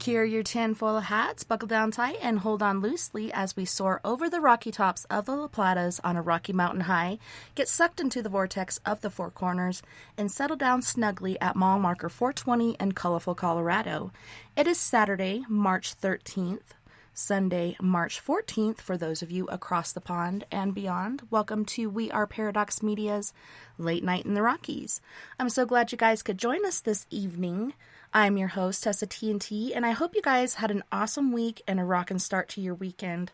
Secure your tinfoil hats, buckle down tight, and hold on loosely as we soar over the rocky tops of the La Platas on a Rocky Mountain high, get sucked into the vortex of the Four Corners, and settle down snugly at mile marker 420 in colorful Colorado. It is Saturday, March 13th. Sunday, March 14th, for those of you across the pond and beyond. Welcome to We Are Paradox Media's Late Night in the Rockies. I'm so glad you guys could join us this evening. I'm your host, TessaTNT, and I hope you guys had an awesome week and a rockin' start to your weekend.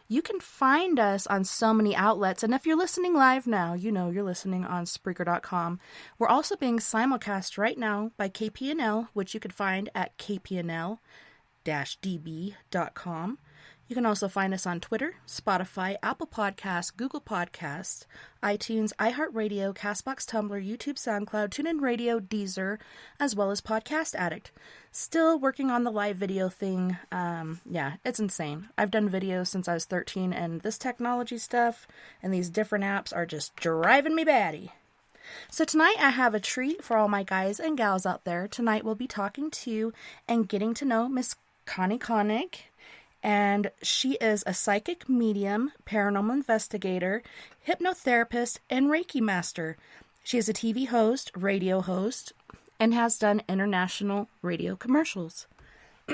You can find us on so many outlets, and if you're listening live now, you know you're listening on Spreaker.com. We're also being simulcast right now by KPNL, which you can find at KPNL db.com. You can also find us on Twitter, Spotify, Apple Podcasts, Google Podcasts, iTunes, iHeartRadio, CastBox, Tumblr, YouTube, SoundCloud, TuneIn Radio, Deezer, as well as Podcast Addict. Still working on the live video thing. Yeah, it's insane. I've done videos since I was 13, and this technology stuff and these different apps are just driving me batty. So tonight I have a treat for all my guys and gals out there. Tonight we'll be talking to and getting to know Miss Cahni Konig, and she is a psychic medium, paranormal investigator, hypnotherapist, and Reiki master. She is a TV host, radio host, and has done international radio commercials.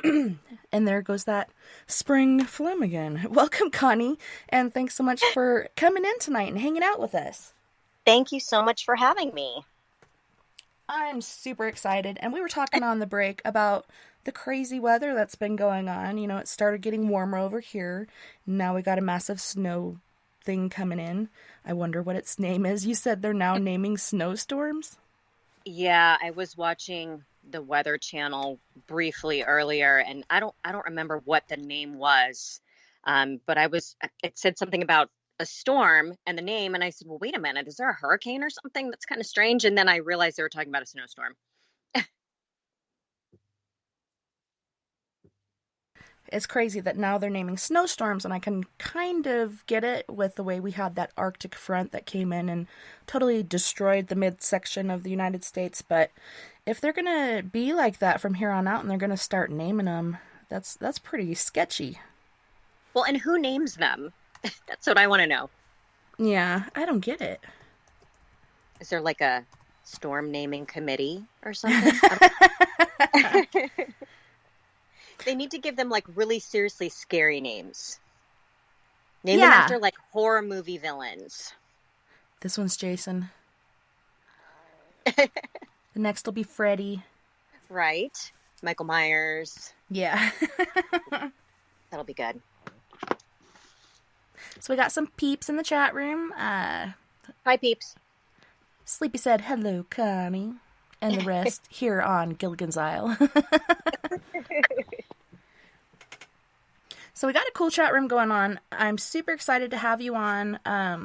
And there goes that spring flim again. Welcome, Cahni, and thanks so much for coming in tonight and hanging out with us. Thank you so much for having me. I'm super excited, and we were talking on the break about the crazy weather that's been going on. You know, it started getting warmer over here. Now we got a massive snow thing coming in. I wonder what its name is. You said they're now naming snowstorms? Yeah, I was watching the Weather Channel briefly earlier, and I don't remember what the name was. But it said something about a storm and the name, and I said, well, wait a minute, is there a hurricane or something? That's kind of strange. And then I realized they were talking about a snowstorm. It's crazy that now they're naming snowstorms, and I can kind of get it with the way we had that Arctic front that came in and totally destroyed the midsection of the United States. But if they're going to be like that from here on out and they're going to start naming them, that's pretty sketchy. Well, and who names them? That's what I want to know. Yeah, I don't get it. Is there like a storm naming committee or something? They need to give them like really seriously scary names. Name them after like horror movie villains. This one's Jason. The next will be Freddy. Right. Michael Myers. Yeah. That'll be good. So we got some peeps in the chat room. Hi, peeps. Sleepy said, hello, Cahni. And the rest here on Gilligan's Isle. So we got a cool chat room going on. I'm super excited to have you on. I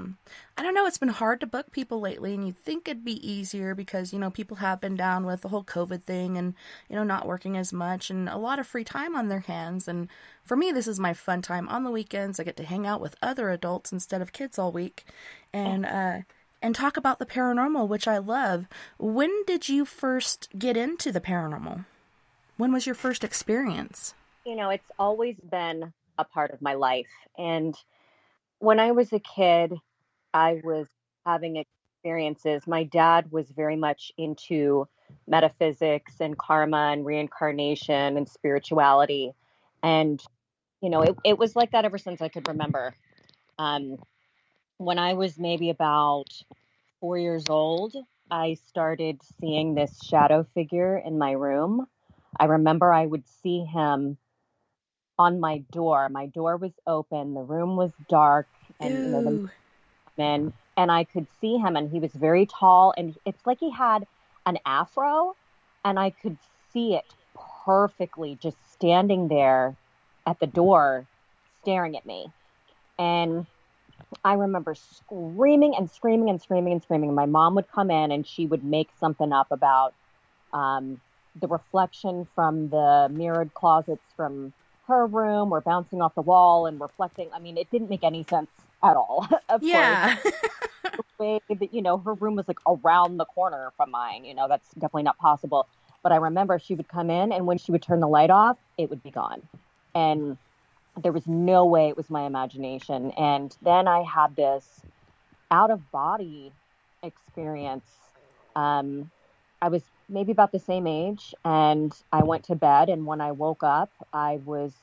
don't know, it's been hard to book people lately, and you'd think it'd be easier because, you know, people have been down with the whole COVID thing and, you know, not working as much and a lot of free time on their hands. And for me, this is my fun time on the weekends. I get to hang out with other adults instead of kids all week and talk about the paranormal, which I love. When did you first get into the paranormal? When was your first experience? You know, it's always been a part of my life. And when I was a kid, I was having experiences. My dad was very much into metaphysics and karma and reincarnation and spirituality. And, you know, it was like that ever since I could remember. When I was maybe about 4 years old, I started seeing this shadow figure in my room. I remember I would see him on my door. My door was open. The room was dark, and you know, and I could see him, and he was very tall, and it's like he had an afro, and I could see it perfectly, just standing there at the door, staring at me. And I remember screaming and screaming and screaming and screaming. My mom would come in, and she would make something up about the reflection from the mirrored closets from her room were bouncing off the wall and reflecting. I mean, it didn't make any sense at all. Of course. The way that, you know, her room was like around the corner from mine, you know, that's definitely not possible. But I remember she would come in, and when she would turn the light off, it would be gone. And there was no way it was my imagination. And then I had this out of body experience. I was maybe about the same age, and I went to bed. And when I woke up, I was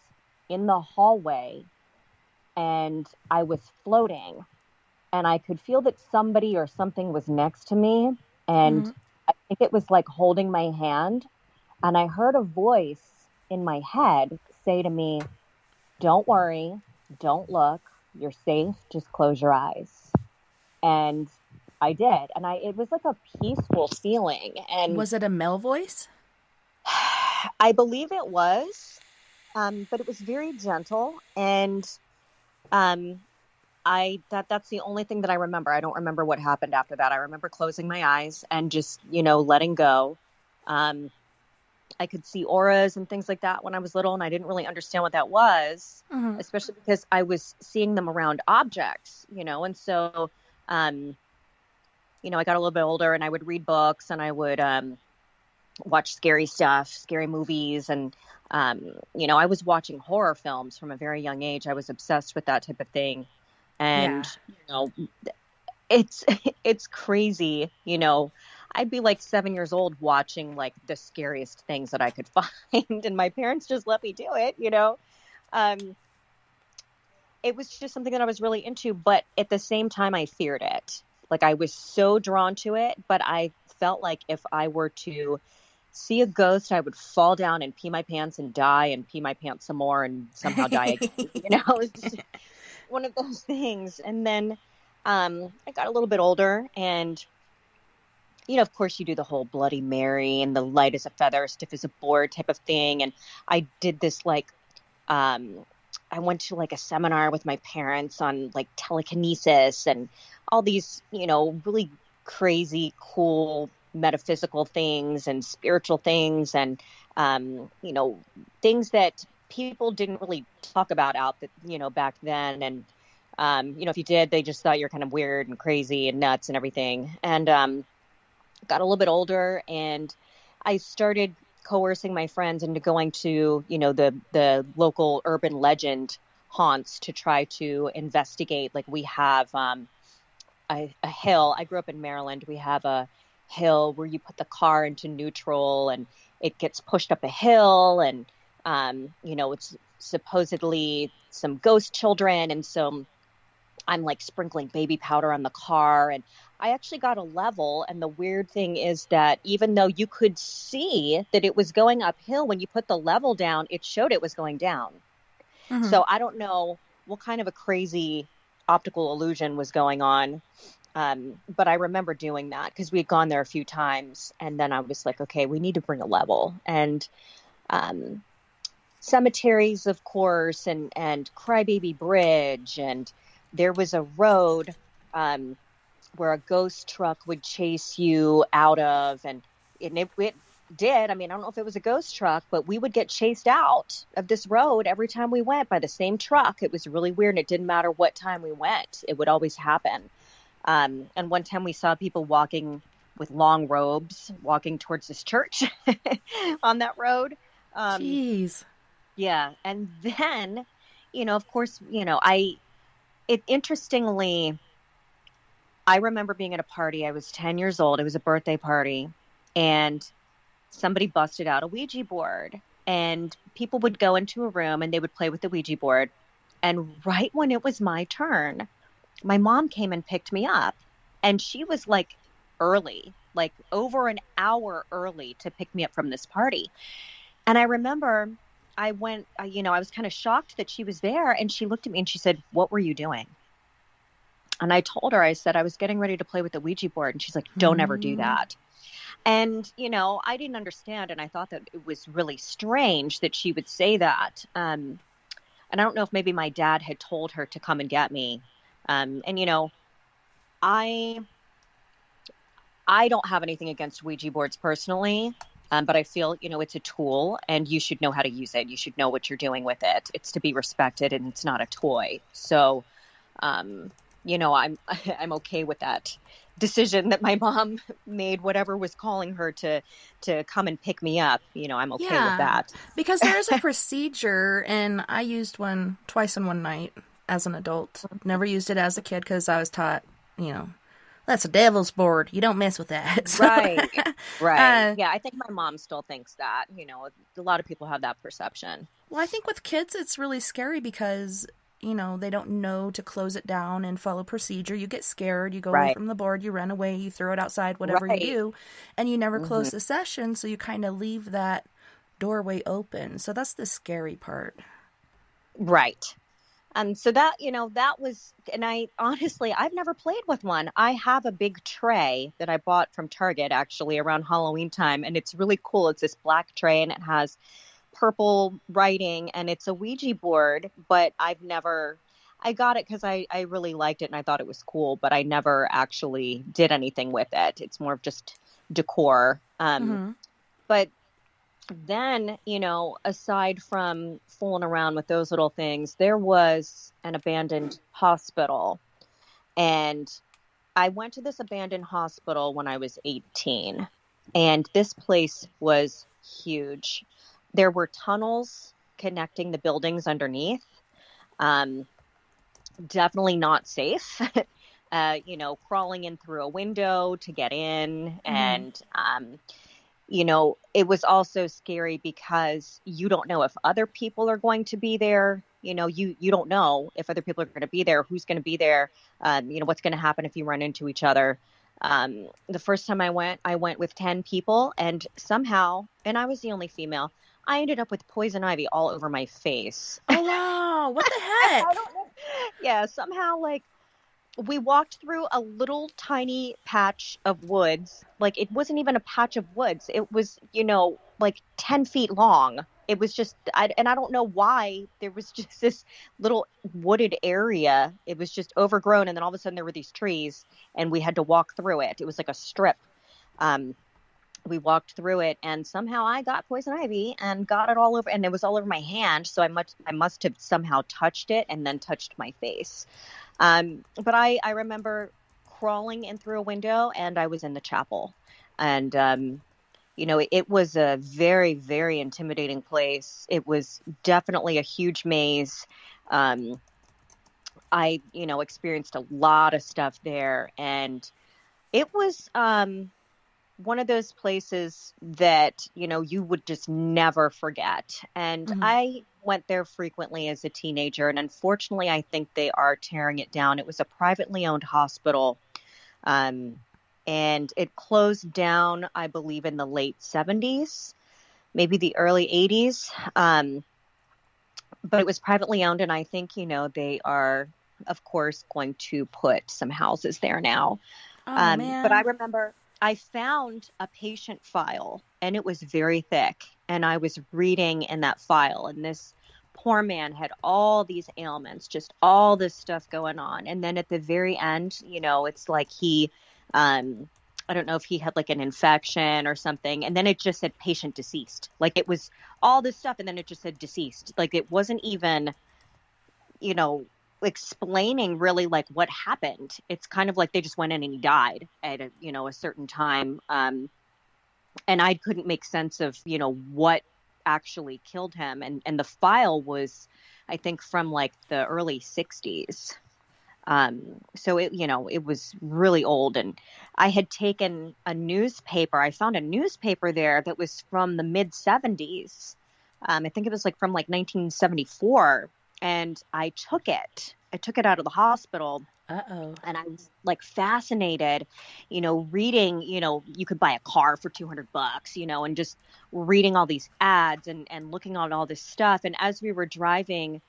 in the hallway and I was floating, and I could feel that somebody or something was next to me. And Mm-hmm. I think it was like holding my hand. And I heard a voice in my head say to me, "Don't worry, don't look, you're safe, just close your eyes." And I did. And it was like a peaceful feeling. And Was it a male voice? I believe it was, but it was very gentle. And um, that's the only thing that I remember. I don't remember what happened after that. I remember closing my eyes and just, letting go. I could see auras and things like that when I was little, and I didn't really understand what that was, Mm-hmm. especially because I was seeing them around objects, and so, I got a little bit older, and I would read books, and I would watch scary stuff, scary movies, and I was watching horror films from a very young age. I was obsessed with that type of thing, Yeah. and it's it's crazy. I'd be like 7 years old watching like the scariest things that I could find, and my parents just let me do it. Um, it was just something that I was really into, but at the same time, I feared it. Like, I was so drawn to it, but I felt like if I were to see a ghost, I would fall down and pee my pants and die and pee my pants some more and somehow die again. It's just one of those things. And then I got a little bit older, and of course, you do the whole Bloody Mary and the light as a feather, stiff as a board type of thing. And I did this I went to like a seminar with my parents on like telekinesis and all these, really crazy, cool metaphysical things and spiritual things, and things that people didn't really talk about back then. And if you did, they just thought you're kind of weird and crazy and nuts and everything. And got a little bit older, and I started coercing my friends into going to, the local urban legend haunts to try to investigate. Like, we have a hill. I grew up in Maryland. We have a hill where you put the car into neutral and it gets pushed up a hill, and it's supposedly some ghost children. And so I'm like sprinkling baby powder on the car, and I actually got a level. And the weird thing is that even though you could see that it was going uphill, when you put the level down, it showed it was going down. Mm-hmm. So I don't know what kind of a crazy optical illusion was going on. But I remember doing that because we had gone there a few times, and then I was like, okay, we need to bring a level. And cemeteries, of course, and Crybaby Bridge, and there was a road where a ghost truck would chase you out of, and it did. I mean, I don't know if it was a ghost truck, but we would get chased out of this road every time we went by the same truck. It was really weird, and it didn't matter what time we went. It would always happen. And one time we saw people walking with long robes, walking towards this church on that road. Jeez. Yeah. And then, of course, interestingly, I remember being at a party. I was 10 years old. It was a birthday party, and somebody busted out a Ouija board, and people would go into a room and they would play with the Ouija board. And right when it was my turn, my mom came and picked me up, and she was like early, like over an hour early to pick me up from this party. And I remember I went, I was kind of shocked that she was there, and she looked at me and she said, "What were you doing?" And I told her, I said, "I was getting ready to play with the Ouija board." And she's like, "Don't ever do that." And, I didn't understand. And I thought that it was really strange that she would say that. And I don't know if maybe my dad had told her to come and get me. And, I don't have anything against Ouija boards personally. But I feel, it's a tool, and you should know how to use it. You should know what you're doing with it. It's to be respected, and it's not a toy. So, I'm I'm okay with that decision that my mom made whatever was calling her to come and pick me up. I'm okay with Yeah, that. because there is a procedure, and I used one twice in one night as an adult. Never used it as a kid because I was taught, you know, that's a devil's board. You don't mess with that. So, Right. Right. uh, Yeah, I think my mom still thinks that. A lot of people have that perception. well, I think with kids it's really scary because, they don't know to close it down and follow procedure. You get scared, you go away Right. from the board, you run away, you throw it outside, whatever you Right. do, and you never Hmm. close the session, so you kind of leave that doorway open. So that's the scary part. Right. So that was, and I've never played with one. I have a big tray that I bought from Target actually around Halloween time, and it's really cool. It's this black tray and it has purple writing and it's a Ouija board, but I got it because I really liked it and I thought it was cool, but I never actually did anything with it. It's more of just decor. Mm-hmm. But then, aside from fooling around with those little things, there was an abandoned hospital. And I went to this abandoned hospital when I was 18. And this place was huge. There were tunnels connecting the buildings underneath. Um, Definitely not safe. Crawling in through a window to get in. Mm-hmm. And it was also scary because you don't know if other people are going to be there. You don't know if other people are going to be there, who's going to be there, what's going to happen if you run into each other. The first time I went with 10 people and somehow, and I was the only female, I ended up with poison ivy all over my face. Oh, wow. What the I heck? don't know. Yeah, somehow like we walked through a little tiny patch of woods. Like it wasn't even a patch of woods. It was, like 10 feet long. It was just, and I don't know why there was just this little wooded area. It was just overgrown. And then all of a sudden there were these trees and we had to walk through it. It was like a strip. Um, we walked through it and somehow I got poison ivy and got it all over and it was all over my hand. So I must have somehow touched it and then touched my face. But I remember crawling in through a window and I was in the chapel. And, it was a very, very intimidating place. It was definitely a huge maze. I experienced a lot of stuff there. And it was one of those places that, you would just never forget. And Mm-hmm. I went there frequently as a teenager. And unfortunately, I think they are tearing it down. It was a privately owned hospital. And it closed down, I believe, in the late 70s, maybe the early 80s. But it was privately owned. And I think, they are, of course, going to put some houses there now. Oh, But I man. remember I found a patient file and it was very thick. And I was reading in that file and this poor man had all these ailments, just all this stuff going on. And then at the very end, it's like I don't know if he had like an infection or something. And then it just said patient deceased. Like it was all this stuff. And then it just said deceased. Like it wasn't even, you know, explaining really like what happened. It's kind of like they just went in and he died at a certain time. And I couldn't make sense of, what actually killed him. And the file was, I think, from like the early 60s. So it was really old. And I had taken a newspaper. I found a newspaper there that was from the mid 70s. I think it was like from like 1974. And I took it. I took it out of the hospital. Uh-oh. And I was like fascinated, reading, you could buy a car for $200, and just reading all these ads and looking at all this stuff. And as we were driving,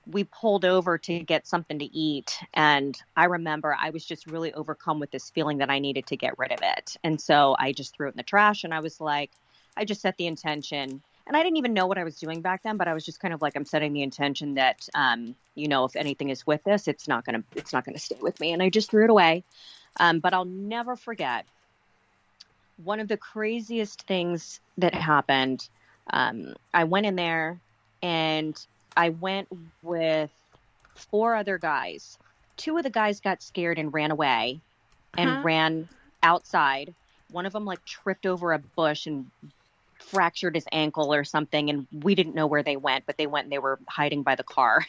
we pulled over to get something to eat. And I remember I was just really overcome with this feeling that I needed to get rid of it. And so I just threw it in the trash and I was like, I just set the intention. And I didn't even know what I was doing back then, but I was just kind of like, I'm setting the intention that, if anything is with this, it's not going to stay with me. And I just threw it away. But I'll never forget one of the craziest things that happened. I went in there and I went with 4 other guys. 2 of the guys got scared and ran away. and ran outside. One of them like tripped over a bush and fractured his ankle or something, and we didn't know where they went, but they went and they were hiding by the car.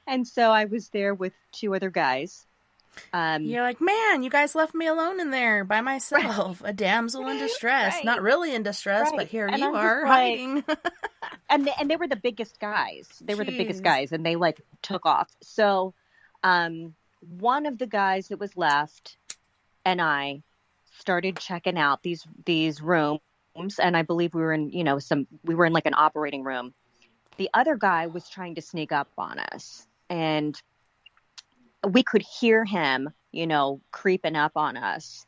And so I was there with two other guys. You're like, man, you guys left me alone in there by myself, a damsel in distress. Right. Not really in distress, but here and you are hiding. and they were the biggest guys. They were the biggest guys, and they like took off. So one of the guys that was left and I started checking out these rooms, and I believe we were in, we were in like an operating room. The other guy was trying to sneak up on us, and we could hear him, creeping up on us.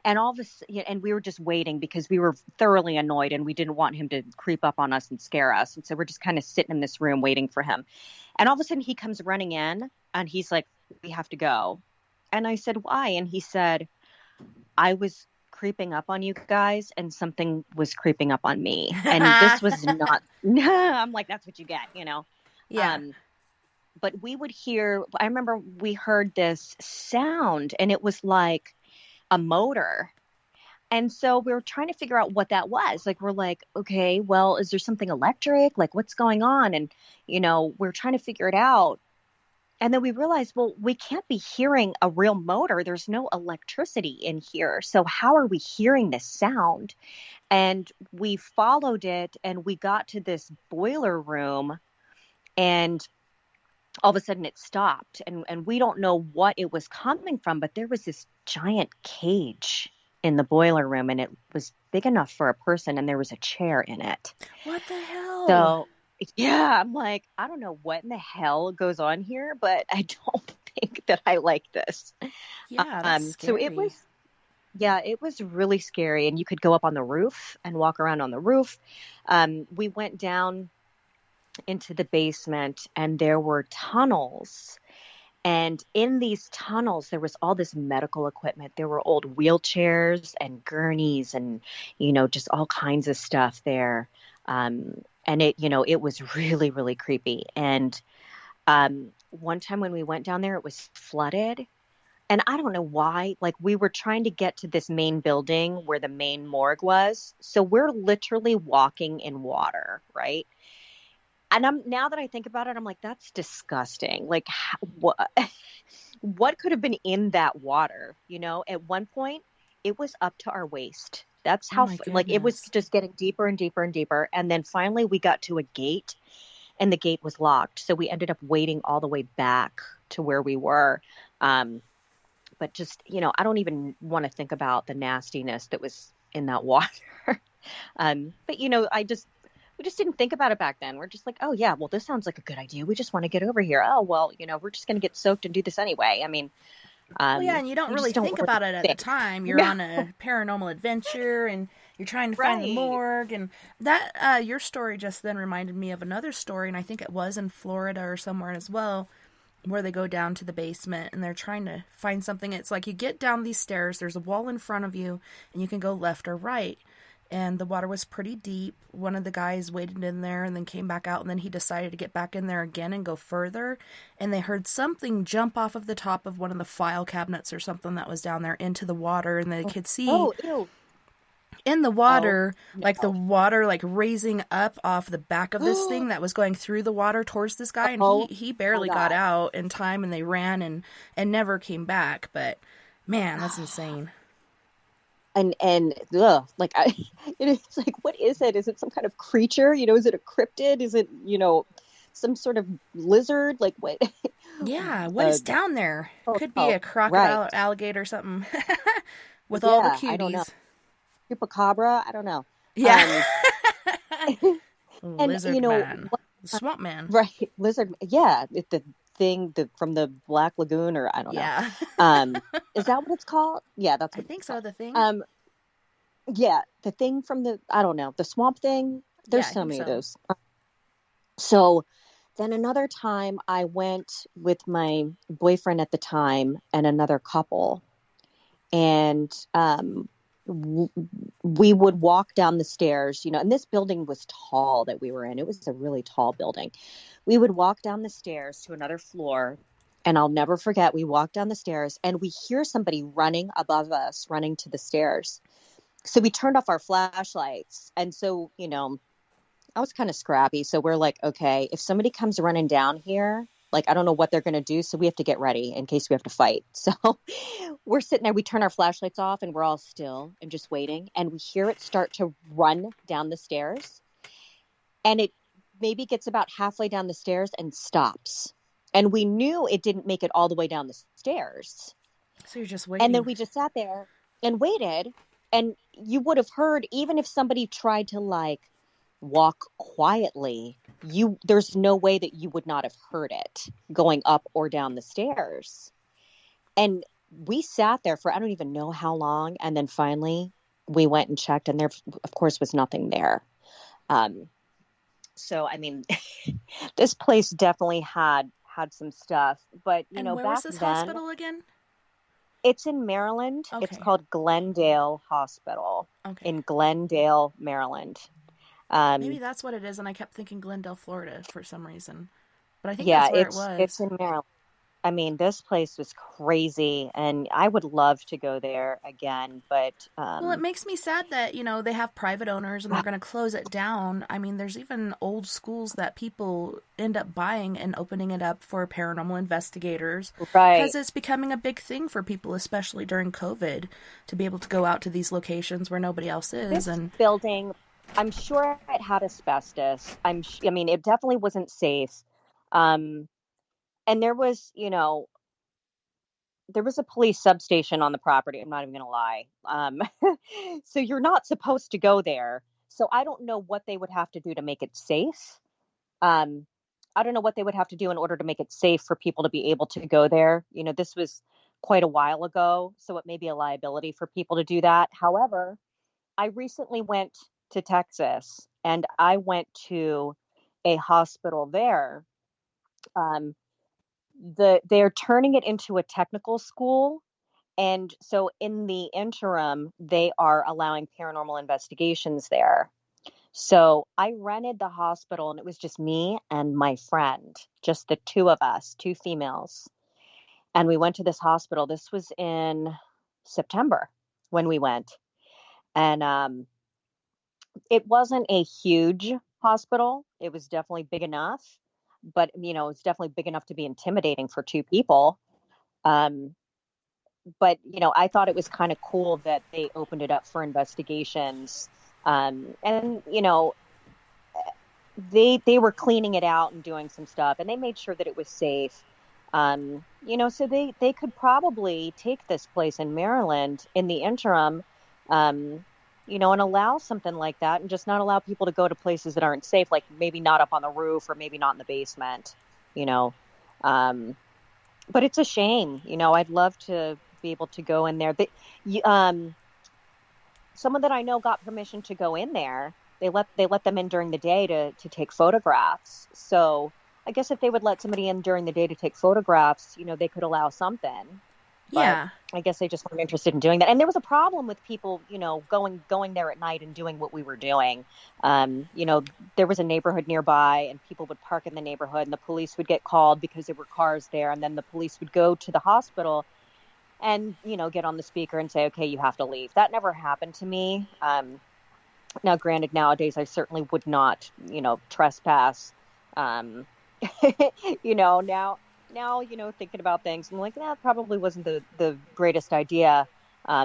And all this, and we were just waiting because we were thoroughly annoyed and we didn't want him to creep up on us and scare us. And so we're just kind of sitting in this room waiting for him. And all of a sudden he comes running in and he's like, we have to go. And I said, why? And he said, I was creeping up on you guys and something was creeping up on me. And this was not, I'm like, that's what you get, Yeah. But we would hear, I remember we heard this sound and it was like a motor. And so we were trying to figure out what that was. Like, we're like, okay, well, is there something electric? Like, what's going on? And, we're trying to figure it out. And then we realized, well, we can't be hearing a real motor. There's no electricity in here. So how are we hearing this sound? And we followed it and we got to this boiler room and all of a sudden it stopped and we don't know what it was coming from, but there was this giant cage in the boiler room and it was big enough for a person and there was a chair in it. What the hell? So yeah, I'm like, I don't know what in the hell goes on here, but I don't think that I like this. Yeah, that's scary. So it was really scary. And you could go up on the roof and walk around on the roof. We went down into the basement and there were tunnels. And in these tunnels, there was all this medical equipment. There were old wheelchairs and gurneys and, just all kinds of stuff there. And it was really, really creepy. And one time when we went down there, it was flooded. And I don't know why, like we were trying to get to this main building where the main morgue was. So we're literally walking in water, right? And now that I think about it, I'm like, that's disgusting. Like, what could have been in that water? At one point, it was up to our waist. That's how, it was just getting deeper and deeper and deeper. And then finally, we got to a gate, and the gate was locked. So we ended up waiting all the way back to where we were. But just, I don't even want to think about the nastiness that was in that water. But we just didn't think about it back then. We're just like, oh yeah, well, this sounds like a good idea. We just want to get over here. Oh, well, we're just going to get soaked and do this anyway. I mean, and you don't really think about it at the time. You're on a paranormal adventure and you're trying to find the morgue. And that, your story just then reminded me of another story. And I think it was in Florida or somewhere as well, where they go down to the basement and they're trying to find something. It's like you get down these stairs, there's a wall in front of you and you can go left or right. And the water was pretty deep. One of the guys waited in there and then came back out. And then he decided to get back in there again and go further. And they heard something jump off of the top of one of the file cabinets or something that was down there into the water. And they could see in the water, the water raising up off the back of this thing that was going through the water towards this guy. And he barely got out in time and they ran and never came back. But man, that's insane. And it's like, what is it? Is it some kind of creature? Is it a cryptid? Is it, some sort of lizard? Like what? Yeah. What is down there? Could be a crocodile, alligator, something with all the cuties. I don't know. Chupacabra? I don't know. Yeah. And lizard man. Swamp man. Right. Lizard. Yeah. The thing from the Black Lagoon, or I don't know. Yeah. Is that what it's called? Yeah, that's what I think so. The thing. Yeah, the thing from I don't know, the swamp thing. There's so many of those. So then another time I went with my boyfriend at the time and another couple, and we would walk down the stairs, and this building was tall that we were in. It was a really tall building. We would walk down the stairs to another floor, And I'll never forget, we walked down the stairs and we hear somebody running above us, running to the stairs. So we turned off our flashlights. And so, I was kind of scrappy. So we're like, okay, if somebody comes running down here, like, I don't know what they're going to do. So we have to get ready in case we have to fight. So we're sitting there, we turn our flashlights off and we're all still and just waiting. And we hear it start to run down the stairs. And it maybe gets about halfway down the stairs and stops. And we knew it didn't make it all the way down the stairs. So you're just waiting. And then we just sat there and waited. And you would have heard, even if somebody tried to like walk quietly, there's no way that you would not have heard it going up or down the stairs. And we sat there for, I don't even know how long. And then finally we went and checked and there, of course, was nothing there. So, I mean, this place definitely had some stuff, but and where was this hospital again? It's in Maryland. Okay. It's called Glendale Hospital in Glendale, Maryland. Maybe that's what it is, and I kept thinking Glendale, Florida for some reason. But I think that's where it was. It's in Maryland. I mean, this place was crazy, and I would love to go there again, but... well, it makes me sad that, they have private owners and they're going to close it down. I mean, there's even old schools that people end up buying and opening it up for paranormal investigators. Right. Because it's becoming a big thing for people, especially during COVID, to be able to go out to these locations where nobody else is. This building, I'm sure it had asbestos. I mean, it definitely wasn't safe. And there was, there was a police substation on the property. I'm not even going to lie. So you're not supposed to go there. So I don't know what they would have to do to make it safe. I don't know what they would have to do in order to make it safe for people to be able to go there. This was quite a while ago, so it may be a liability for people to do that. However, I recently went to Texas and I went to a hospital there. They're turning it into a technical school. And so in the interim, they are allowing paranormal investigations there. So I rented the hospital and it was just me and my friend, just the two of us, two females. And we went to this hospital. This was in September when we went. And it wasn't a huge hospital. It was definitely big enough. But, it's definitely big enough to be intimidating for two people. But, I thought it was kind of cool that they opened it up for investigations. And, they were cleaning it out and doing some stuff and they made sure that it was safe. So they could probably take this place in Maryland in the interim, and allow something like that and just not allow people to go to places that aren't safe, like maybe not up on the roof or maybe not in the basement, but it's a shame, I'd love to be able to go in there. Someone that I know got permission to go in there. They let them in during the day to take photographs. So I guess if they would let somebody in during the day to take photographs, they could allow something. But yeah. I guess they just weren't interested in doing that. And there was a problem with people, going there at night and doing what we were doing. There was a neighborhood nearby and people would park in the neighborhood and the police would get called because there were cars there. And then the police would go to the hospital and, get on the speaker and say, okay, you have to leave. That never happened to me. Now, granted, nowadays, I certainly would not, trespass. Now, thinking about things, I'm like, that probably wasn't the greatest idea.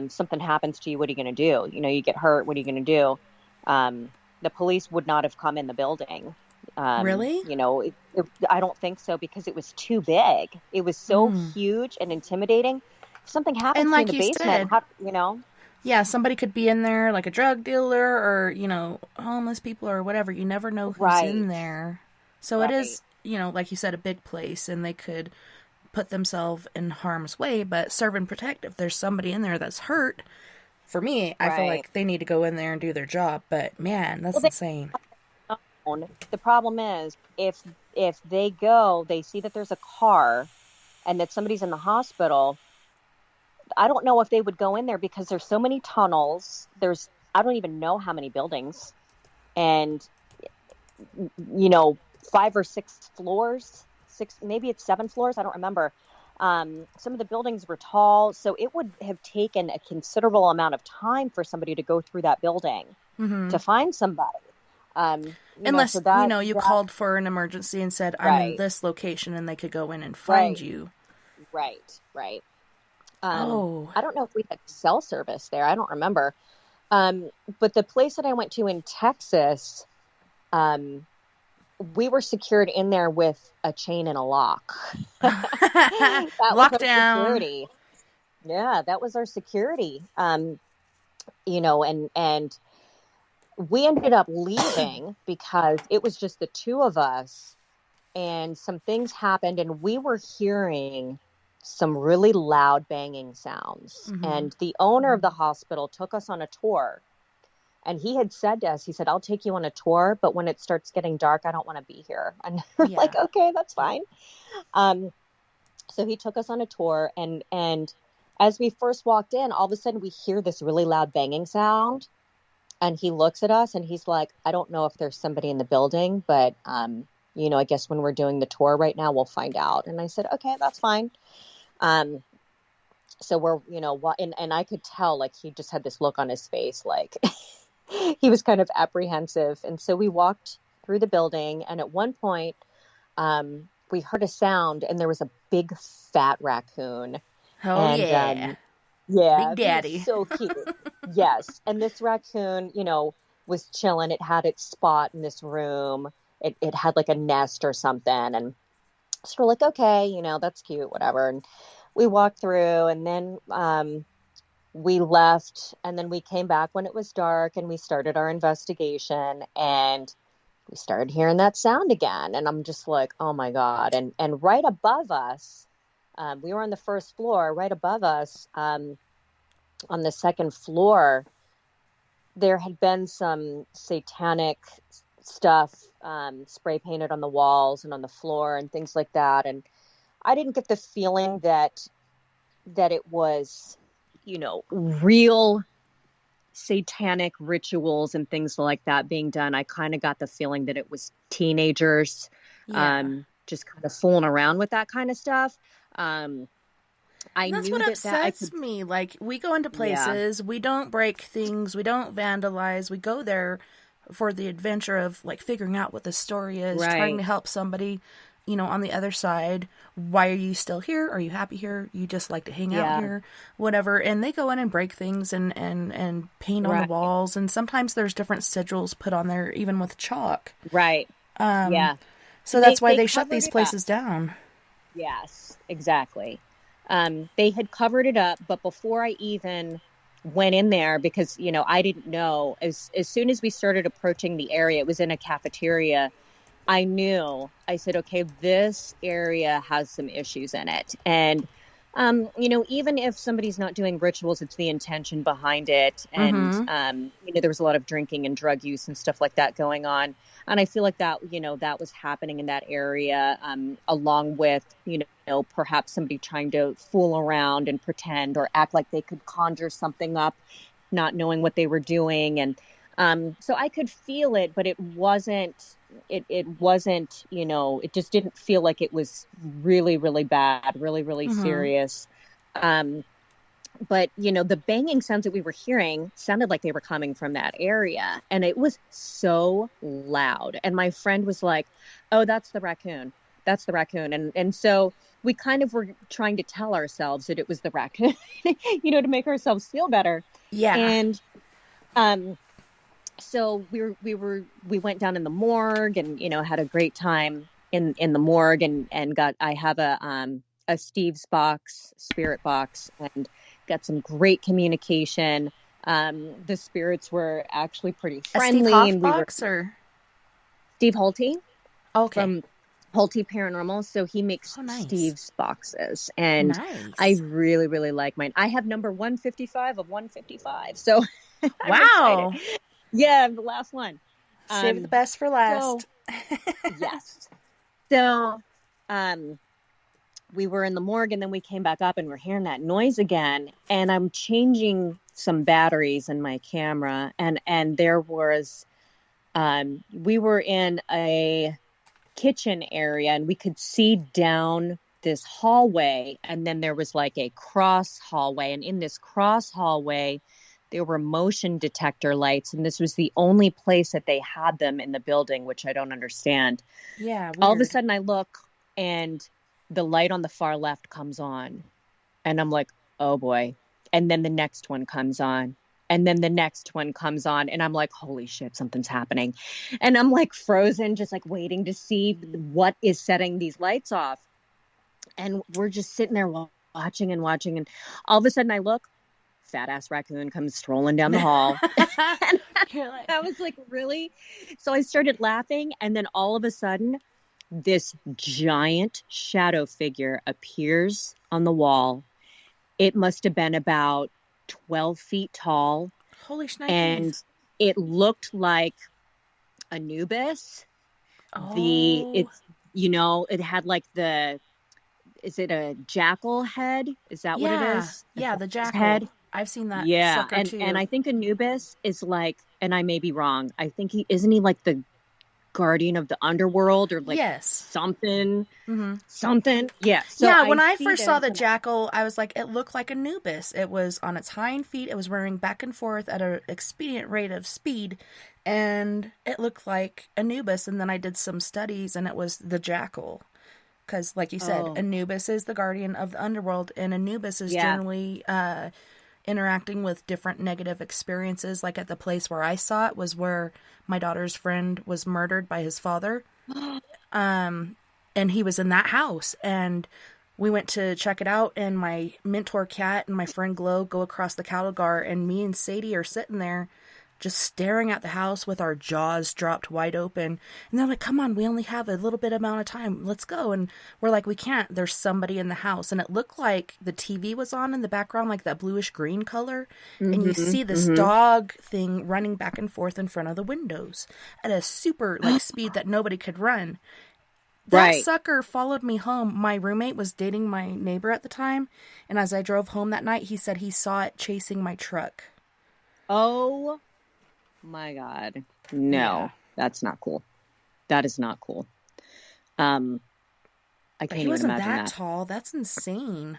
Something happens to you, what are you going to do? You get hurt, what are you going to do? The police would not have come in the building. Really? I don't think so because it was too big. It was so huge and intimidating. If something happens in the basement, yeah, somebody could be in there, like a drug dealer or, homeless people or whatever. You never know who's in there. So it is, like you said, a big place, and they could put themselves in harm's way, but serve and protect. If there's somebody in there that's hurt, for me, I feel like they need to go in there and do their job. But, man, that's insane. The problem is, if they go, they see that there's a car and that somebody's in the hospital, I don't know if they would go in there because there's so many tunnels. I don't even know how many buildings. And, 5 or 6 floors. maybe it's 7 floors. I don't remember. Some of the buildings were tall, so it would have taken a considerable amount of time for somebody to go through that building to find somebody. Unless, so that, you called for an emergency and said, I'm in this location, and they could go in and find you. Right. I don't know if we had cell service there. I don't remember. But the place that I went to in Texas, we were secured in there with a chain and a lock. That was our security. Yeah, that was our security. And we ended up leaving because it was just the two of us, and some things happened, and we were hearing some really loud banging sounds. And the owner of the hospital took us on a tour, and he had said to us, he said, I'll take you on a tour, but when it starts getting dark, I don't want to be here. And we're like, okay, that's fine. So he took us on a tour, and as we first walked in, all of a sudden we hear this really loud banging sound. And he looks at us and he's like, I don't know if there's somebody in the building, but, I guess when we're doing the tour right now, we'll find out. And I said, okay, that's fine. So we're, and I could tell, like, he just had this look on his face, like he was kind of apprehensive. And so we walked through the building, and at one point, we heard a sound, and there was a big fat raccoon. Yeah, Big Daddy. So cute. Yes. And this raccoon, was chilling. It had its spot in this room. It had like a nest or something. And so we're like, okay, that's cute, whatever. And we walked through, and then we left, and then we came back when it was dark, and we started our investigation, and we started hearing that sound again. And I'm just like, oh my God. And right above us, we were on the first floor. Right above us, on the second floor, there had been some satanic stuff spray painted on the walls and on the floor and things like that. And I didn't get the feeling that it was, real satanic rituals and things like that being done. I kind of got the feeling that it was teenagers just kind of fooling around with that kind of stuff. That's what upsets me. Like, we go into places, we don't break things, we don't vandalize, we go there for the adventure of, like, figuring out what the story is, trying to help somebody, on the other side. Why are you still here? Are you happy here? You just like to hang out here? Whatever. And they go in and break things and paint on the walls, and sometimes there's different sigils put on there, even with chalk. Right. So that's why they shut these places down. Yes, exactly. They had covered it up, but before I even went in there, because, I didn't know, as soon as we started approaching the area, it was in a cafeteria, I knew, I said, okay, this area has some issues in it. And, even if somebody's not doing rituals, it's the intention behind it. And, there was a lot of drinking and drug use and stuff like that going on. And I feel like that, that was happening in that area, along with, perhaps somebody trying to fool around and pretend or act like they could conjure something up, not knowing what they were doing. And so I could feel it, but it wasn't, it just didn't feel like it was really, really bad, really, really serious. But, the banging sounds that we were hearing sounded like they were coming from that area. And it was so loud. And my friend was like, oh, that's the raccoon. That's the raccoon. And so we kind of were trying to tell ourselves that it was the raccoon, to make ourselves feel better. Yeah. And so we went down in the morgue and, had a great time in the morgue and I have a Steve's box, spirit box, and got some great communication. The spirits were actually pretty friendly. A Steve Hoff box or Steve Holty? Okay. From Holty Paranormal. So he makes Steve's boxes, and I really, really like mine. I have number 155 of 155. So wow. Yeah, the last one. Save the best for last. Yes. So, we were in the morgue, and then we came back up and we're hearing that noise again. And I'm changing some batteries in my camera. And there was, we were in a kitchen area, and we could see down this hallway, and then there was like a cross hallway, and in this cross hallway there were motion detector lights, and this was the only place that they had them in the building, which I don't understand. Yeah, weird. All of a sudden I look, and the light on the far left comes on, and I'm like, oh boy. And then the next one comes on, and then the next one comes on, and I'm like, holy shit, something's happening. And I'm like frozen, just like waiting to see what is setting these lights off. And we're just sitting there watching and watching. And all of a sudden I look, fat ass raccoon comes strolling down the hall. And I was like, really? So I started laughing. And then all of a sudden, this giant shadow figure appears on the wall. It must have been about 12 feet tall. Holy shnikes. And it looked like Anubis. It had like is it a jackal head? Is that what it is? Yeah, the jackal head. I've seen that. Yeah, sucker too. And I think Anubis is like, and I may be wrong, I think isn't he like the guardian of the underworld or like something? Something. Yeah. So when I first saw the jackal, I was like, it looked like Anubis. It was on its hind feet. It was running back and forth at an expedient rate of speed, and it looked like Anubis. And then I did some studies, and it was the jackal. Because, like you said, Anubis is the guardian of the underworld, and Anubis is generally interacting with different negative experiences. Like at the place where I saw it was where my daughter's friend was murdered by his father. And he was in that house. And we went to check it out, and my mentor cat and my friend Glow go across the cattle gar, and me and Sadie are sitting there just staring at the house with our jaws dropped wide open. And they're like, come on, we only have a little bit amount of time. Let's go. And we're like, we can't. There's somebody in the house. And it looked like the TV was on in the background, like that bluish green color. And you see this dog thing running back and forth in front of the windows at a super speed that nobody could run. That sucker followed me home. My roommate was dating my neighbor at the time. And as I drove home that night, he said he saw it chasing my truck. Oh, my God. No, that's not cool. That is not cool. I can't even imagine that. He wasn't that tall. That's insane.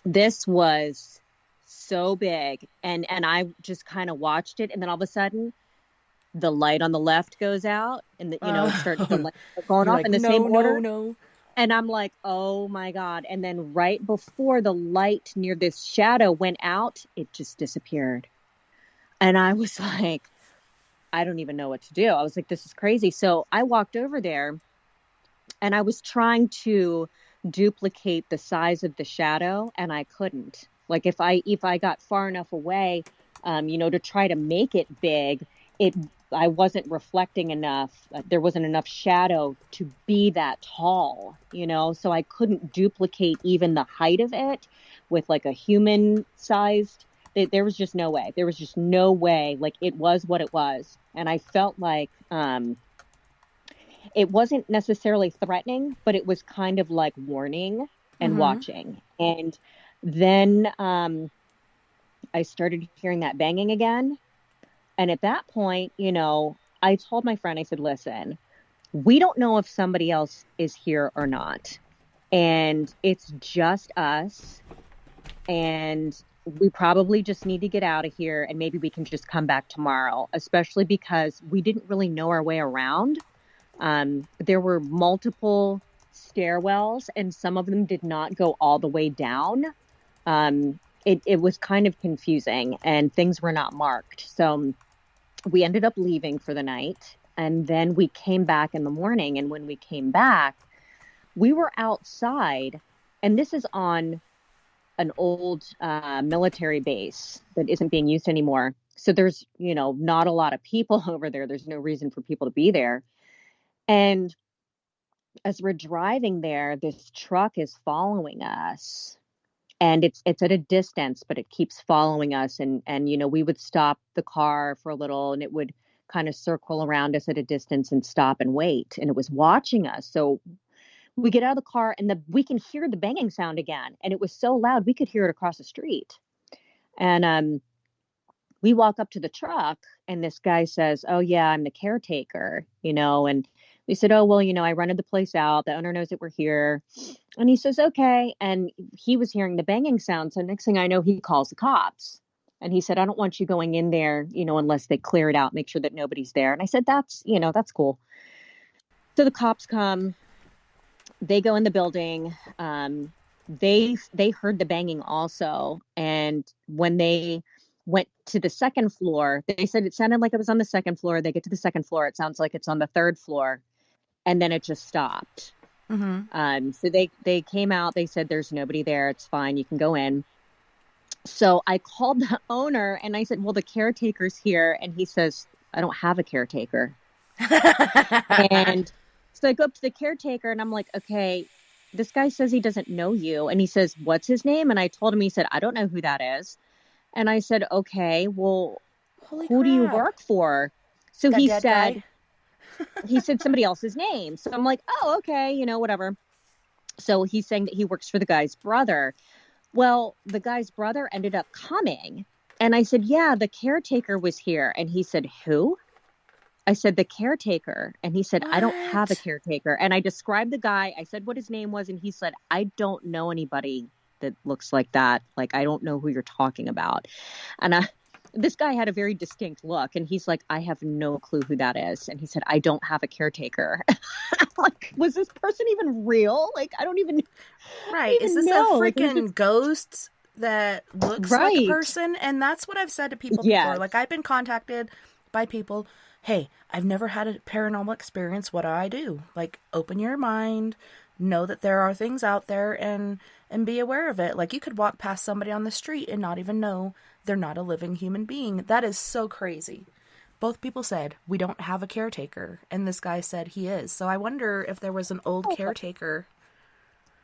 This was so big. And I just kind of watched it. And then all of a sudden, the light on the left goes out. And, it starts the light going off in the same order. No. And I'm like, oh, my God. And then right before the light near this shadow went out, it just disappeared. And I was like, I don't even know what to do. I was like, this is crazy. So I walked over there, and I was trying to duplicate the size of the shadow, and I couldn't. Like if I got far enough away, to try to make it big, I wasn't reflecting enough. There wasn't enough shadow to be that tall, so I couldn't duplicate even the height of it with like a human sized. There was just no way. There was just no way. Like it was what it was. And I felt like it wasn't necessarily threatening, but it was kind of like warning and watching. And then I started hearing that banging again. And at that point, I told my friend, I said, listen, we don't know if somebody else is here or not. And it's just us. And we probably just need to get out of here, and maybe we can just come back tomorrow, especially because we didn't really know our way around. There were multiple stairwells, and some of them did not go all the way down. It was kind of confusing, and things were not marked. So we ended up leaving for the night, and then we came back in the morning. And when we came back, we were outside, and this is on an old military base that isn't being used anymore. So there's, not a lot of people over there. There's no reason for people to be there. And as we're driving there, this truck is following us, and it's at a distance, but it keeps following us. And we would stop the car for a little, and it would kind of circle around us at a distance and stop and wait. And it was watching us. So we get out of the car, and we can hear the banging sound again. And it was so loud, we could hear it across the street. And we walk up to the truck, and this guy says, oh, yeah, I'm the caretaker, and They said, oh, well, I rented the place out. The owner knows that we're here. And he says, okay. And he was hearing the banging sound. So next thing I know, he calls the cops. And he said, I don't want you going in there, unless they clear it out, make sure that nobody's there. And I said, that's cool. So the cops come, they go in the building. They heard the banging also. And when they went to the second floor, they said it sounded like it was on the second floor. They get to the second floor. It sounds like it's on the third floor. And then it just stopped. So they came out, they said, there's nobody there. It's fine. You can go in. So I called the owner and I said, well, the caretaker's here. And he says, I don't have a caretaker. And so I go up to the caretaker and I'm like, okay, this guy says he doesn't know you. And he says, what's his name? And I told him, he said, I don't know who that is. And I said, okay, well, who do you work for? So he said, he said somebody else's name. So I'm like, oh, okay, whatever. So he's saying that he works for the guy's brother. Well, the guy's brother ended up coming. And I said, yeah, the caretaker was here. And he said, who? I said, the caretaker. And he said, what? I don't have a caretaker. And I described the guy. I said what his name was. And he said, I don't know anybody that looks like that. Like, I don't know who you're talking about. And this guy had a very distinct look. And he's like, I have no clue who that is. And he said, I don't have a caretaker. Like, was this person even real? Like, I don't even Right. Is this a freaking ghost that looks like a person? And that's what I've said to people before. Like, I've been contacted by people, hey, I've never had a paranormal experience. What do I do? Like, open your mind, know that there are things out there, and be aware of it. Like, you could walk past somebody on the street and not even know they're not a living human being. That is so crazy. Both people said, we don't have a caretaker. And this guy said he is. So I wonder if there was an old caretaker.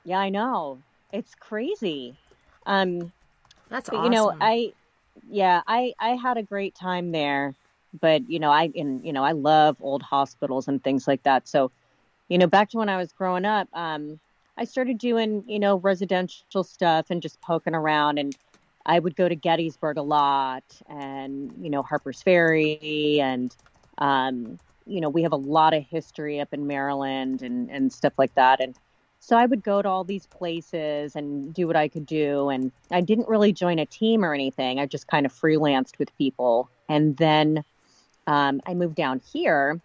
Yeah, I know. It's crazy. That's awesome. I had a great time there. But, I love old hospitals and things like that. So, back to when I was growing up, I started doing, residential stuff and just poking around. And I would go to Gettysburg a lot and, Harper's Ferry. And, we have a lot of history up in Maryland and stuff like that. And so I would go to all these places and do what I could do. And I didn't really join a team or anything. I just kind of freelanced with people. And then I moved down here.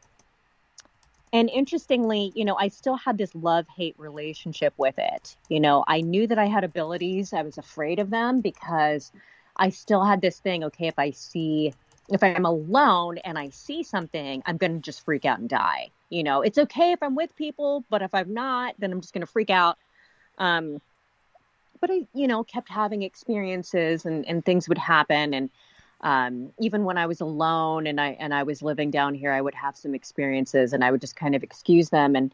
And interestingly, I still had this love-hate relationship with it. I knew that I had abilities. I was afraid of them because I still had this thing, okay, if I'm alone and I see something, I'm going to just freak out and die. It's okay if I'm with people, but if I'm not, then I'm just going to freak out. But I, kept having experiences and things would happen. And even when I was alone and I was living down here, I would have some experiences and I would just kind of excuse them and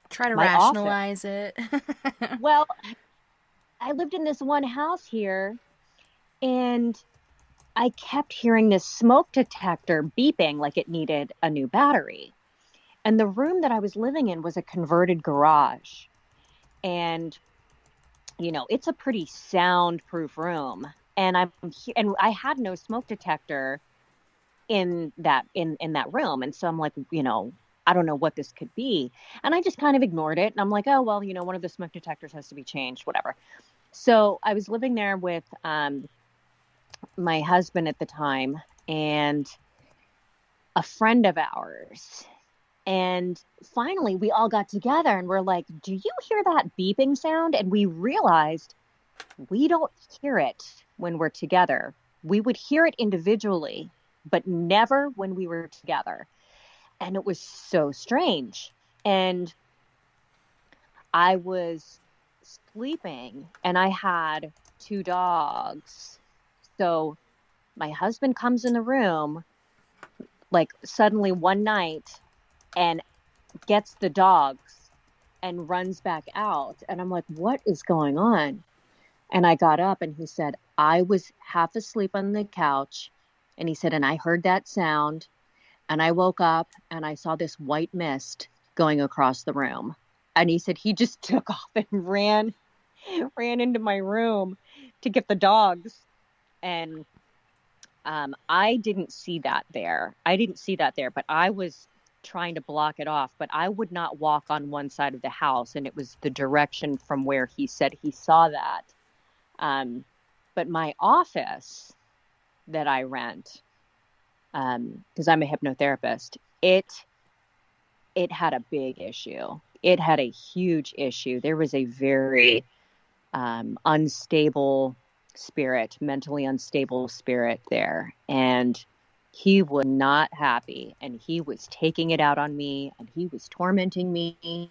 try to rationalize it. Well, I lived in this one house here and I kept hearing this smoke detector beeping like it needed a new battery. And the room that I was living in was a converted garage. And, it's a pretty soundproof room. And I had no smoke detector in that room. And so I'm like, I don't know what this could be. And I just kind of ignored it. And I'm like, oh, well, one of the smoke detectors has to be changed, whatever. So I was living there with my husband at the time and a friend of ours. And finally, we all got together and we're like, do you hear that beeping sound? And we realized we don't hear it when we're together. We would hear it individually, but never when we were together. And it was so strange. And I was sleeping and I had 2 dogs. So my husband comes in the room, like suddenly one night and gets the dogs and runs back out. And I'm like, what is going on? And I got up and he said, I was half asleep on the couch. And he said, and I heard that sound and I woke up and I saw this white mist going across the room. And he said, he just took off and ran into my room to get the dogs. And I didn't see that there. But I was trying to block it off, but I would not walk on one side of the house, and it was the direction from where he said he saw that. But my office that I rent, because I'm a hypnotherapist, it had a big issue. It had a huge issue. There was a very unstable spirit, mentally unstable spirit there. And he was not happy, and he was taking it out on me, and he was tormenting me.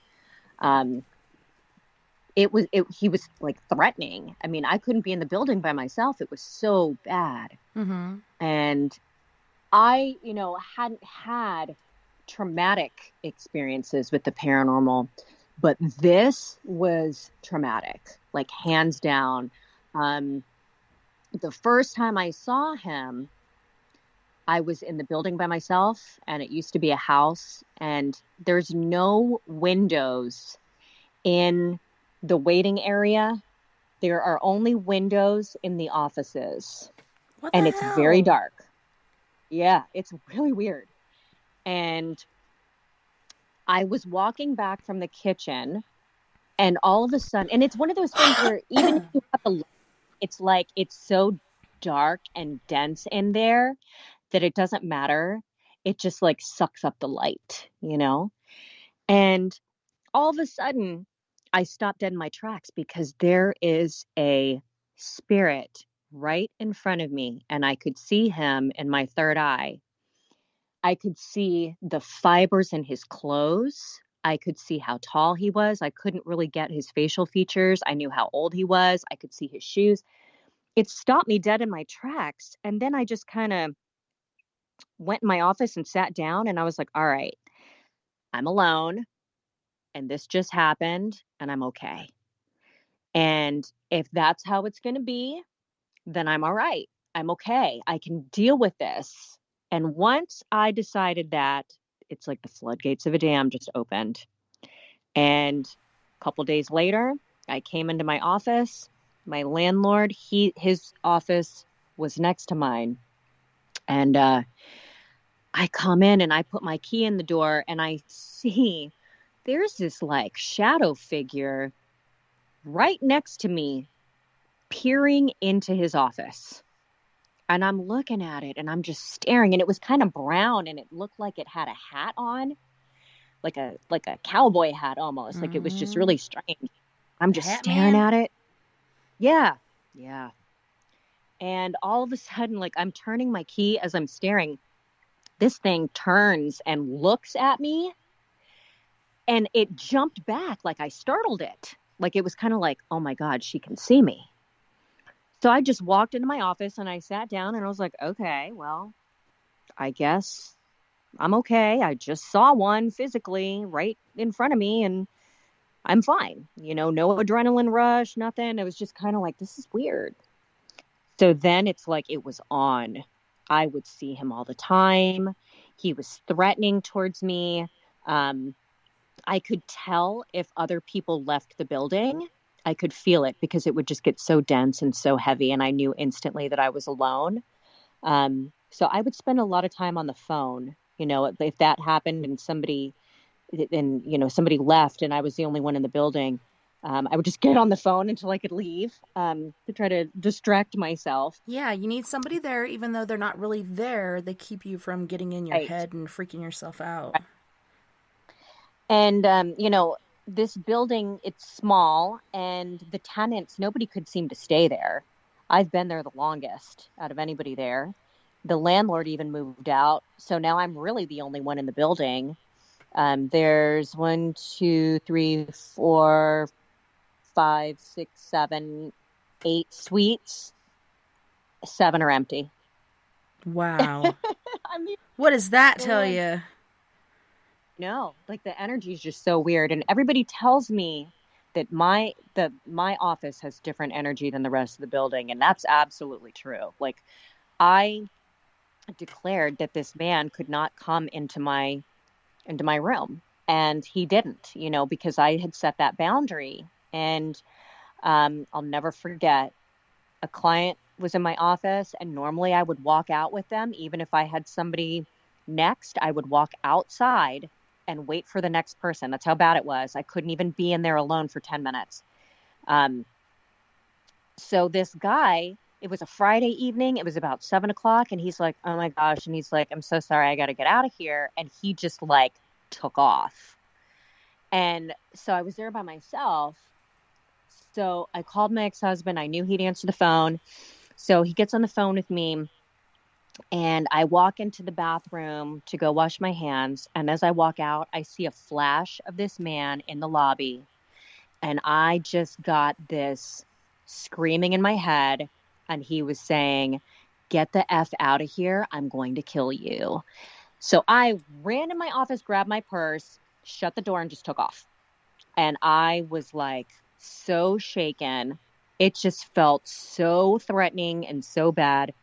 He was like threatening. I mean, I couldn't be in the building by myself. It was so bad. Mm-hmm. And I, hadn't had traumatic experiences with the paranormal, but this was traumatic, like hands down. The first time I saw him, I was in the building by myself, and it used to be a house, and there's no windows in the waiting area. There are only windows in the offices. What and the it's hell? Very dark. Yeah, it's really weird. And I was walking back from the kitchen, and all of a sudden, and it's one of those things where even if you have the light, it's like it's so dark and dense in there that it doesn't matter. It just like sucks up the light, And all of a sudden, I stopped dead in my tracks because there is a spirit right in front of me, and I could see him in my third eye. I could see the fibers in his clothes. I could see how tall he was. I couldn't really get his facial features. I knew how old he was. I could see his shoes. It stopped me dead in my tracks. And then I just kind of went in my office and sat down, and I was like, all right, I'm alone, and this just happened, and I'm okay. And if that's how it's going to be, then I'm all right. I'm okay. I can deal with this. And once I decided that, it's like the floodgates of a dam just opened. And a couple days later, I came into my office. My landlord, his office was next to mine. And I come in and I put my key in the door, and I see there's this like shadow figure right next to me peering into his office. And I'm looking at it, and I'm just staring, and it was kind of brown, and it looked like it had a hat on, like a cowboy hat almost. Like it was just really strange. I'm just staring at it. Yeah. Yeah. And all of a sudden, like I'm turning my key as I'm staring, this thing turns and looks at me, and it jumped back like I startled it. Like it was kind of like, oh my God, she can see me. So I just walked into my office, and I sat down, and I was like, okay, well, I guess I'm okay. I just saw one physically right in front of me, and I'm fine. No adrenaline rush, nothing. It was just kind of like, this is weird. So then it's like it was on. I would see him all the time. He was threatening towards me. I could tell if other people left the building. I could feel it because it would just get so dense and so heavy, and I knew instantly that I was alone. So I would spend a lot of time on the phone, if that happened and somebody left and I was the only one in the building. I would just get on the phone until I could leave to try to distract myself. Yeah, you need somebody there, even though they're not really there. They keep you from getting in your head and freaking yourself out. And, this building, it's small, and the tenants, nobody could seem to stay there. I've been there the longest out of anybody there. The landlord even moved out. So now I'm really the only one in the building. There's 1, 2, 3, 4, 5, 6, 7, 8 suites. 7 are empty. Wow. I mean, what does that tell you? No, like the energy is just so weird, and everybody tells me that my office has different energy than the rest of the building, and that's absolutely true. Like I declared that this man could not come into my room, and he didn't, because I had set that boundary. And I'll never forget, a client was in my office, and normally I would walk out with them even if I had somebody Next, I would walk outside and wait for the next person. That's how bad it was. I couldn't even be in there alone for 10 minutes. So this guy, it was a Friday evening. It was about 7:00, and he's like, "Oh my gosh." And he's like, "I'm so sorry. I got to get out of here." And he just like took off. And so I was there by myself. So I called my ex-husband. I knew he'd answer the phone. So he gets on the phone with me, and I walk into the bathroom to go wash my hands. And as I walk out, I see a flash of this man in the lobby. And I just got this screaming in my head. And he was saying, "Get the F out of here. I'm going to kill you." So I ran in my office, grabbed my purse, shut the door, and just took off. And I was like so shaken. It just felt so threatening and so bad.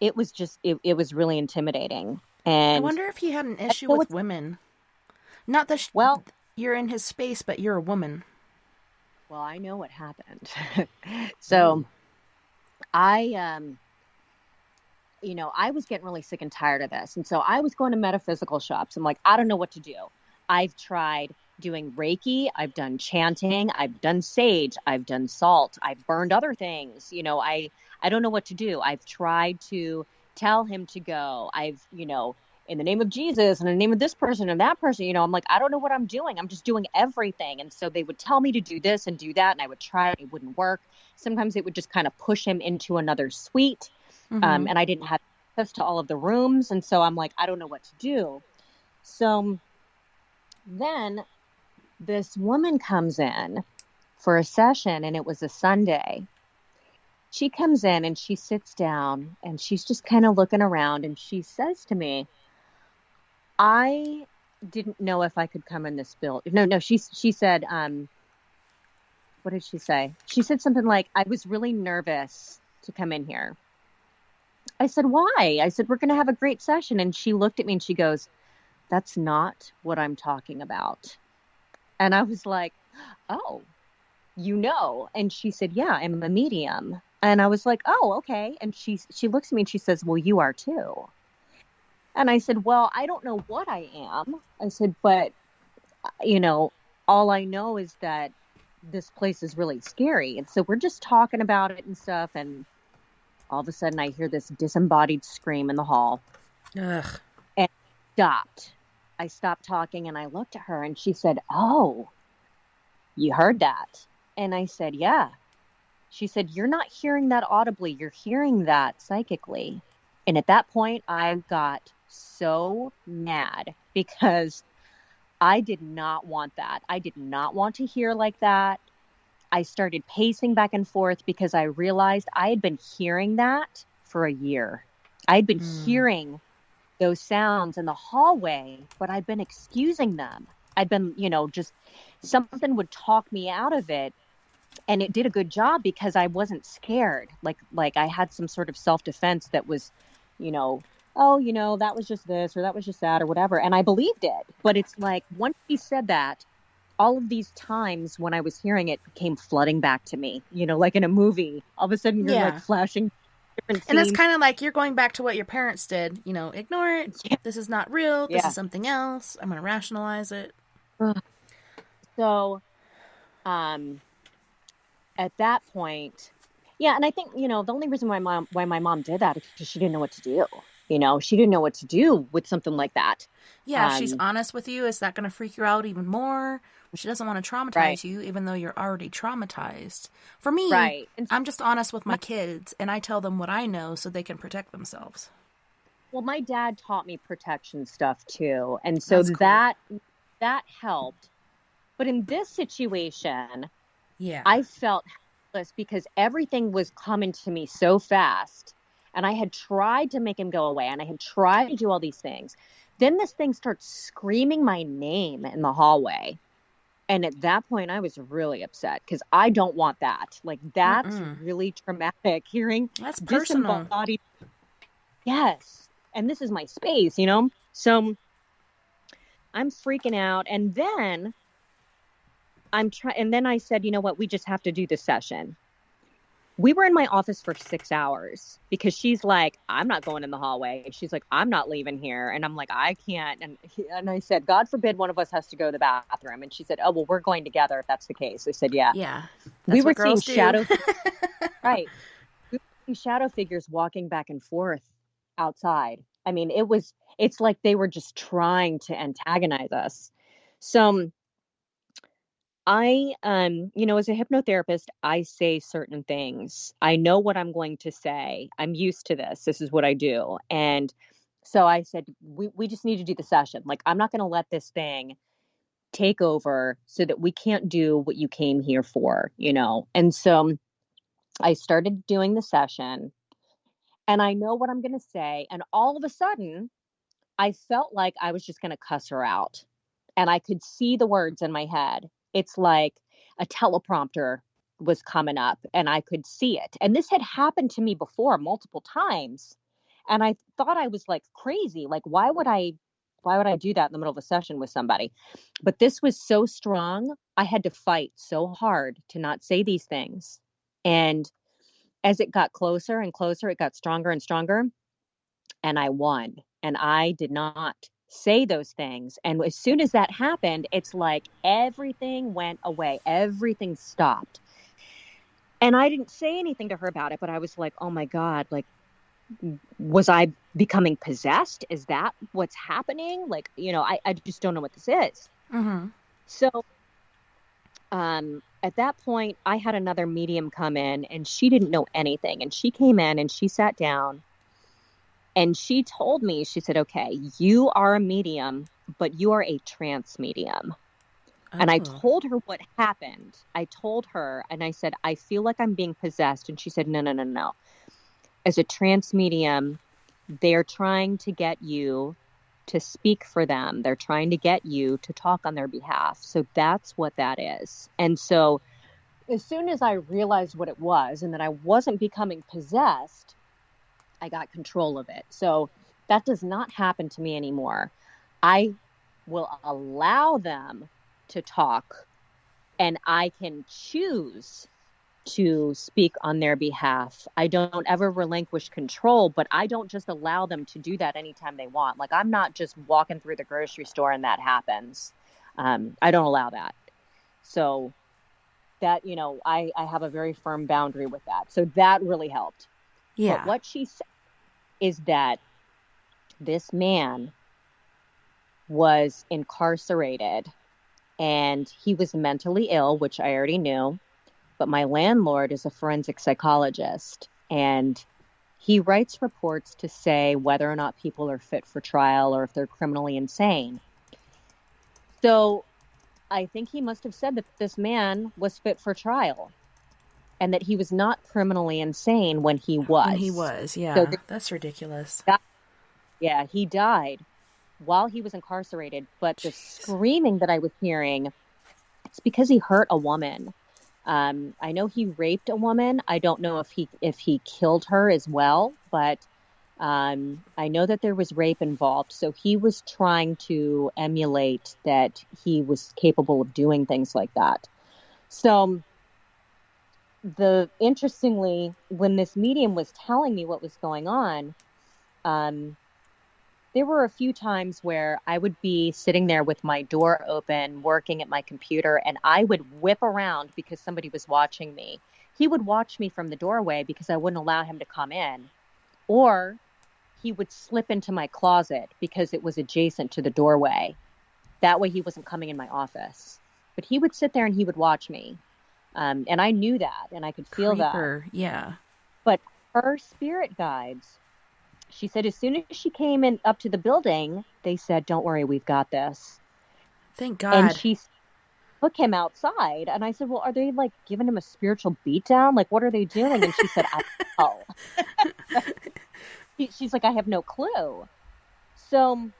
It was just, it was really intimidating. And I wonder if he had an issue with women. Not that well, you're in his space, but you're a woman. well, I know what happened. So I was getting really sick and tired of this. And so I was going to metaphysical shops. I'm like, I don't know what to do. I've tried doing Reiki. I've done chanting. I've done sage. I've done salt. I've burned other things. I don't know what to do. I've tried to tell him to go. I've, in the name of Jesus and in the name of this person and that person, I'm like, I don't know what I'm doing. I'm just doing everything. And so they would tell me to do this and do that. And I would try. It wouldn't work. Sometimes it would just kind of push him into another suite. And I didn't have access to all of the rooms. And so I'm like, I don't know what to do. So then this woman comes in for a session, and it was a Sunday. She comes in and she sits down, and she's just kind of looking around, and she says to me, "I didn't know if I could come in this building." No, she said, what did she say? She said something like, "I was really nervous to come in here." I said, "Why?" I said, "We're going to have a great session." And she looked at me and she goes, "That's not what I'm talking about." And I was like, "Oh, And she said, "Yeah, I'm a medium." And I was like, "Oh, okay." And she looks at me and she says, "Well, you are too." And I said, "Well, I don't know what I am." I said, "But, all I know is that this place is really scary." And so we're just talking about it and stuff. And all of a sudden I hear this disembodied scream in the hall. Ugh. And I stopped talking, and I looked at her, and she said, "Oh, you heard that?" And I said, "Yeah." She said, "You're not hearing that audibly. You're hearing that psychically." And at that point, I got so mad because I did not want that. I did not want to hear like that. I started pacing back and forth because I realized I had been hearing that for a year. I'd been hearing those sounds in the hallway, but I'd been excusing them. I'd been, just something would talk me out of it. And it did a good job because I wasn't scared. Like I had some sort of self-defense that was, oh, that was just this or that was just that or whatever. And I believed it. But it's like once he said that, all of these times when I was hearing it came flooding back to me, like in a movie. All of a sudden you're like flashing different scenes. And it's kind of like you're going back to what your parents did. Ignore it. Yeah. This is not real. This is something else. I'm going to rationalize it. So, at that point, and I think, the only reason why my mom did that is because she didn't know what to do. She didn't know what to do with something like that. Yeah, if she's honest with you, is that going to freak you out even more? She doesn't want to traumatize you, even though you're already traumatized. For me, I'm just honest with my kids, and I tell them what I know so they can protect themselves. Well, my dad taught me protection stuff too, and so that helped. But in this situation, I felt helpless because everything was coming to me so fast, and I had tried to make him go away, and I had tried to do all these things. Then this thing starts screaming my name in the hallway. And at that point, I was really upset because I don't want that. Like, that's really traumatic. Hearing that's personal. Disembodied. Yes. And this is my space, So I'm freaking out. And then and then I said, "You know what? We just have to do this session." We were in my office for 6 hours because she's like, I'm not going in the hallway. She's like, I'm not leaving here. And I'm like, I can't. And I said, God forbid one of us has to go to the bathroom. And she said, oh, well, we're going together if that's the case. I said, yeah. Yeah. We That's were what girls seeing do. right. We were seeing shadow figures walking back and forth outside. I mean, it's like they were just trying to antagonize us. So I, as a hypnotherapist, I say certain things. I know what I'm going to say. I'm used to this. This is what I do. And so I said, we just need to do the session. Like, I'm not going to let this thing take over so that we can't do what you came here for, And so I started doing the session and I know what I'm going to say. And all of a sudden, I felt like I was just going to cuss her out. And I could see the words in my head. It's like a teleprompter was coming up and I could see it. And this had happened to me before multiple times. And I thought I was like crazy. Like, why would I do that in the middle of a session with somebody? But this was so strong. I had to fight so hard to not say these things. And as it got closer and closer, it got stronger and stronger. And I won. And I did not say those things. And as soon as that happened, it's like everything went away. Everything stopped. And I didn't say anything to her about it, but I was like, oh my God, like, was I becoming possessed? Is that what's happening? Like, I just don't know what this is. Mm-hmm. So at that point, I had another medium come in and she didn't know anything. And she came in and she sat down. And she told me, she said, okay, you are a medium, but you are a trance medium. Oh. And I told her what happened. I told her and I said, I feel like I'm being possessed. And she said, no. As a trance medium, they're trying to get you to speak for them. They're trying to get you to talk on their behalf. So that's what that is. And so as soon as I realized what it was and that I wasn't becoming possessed, I got control of it. So that does not happen to me anymore. I will allow them to talk and I can choose to speak on their behalf. I don't ever relinquish control, but I don't just allow them to do that anytime they want. Like, I'm not just walking through the grocery store and that happens. I don't allow that. So that, I have a very firm boundary with that. So that really helped. Yeah. But what she said is that this man was incarcerated and he was mentally ill, which I already knew. But my landlord is a forensic psychologist and he writes reports to say whether or not people are fit for trial or if they're criminally insane. So I think he must have said that this man was fit for trial. And that he was not criminally insane when he was. When he was, yeah. So that's ridiculous. He died while he was incarcerated. But the screaming that I was hearing, it's because he hurt a woman. I know he raped a woman. I don't know if he killed her as well. But I know that there was rape involved. So he was trying to emulate that he was capable of doing things like that. So interestingly, when this medium was telling me what was going on, there were a few times where I would be sitting there with my door open, working at my computer, and I would whip around because somebody was watching me. He would watch me from the doorway because I wouldn't allow him to come in, or he would slip into my closet because it was adjacent to the doorway. That way he wasn't coming in my office, but he would sit there and he would watch me. And I knew that, and I could feel Creeper, that. Yeah. But her spirit guides, she said, as soon as she came in up to the building, they said, "Don't worry, we've got this." Thank God. And she took him outside, and I said, "Well, are they like giving him a spiritual beatdown? Like, what are they doing?" And she said, "I don't know." She's like, "I have no clue." So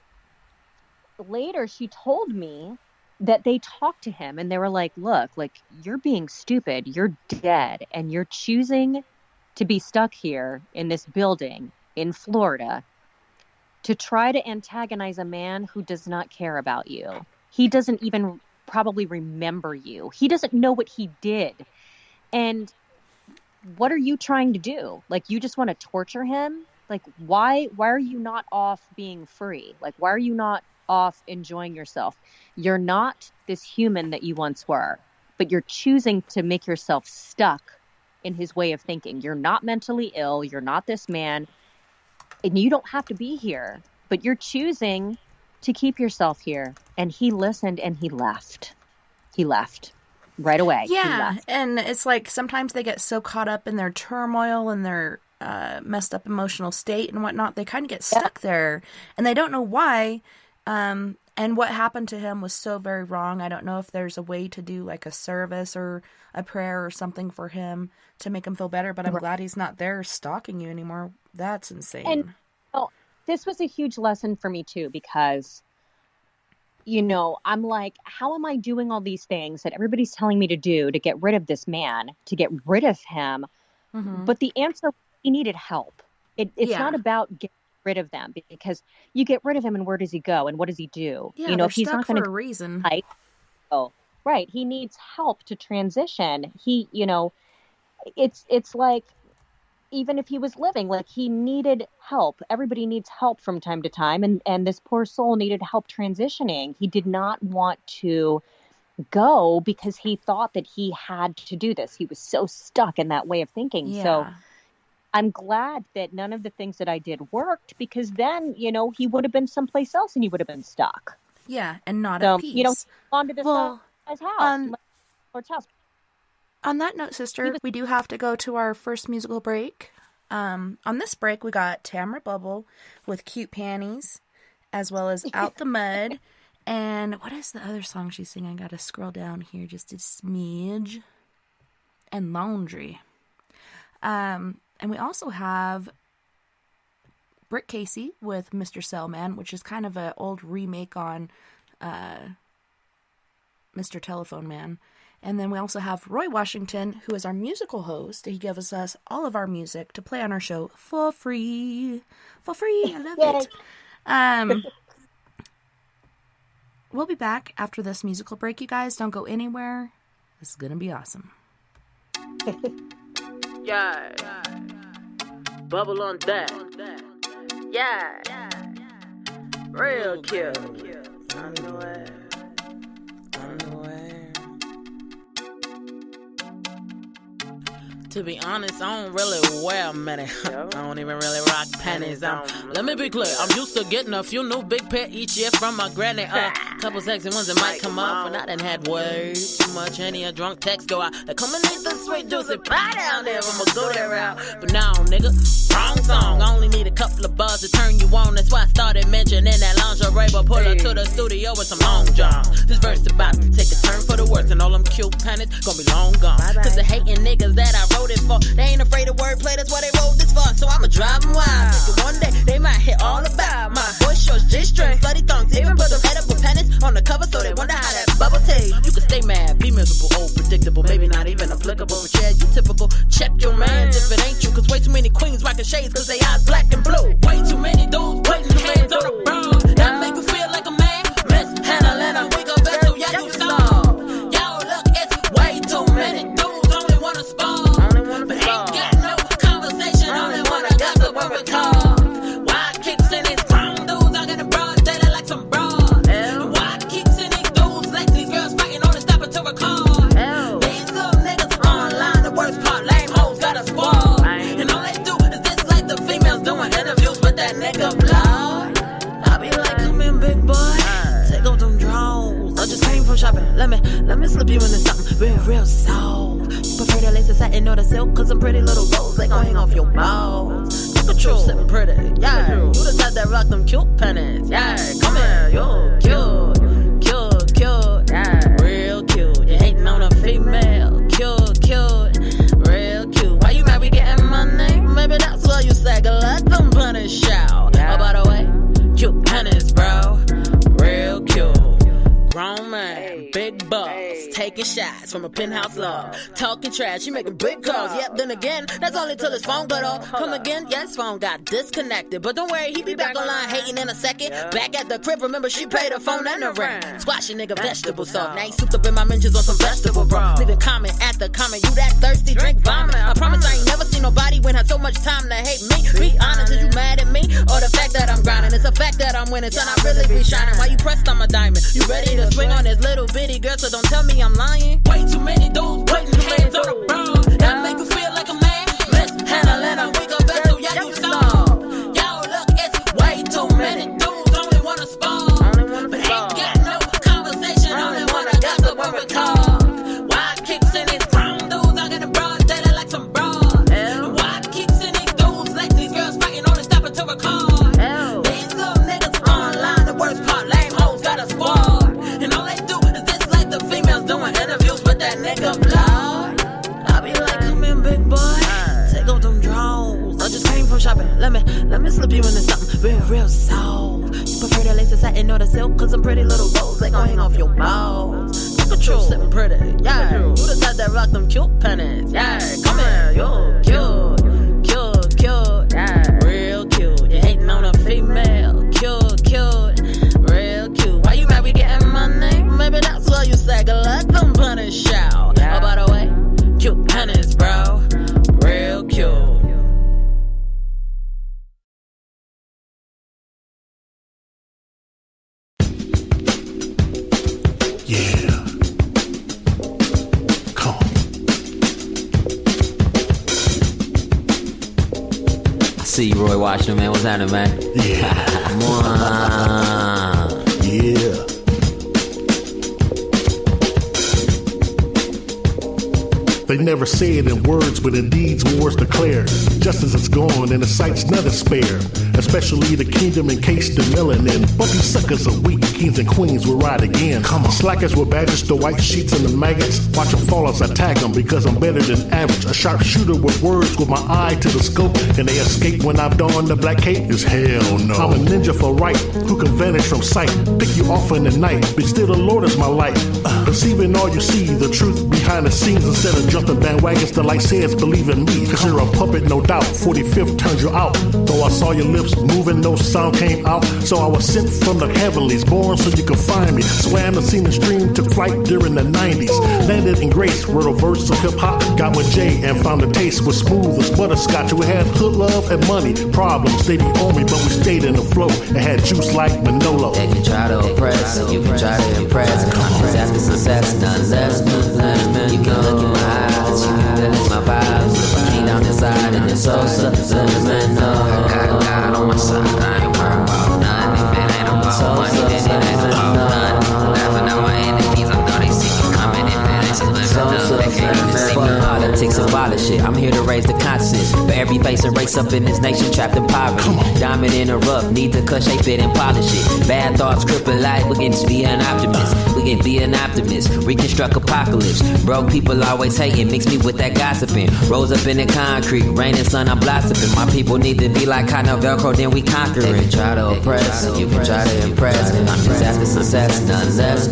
later, she told me that they talked to him and they were like, look, like, you're being stupid. You're dead. And you're choosing to be stuck here in this building in Florida to try to antagonize a man who does not care about you. He doesn't even probably remember you. He doesn't know what he did. And what are you trying to do? Like, you just want to torture him? Like, why are you not off being free? Like, why are you not off enjoying yourself? You're not this human that you once were, but you're choosing to make yourself stuck in his way of thinking. You're not mentally ill. You're not this man. And you don't have to be here, but you're choosing to keep yourself here. And he listened and he left. He left right away. Yeah. And it's like sometimes they get so caught up in their turmoil and their messed up emotional state and whatnot. They kind of get stuck there and they don't know why. And what happened to him was so very wrong. I don't know if there's a way to do like a service or a prayer or something for him to make him feel better, but I'm glad he's not there stalking you anymore. That's insane. And this was a huge lesson for me too, because, you know, I'm like, how am I doing all these things that everybody's telling me to do to get rid of this man, to get rid of him? Mm-hmm. But the answer, he needed help. It's not about getting rid of them, because you get rid of him and where does he go and what does he do? Yeah, you know, he's not going to a reason. Right. He needs help to transition. He, you know, it's like, even if he was living, like, he needed help. Everybody needs help from time to time. And this poor soul needed help transitioning. He did not want to go because he thought that he had to do this. He was so stuck in that way of thinking. Yeah. So I'm glad that none of the things that I did worked, because then, you know, he would have been someplace else and he would have been stuck. Yeah. And not at peace. You know, on to this guy's house. Lord's house. On that note, sister, we do have to go to our first musical break. On this break, we got Tamara Bubble with Cute Panties, as well as Out the Mud. And what is the other song she's singing? I got to scroll down here just a smidge. And Laundry. And we also have Britt Casey with Mr. Cellman, which is kind of an old remake on Mr. Telephone Man. And then we also have Roy Washington, who is our musical host. He gives us all of our music to play on our show for free. For free. I love it. We'll be back after this musical break, you guys. Don't go anywhere. This is going to be awesome. Yeah. Bubble on that. Yeah. Real cute. Underwear. To be honest, I don't really wear many. I don't even really rock panties. Let me be clear, I'm used to getting a few new big pair each year from my granny. Couple sexy ones that might come up, and I done had way too much. Any a drunk text go out. They come and eat the sweet juicy pie down there. I'ma go that route. But now, nigga, wrong song. I only need a couple of bars to turn you on. That's why I started mentioning that lingerie. But pull her to the studio with some long john. This verse about to take a turn for the worse, and all them cute panties gonna be long gone. Cause the hating niggas that I wrote it for, they ain't afraid of wordplay, that's why they wrote this for. So I'ma drive them wild. Thinking one day they might hit all about my boy shorts, G-strings, slutty thongs, even put them edible pennies on the cover so they wonder how that bubble tastes. You can stay mad, be miserable, old, predictable, maybe not even applicable, but yeah, you typical. Check your mans if it ain't you, cause way too many queens rocking shades cause they eyes black and blue. Way too many dudes putting hands on the bra. That make you feel like a man. Miss Hannah, let her wake up better, yeah, you saw. Yo, look, it's way too many dudes only wanna spar. But ain't got no conversation, only wanna gossip when we talk. Why kicks in these grown dudes, I got a broad dating like some broad. Why kicks in these dudes, like these girls fighting on the stop to record. These little niggas online, the worst part, lame hoes got a squad. And all they do is dislike the females doing interviews with that nigga blog. I be like, come in, big boy, take off them drawers. I just came from shopping, let me slip you into something real soft. Prefer the laces satin or the silk, cause I'm pretty little rose, they gon' hang off your balls. Look at you sitting pretty, yeah. You the type that rock them cute pennies, yeah. Come here, you cute, yeah. Real cute, you hating on a female, cute, real cute. Why you might be getting money? Maybe that's why you sag a let them punish out. Oh, by the way, cute pennies, bro, real cute. Grown man, big boss, taking shots from a penthouse love. Talking trash, he making big calls. Yep, then again, that's only till his phone got off. Come again, yes, phone got disconnected. But don't worry, he be back online hating in a second. Back at the crib, remember she paid her phone and the rent. Squash a nigga vegetable soft. Now he souped up in my mentions on some vegetable bro. Leave a comment at the comment, you that thirsty, drink vomit. I promise I ain't time to hate me. Be honest, is you mad at me? Or the fact that I'm grinding? It's a fact that I'm winning, son, I really be shining. Why you pressed, I'm a diamond. You ready to swing on this little bitty girl, so don't tell me I'm lying. Way too many dudes putting hands on the bro. That make you feel like a man. Let's handle it, I wake up vessel, yeah, you saw. Yo, look, it's way too many dudes, only wanna spar. But ain't got no conversation, only wanna gossip when we talk. Why I keep sending these grown dudes out in the broad daylight like some broad? Why I keep sending these dudes letting these girls fighting on the stopper to record? These little niggas online, the worst part, lame hoes got a squad. And all they do is dislike the females doing interviews with that nigga blood. I be like, come in, big boy, take off them drawers. I just came from shopping, let me slip you into something real soft. You prefer the lace, the satin, or the silk? Cause some pretty little rolls, they gon' hang off your balls. Look at you, sitting pretty, yeah. You the type that rock them cute pennies, yeah. Come here, you're cute, yeah. Real cute, you hating on a female, cute, real cute. Why you mad we getting money? Maybe that's why you sag, let them punish out. Oh, by the way, cute pennies, bro, real cute. Yeah. Come on. I see you, Roy Washington, man. What's happening, man? Yeah. Come on. Yeah. They never say it in words, but in deeds wars declared. Justice is gone and the sight's none is spared. Especially the kingdom encased in melanin. But these suckers are weak, kings and queens will ride again. Come on. Slackers with badges, the white sheets and the maggots. Watch them fall as I tag them because I'm better than average. A sharpshooter with words with my eye to the scope. Can they escape when I've donned the black cape? Is hell no. I'm a ninja for right, who can vanish from sight. Pick you off in the night, but still the Lord is my light. Perceiving all you see, the truth behind the scenes. Instead of jumping bandwagons, the light says believe in me. Cause you're a puppet, no doubt. 45th turned you out. Though I saw your lips moving, no sound came out. So I was sent from the heavenlies, born so you could find me. Swam the scene and stream, took flight during the 90s. Landed in grace, wrote a verse of hip-hop. Got with Jay and found the taste was smooth as butterscotch. We had hood love and money. Problems, they be on me, but we stayed in the flow. And had juice like Manolo. They can try to oppress, you can try to impress. I'm just after success, none less. You can look in my eyes, you can feel in my vibes. Came down inside and it's so man, no. Got God on my side, I ain't worried about none. If it ain't about money, then it ain't about none. Laughing at my enemies, I know they see me coming. If it ain't subliminal, they can't even see me. Politics abolish it, I'm here to raise the consciousness. For every face and race up in this nation trapped in poverty. Diamond in the rough, need to cut, shape it and polish it. Bad thoughts cripple life, we can just be an optimist. We can be an optimist, reconstruct apocalypse. Broke people always hating, mix me with that gossiping. Rose up in the concrete, rain and sun, I'm blossoming. My people need to be like kind of Velcro, then we conquer it. They can try to oppress, you can try to impress. I'm just after success, none less.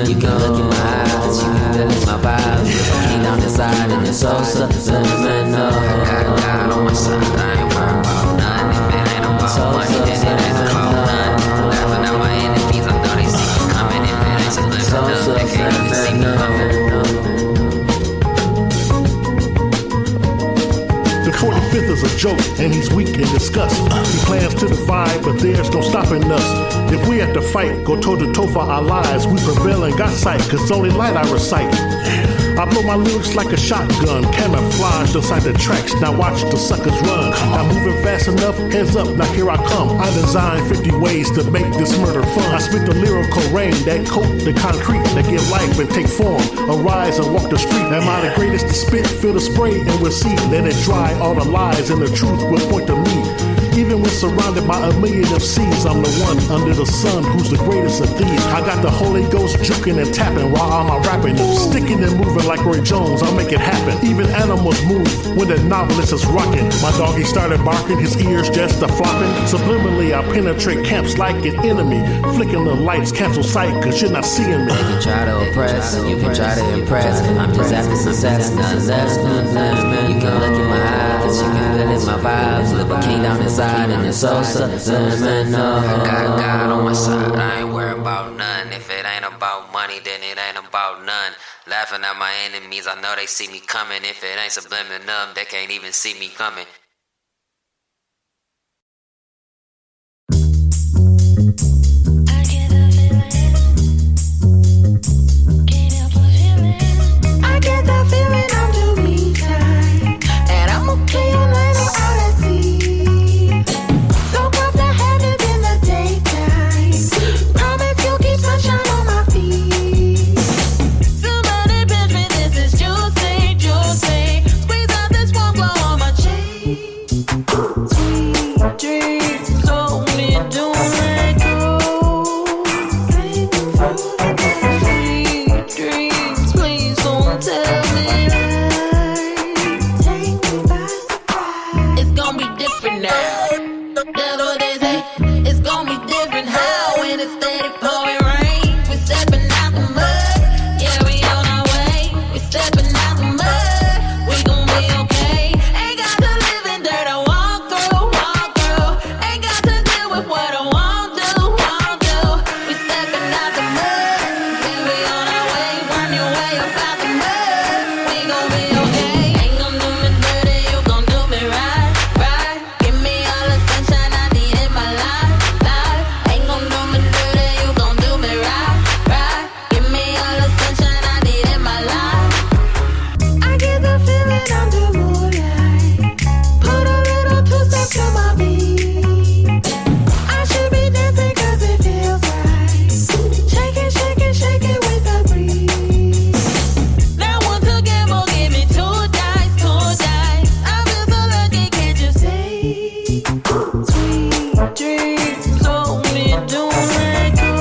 You can look in my eyes, you can feel in my vibes. Came down inside and it's so subliminal. Got God on my side, I ain't worried about none. If it ain't about money, then it ain't about none. Laughing at my enemies, I know they see me coming. If it ain't subliminal, they can't even see me coming. The 45th is a joke, and he's weak in disgust. He plans to divide, but there's no stopping us. If we have to fight, go toe to toe for our lives, we prevail and got sight, cause only light I recite. I blow my lyrics like a shotgun, camouflaged inside the tracks. Now watch the suckers run. I'm moving fast enough, heads up, now here I come. I designed 50 ways to make this murder fun. I spit the lyrical rain that coat the concrete, that give life and take form. Arise and walk the street. Am I the greatest to spit? Feel the spray and we'll see. Let it dry, all the lies and the truth will point to me. Even when surrounded by a million MCs, I'm the one under the sun who's the greatest of these. I got the Holy Ghost juking and tapping while I'm rapping. Sticking and moving like Roy Jones, I'll make it happen. Even animals move when the novelist is rocking. My doggy started barking, his ears just a-flopping. Subliminally, I penetrate camps like an enemy. Flicking the lights, cancel sight, cause you're not seeing me. They can try to oppress, you can try to impress. I'm just after success, none less. You can look in my eyes, you can feel in my vibes. Live a king down inside. And it's so subliminal. Got God on my side, I ain't worried about none. If it ain't about money, then it ain't about none. Laughing at my enemies, I know they see me coming. If it ain't subliminal, they can't even see me coming. gon' tell me right. Take me by surprise. It's gon' be different now. That's what they say. It's gon' be different how when it's steady pouring rain. We stepping out the mud. Yeah, we on our way. We stepping out the mud. We gon' be okay. Ain't got to live in dirt. I walk through, walk through. Ain't got to deal with what I won't do, won't do. We stepping out the mud. Yeah, we on our way. Run your way up out the mud. We gon' be okay. Ain't gon' do me dirty. You gon' do me right, right. Give me all the sunshine I need in my life, life. Ain't gon' do me dirty. You gon' do me right, right. Give me all the sunshine I need in my life. I get the feeling under moonlight. Put a little two-step to my beat. I should be dancing 'cause it feels right. Shake it, shake it, shake it with the breeze. Now once again, will give me two dice, two dice. I feel so lucky, can't you see? Sweet dreams hold me to let go.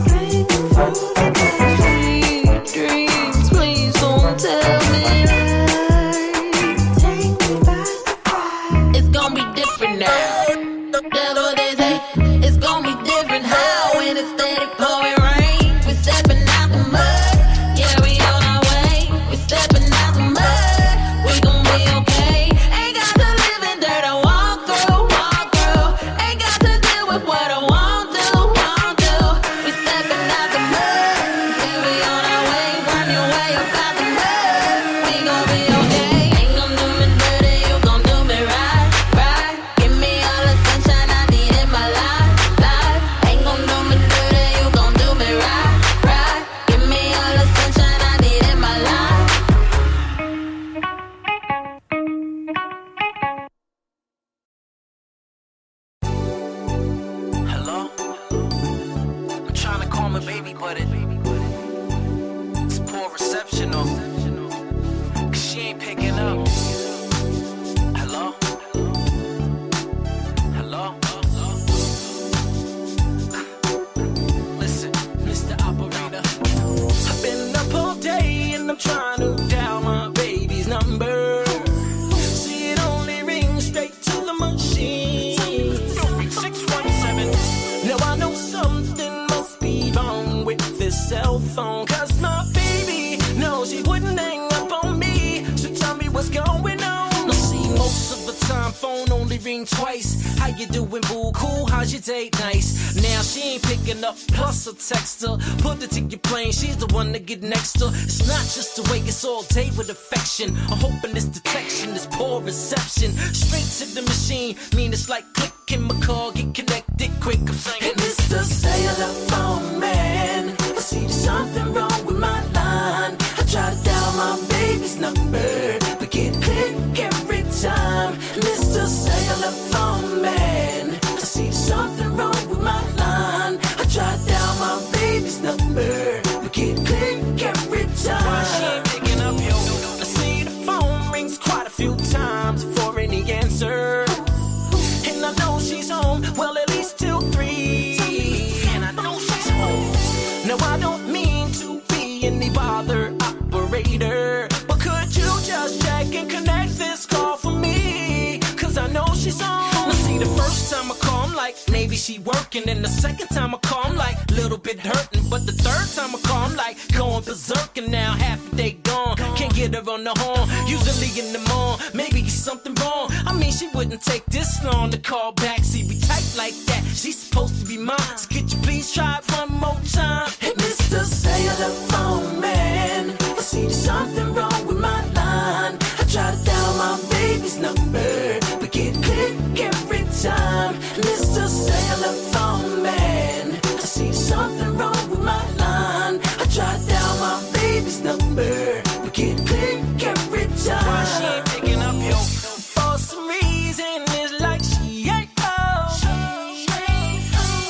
Sing through the night. Sweet dreams, please don't tell me right. Take me by surprise. It's gon' be different now. That's what they say. It's gon' be different how when it's steady pouring rain. We stepping out the mud. Yeah, we on our way. We stepping out the mud. We gon' be okay. Ain't got to live in dirt. I walk through, walk through. Ain't got to deal with what I won't do, won't do. We stepping out the mud. Yeah, we on our way. Run your way up out the mud. We gon' be okay. Ain't gon' do me dirty. You gon' do me right, right. Give me all the sunshine I need in my life, life. Ain't gon' do me dirty. You gon' do me right, right. Give me all the sunshine I need in my life. Hello? I'm trying to call my baby, but it's poor reception, though. 'Cause she ain't picking up. Hello? Hello? Listen, Mr. Operator. I've been up all day and I'm trying to dial my baby's number. See, it only rings straight to the machine. 617. Now I know something must be wrong with this cell phone, 'cause my baby knows she wouldn't hang up on me. So tell me what's going on. I see most of the time phone only ring twice. How you doing, boo? Cool, how's your date? Nice. Now she ain't picking up, plus a text her. Put it to your plane, she's the one to get next to. It's not just the way, it's all day with affection. I'm hoping this detection is poor reception. Straight to the machine, mean it's like clicking my car, get connected quick. I'm saying, hey, Mr. Cellular Phone Man, I see there's something wrong with my line. I try to dial my baby's number, but get click every time. Mr. Cellular Phone Man, I see something wrong with my line. I try to dial my baby's number, but get click every time. Why she ain't picking up, yo? I see the phone rings quite a few times before any answer. And I know she's home, well at least till 3. And I know she's home. Now I don't mean to be any bother operator, but could you just check and connect this call for me? 'Cause I know she's on. Now see, the first time I call, I'm like, maybe she working. And the second time I call, I'm like, little bit hurting. But the third time I call, I'm like, going berserk. And now half a day gone, can't get her on the horn. Usually in the morning, maybe something wrong. I mean, she wouldn't take this long to call back. See, we tight like that, she's supposed to be mine. So could you please try it one more time? Hey, Mr. Cellular Phone Man, I see there's something wrong with my line. I try to dial my baby's number, but get click every time. Mr. Cellular Phone Man, I see something wrong with my line. I try to dial my baby's number, but get click every time. Why she ain't picking up, yo? For some reason, it's like she ain't home.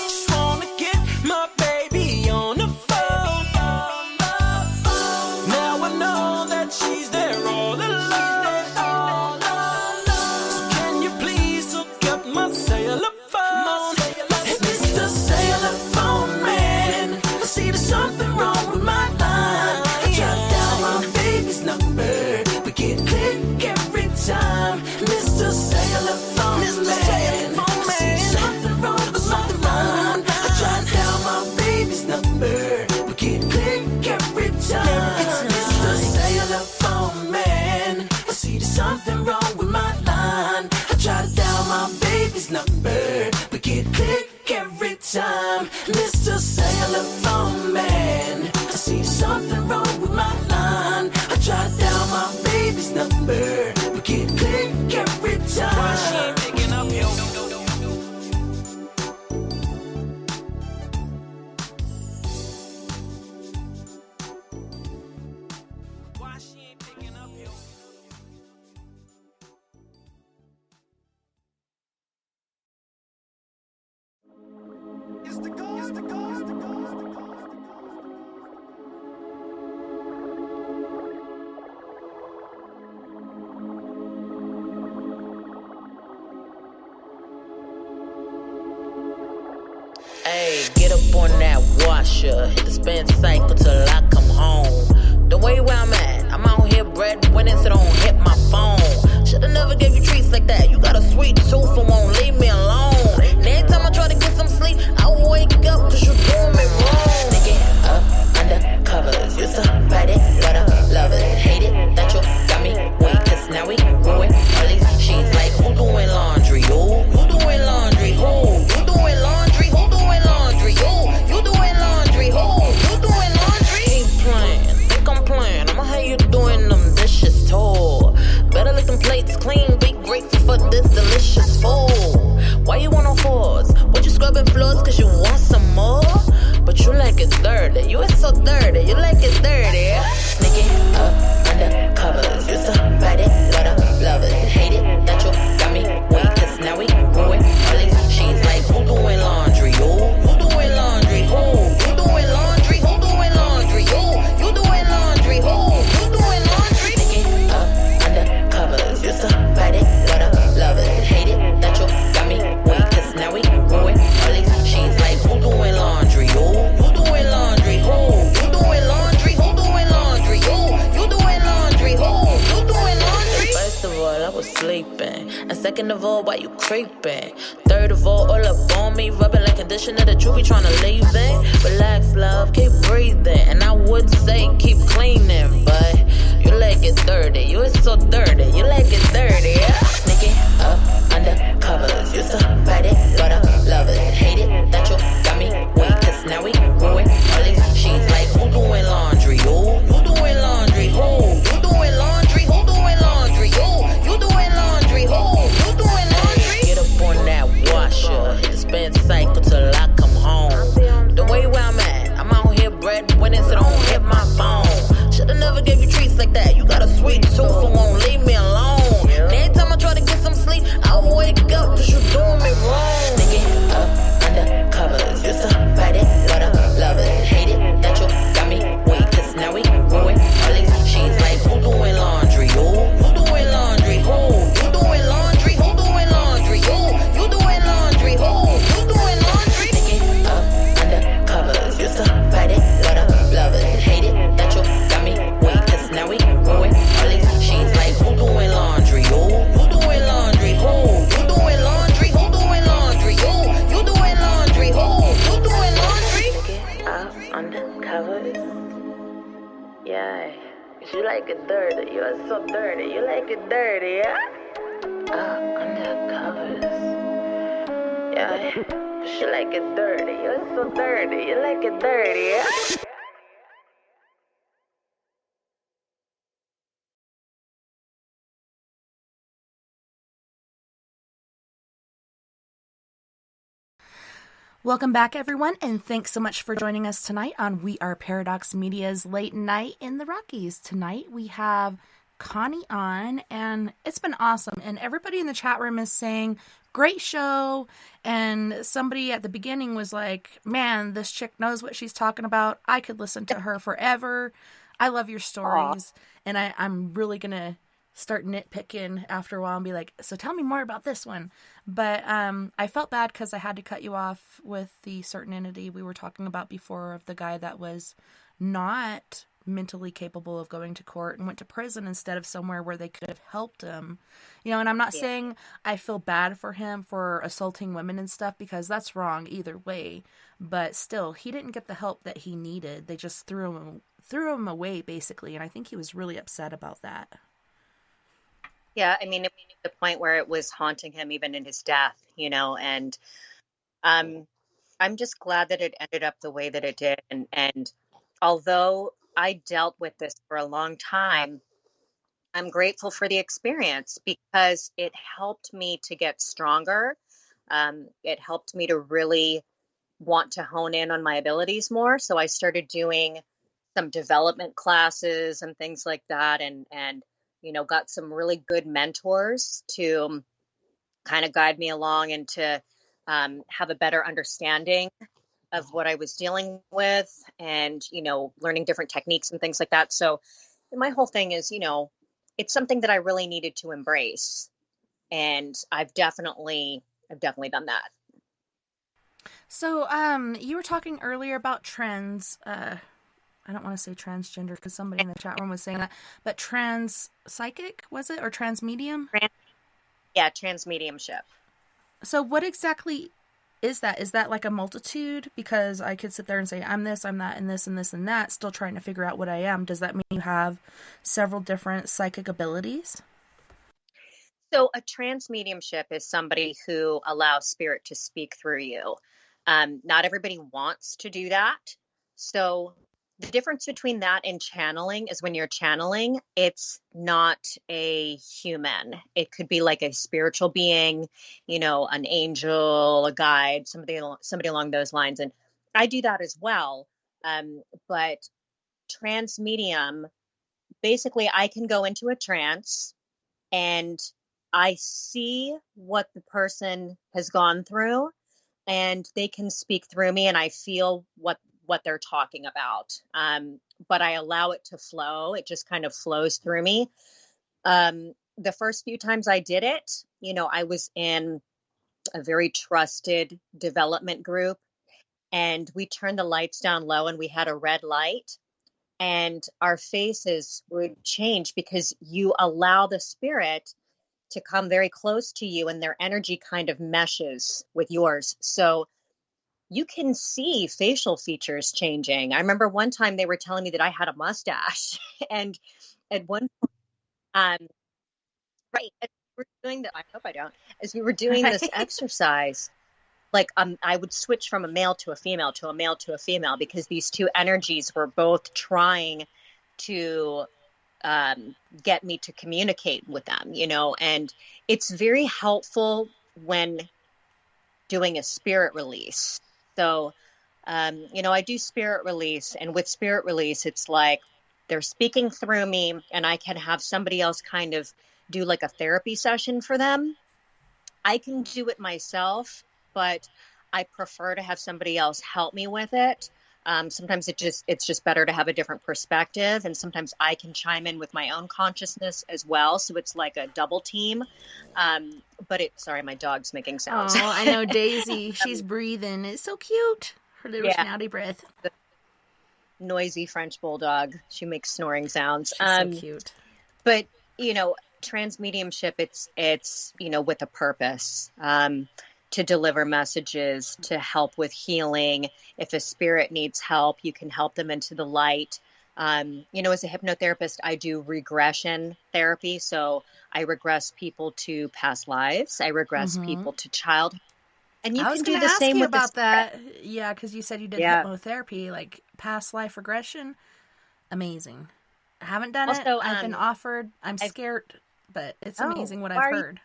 Just wanna get my baby on the phone. Now I know that she's there all alone. So can you please hook up my cellular phone? Hey, Mr. Cellular Phone Man, I see there's something wrong with my line. I tried to dial up on that washer, hit the spin cycle till I come home. The way where I'm at, I'm out here breadwinning, so don't hit my phone. Should've never gave you treats like that. You got a sweet tooth and won't leave me alone. And every time I try to get some sleep, I wake up cause you doing me wrong. Sneaking up under covers, used to fight it, but I love it. Hate it that you got me weak, cause now we ruin all these sheets. Like who doing laundry? Who doing laundry? Who? You doing laundry? Who doing laundry? You doing laundry? Who? You doing laundry? Keep playing, think I'm playing. I'ma have you doing them dishes too. Better lick them plates clean, be grateful for this delicious food. Why you want no fours? What you scrubbing floors cause you want some more? But you like it dirty, you is so dirty, you like it dirty. Sneaking up under covers, used to fight it, but I love it. Hate it that you got me weak, cause now we ruin all these sheets. Like who doing laundry? Who doing laundry? Who? You doing laundry? Who doing laundry? You doing laundry? Who? You doing laundry? Sneaking up under covers, used to fight it, but I love it. Hate it that you got me weak, cause now we ruin all these sheets. Like who doing laundry? You doing laundry? Who? You doing laundry? Who doing laundry? You doing laundry? Who? You doing laundry? First of all, I was sleeping, and second of all, why you creeping? Third of all up on me, rubbing like conditioner that you be trying to leave in. Relax, love, keep breathing, and I would say keep cleaning, but you like it dirty, you is so dirty, you like it dirty. Sneaking up under covers, used to fight it, but I love it. Hate it that you got me weak, cause now we ruin all these sheets. Like who doing laundry? You doing laundry? Who? You doing laundry? Who doing laundry? You doing laundry? Who? You doing laundry? Get up on that washer, hit the spin cycle till I come home. The way where I'm at, I'm out here breadwinning, so don't hit my phone. Should've never gave you treats like that. You got a sweet tooth and won't leave me alone. And every time I try to get some sleep, I wake up cause you doing me wrong. Sneaking up under covers, used to fight it, but I love it. Hate it that you got me weak, cause now we ruin all these sheets. Like who doing laundry? Who doing laundry? Who? You doing laundry? Who doing laundry? You doing laundry? Who? You doing laundry? Sneaking up under covers, used to fight it, but I love it. Hate it that you got me weak, cause now we ruin all these sheets. Like who doing laundry? Who doing laundry? Who? You doing laundry? Who doing laundry? You doing laundry? Who? You doing laundry? Sneaking up under covers, yeah. You like it dirty, you are so dirty, you like it dirty, yeah? Under covers, yeah. You like it dirty, you are so dirty, you like it dirty, yeah? Welcome back, everyone, and thanks so much for joining us tonight on We Are Paradox Media's Late Night in the Rockies. Tonight we have Cahni on, and it's been awesome. And everybody in the chat room is saying, great show. And somebody at the beginning was like, man, this chick knows what she's talking about. I could listen to her forever. I love your stories. Aww. And I'm really going to start nitpicking after a while and be like, so tell me more about this one. But I felt bad because I had to cut you off with the certain entity we were talking about before, of the guy that was not mentally capable of going to court and went to prison instead of somewhere where they could have helped him. You know, and I'm not saying I feel bad for him for assaulting women and stuff, because that's wrong either way. But still, he didn't get the help that he needed. They just threw him away, basically. And I think he was really upset about that. Yeah, I mean, it was the point where it was haunting him even in his death, you know, and I'm just glad that it ended up the way that it did. And although I dealt with this for a long time, I'm grateful for the experience because it helped me to get stronger. It helped me to really want to hone in on my abilities more. So I started doing some development classes and things like that. And you know, got some really good mentors to kind of guide me along and to have a better understanding of what I was dealing with, and, you know, learning different techniques and things like that. So my whole thing is, you know, it's something that I really needed to embrace. And I've definitely done that. So, you were talking earlier about trans, I don't want to say transgender because somebody in the chat room was saying that, but trans psychic, was it? Or trans medium? Yeah, trans mediumship. So what exactly is that? Is that like a multitude? Because I could sit there and say, I'm this, I'm that, and this, and this, and that, still trying to figure out what I am. Does that mean you have several different psychic abilities? So a trans mediumship is somebody who allows spirit to speak through you. Not everybody wants to do that. So the difference between that and channeling is when you're channeling, it's not a human. It could be like a spiritual being, an angel, a guide, somebody along those lines. And I do that as well. But trans medium, basically I can go into a trance and I see what the person has gone through and they can speak through me and I feel what they're talking about. But I allow it to flow. It just kind of flows through me. The first few times I did it, I was in a very trusted development group and we turned the lights down low and we had a red light and our faces would change because you allow the spirit to come very close to you and their energy kind of meshes with yours. So you can see facial features changing. I remember one time they were telling me that I had a mustache and at one point, right, as we were doing I hope I don't, as we were doing this exercise, like I would switch from a male to a female to a male to a female because these two energies were both trying to get me to communicate with them, and it's very helpful when doing a spirit release. So, I do spirit release, and with spirit release, it's like they're speaking through me and I can have somebody else kind of do like a therapy session for them. I can do it myself, but I prefer to have somebody else help me with it. Sometimes it's just better to have a different perspective. And sometimes I can chime in with my own consciousness as well. So it's like a double team. Sorry, my dog's making sounds. Oh, I know Daisy. She's breathing. It's so cute. Her little snouty breath. The noisy French bulldog. She makes snoring sounds. She's so cute. But, trans mediumship, it's, with a purpose. To deliver messages, to help with healing. If a spirit needs help, you can help them into the light. As a hypnotherapist, I do regression therapy. So I regress people to past lives. I regress people to childhood. And you can do the same with about that. Yeah, because you said you did hypnotherapy, like past life regression. Amazing. I haven't done it. I've been offered. I'm scared, but it's amazing what I've heard.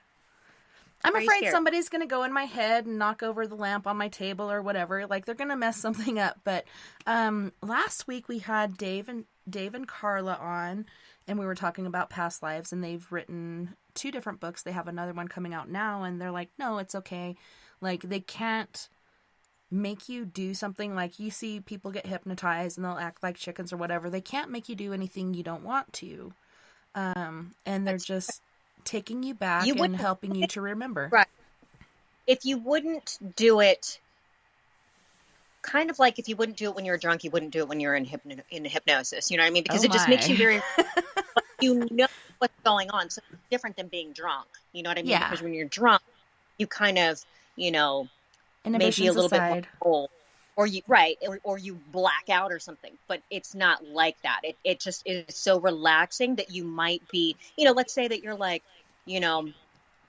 I'm afraid somebody's going to go in my head and knock over the lamp on my table or whatever. Like, they're going to mess something up. But last week we had Dave and Carla on, and we were talking about past lives, and they've written 2 different books. They have another one coming out now, and they're like, no, it's okay. Like, they can't make you do something. Like, you see people get hypnotized, and they'll act like chickens or whatever. They can't make you do anything you don't want to. And they're just taking you back and helping you to remember. Right. If you wouldn't do it, kind of like if you wouldn't do it when you're drunk, you wouldn't do it when you're in hypnosis. You know what I mean? Because it just makes you very, you know what's going on. So it's different than being drunk. You know what I mean? Yeah. Because when you're drunk, you kind of, maybe a little bit more cold. Or you or you black out or something, but it's not like that. It just is so relaxing that you might be, let's say that you're like,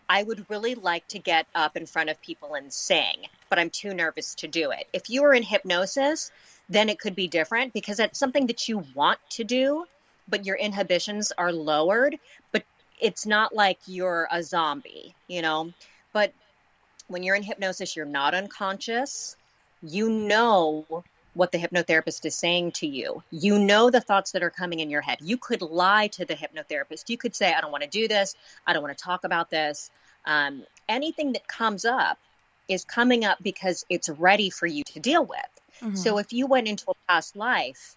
I would really like to get up in front of people and sing, but I'm too nervous to do it. If you were in hypnosis, then it could be different because that's something that you want to do, but your inhibitions are lowered, but it's not like you're a zombie, but when you're in hypnosis, you're not unconscious. You know what the hypnotherapist is saying to you. You know the thoughts that are coming in your head. You could lie to the hypnotherapist. You could say, I don't want to do this. I don't want to talk about this. Anything that comes up is coming up because it's ready for you to deal with. Mm-hmm. So if you went into a past life,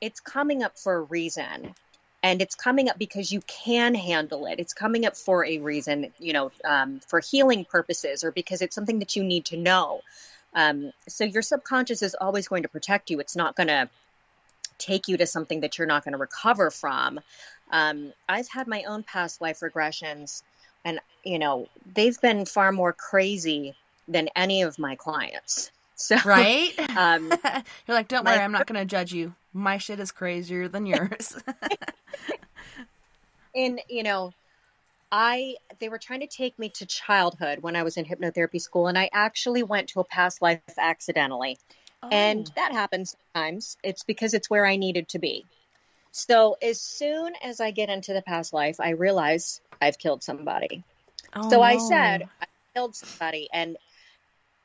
it's coming up for a reason. And it's coming up because you can handle it. It's coming up for a reason, for healing purposes or because it's something that you need to know. So your subconscious is always going to protect you. It's not going to take you to something that you're not going to recover from. I've had my own past life regressions, and, they've been far more crazy than any of my clients. So, right? You're like, don't worry, I'm not going to judge you. My shit is crazier than yours. And, they were trying to take me to childhood when I was in hypnotherapy school, and I actually went to a past life accidentally. Oh. And that happens sometimes. It's because it's where I needed to be. So as soon as I get into the past life, I realize I've killed somebody. Oh, so no. I said, I killed somebody, and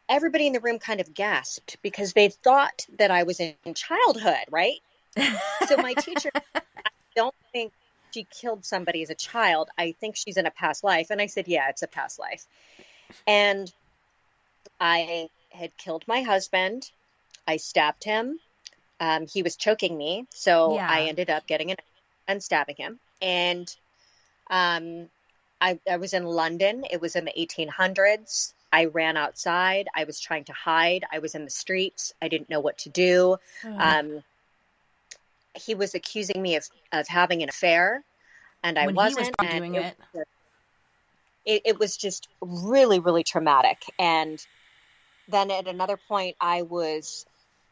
everybody in the room kind of gasped because they thought that I was in childhood, right? So my teacher, I don't think she killed somebody as a child. I think she's in a past life. And I said, yeah, it's a past life. And I had killed my husband. I stabbed him. He was choking me. So Yeah. I ended up getting and stabbing him. And I was in London. It was in the 1800s. I ran outside. I was trying to hide. I was in the streets. I didn't know what to do. He was accusing me of having an affair, and I wasn't. He was doing it. It was just really, really traumatic. And then at another point, I was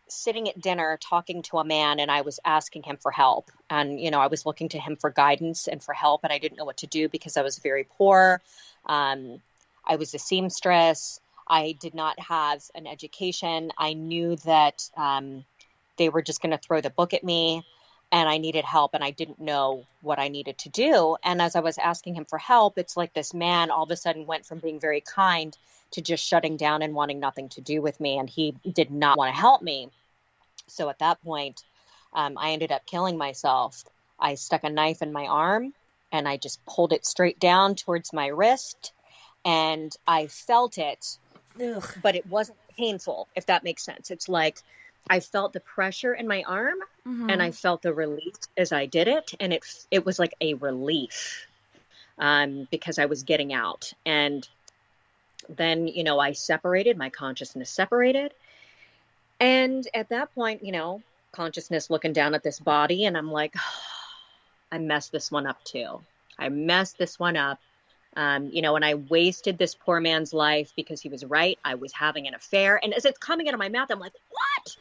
sitting at dinner talking to a man, and I was asking him for help. And, I was looking to him for guidance and for help, and I didn't know what to do because I was very poor. I was a seamstress. I did not have an education. I knew that they were just going to throw the book at me, and I needed help, and I didn't know what I needed to do. And as I was asking him for help, it's like this man all of a sudden went from being very kind to just shutting down and wanting nothing to do with me. And he did not want to help me. So at that point, I ended up killing myself. I stuck a knife in my arm, and I just pulled it straight down towards my wrist, and I felt it, but it wasn't painful, if that makes sense. It's like I felt the pressure in my arm, and I felt the relief as I did it. And it was like a relief because I was getting out. And then, I separated, my consciousness separated. And at that point, consciousness looking down at this body, and I'm like, I messed this one up too. I messed this one up. And I wasted this poor man's life because he was right. I was having an affair. And as it's coming out of my mouth, I'm like, what?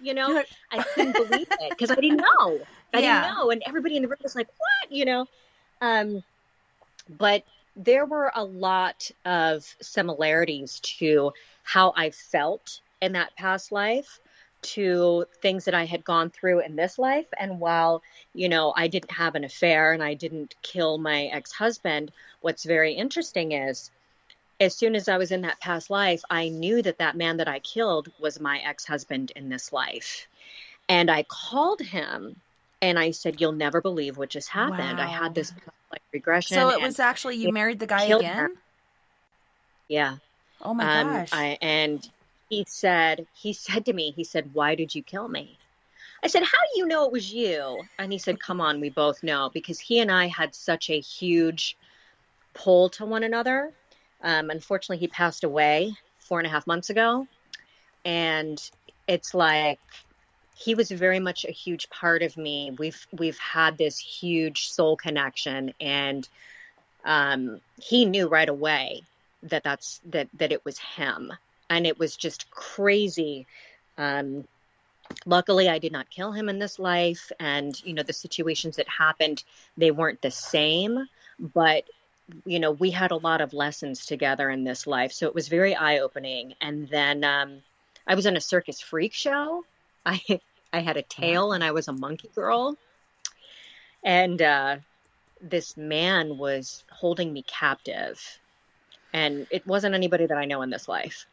I couldn't believe it because I didn't know. I didn't know. And everybody in the room was like, what? But there were a lot of similarities to how I felt in that past life to things that I had gone through in this life. And while, I didn't have an affair and I didn't kill my ex-husband, what's very interesting is as soon as I was in that past life, I knew that man that I killed was my ex-husband in this life. And I called him and I said, you'll never believe what just happened. Wow. I had this regression. So it was actually, you married the guy again? Him. Yeah. Oh my gosh. And he said to me, why did you kill me? I said, how do you know it was you? And he said, come on, we both know, because he and I had such a huge pull to one another. Unfortunately, he passed away 4.5 months ago. And it's like, he was very much a huge part of me. We've had this huge soul connection, and he knew right away that it was him. And it was just crazy. Luckily, I did not kill him in this life. And, the situations that happened, they weren't the same. But, we had a lot of lessons together in this life. So it was very eye-opening. And then I was in a circus freak show. I had a tail and I was a monkey girl. And this man was holding me captive. And it wasn't anybody that I know in this life.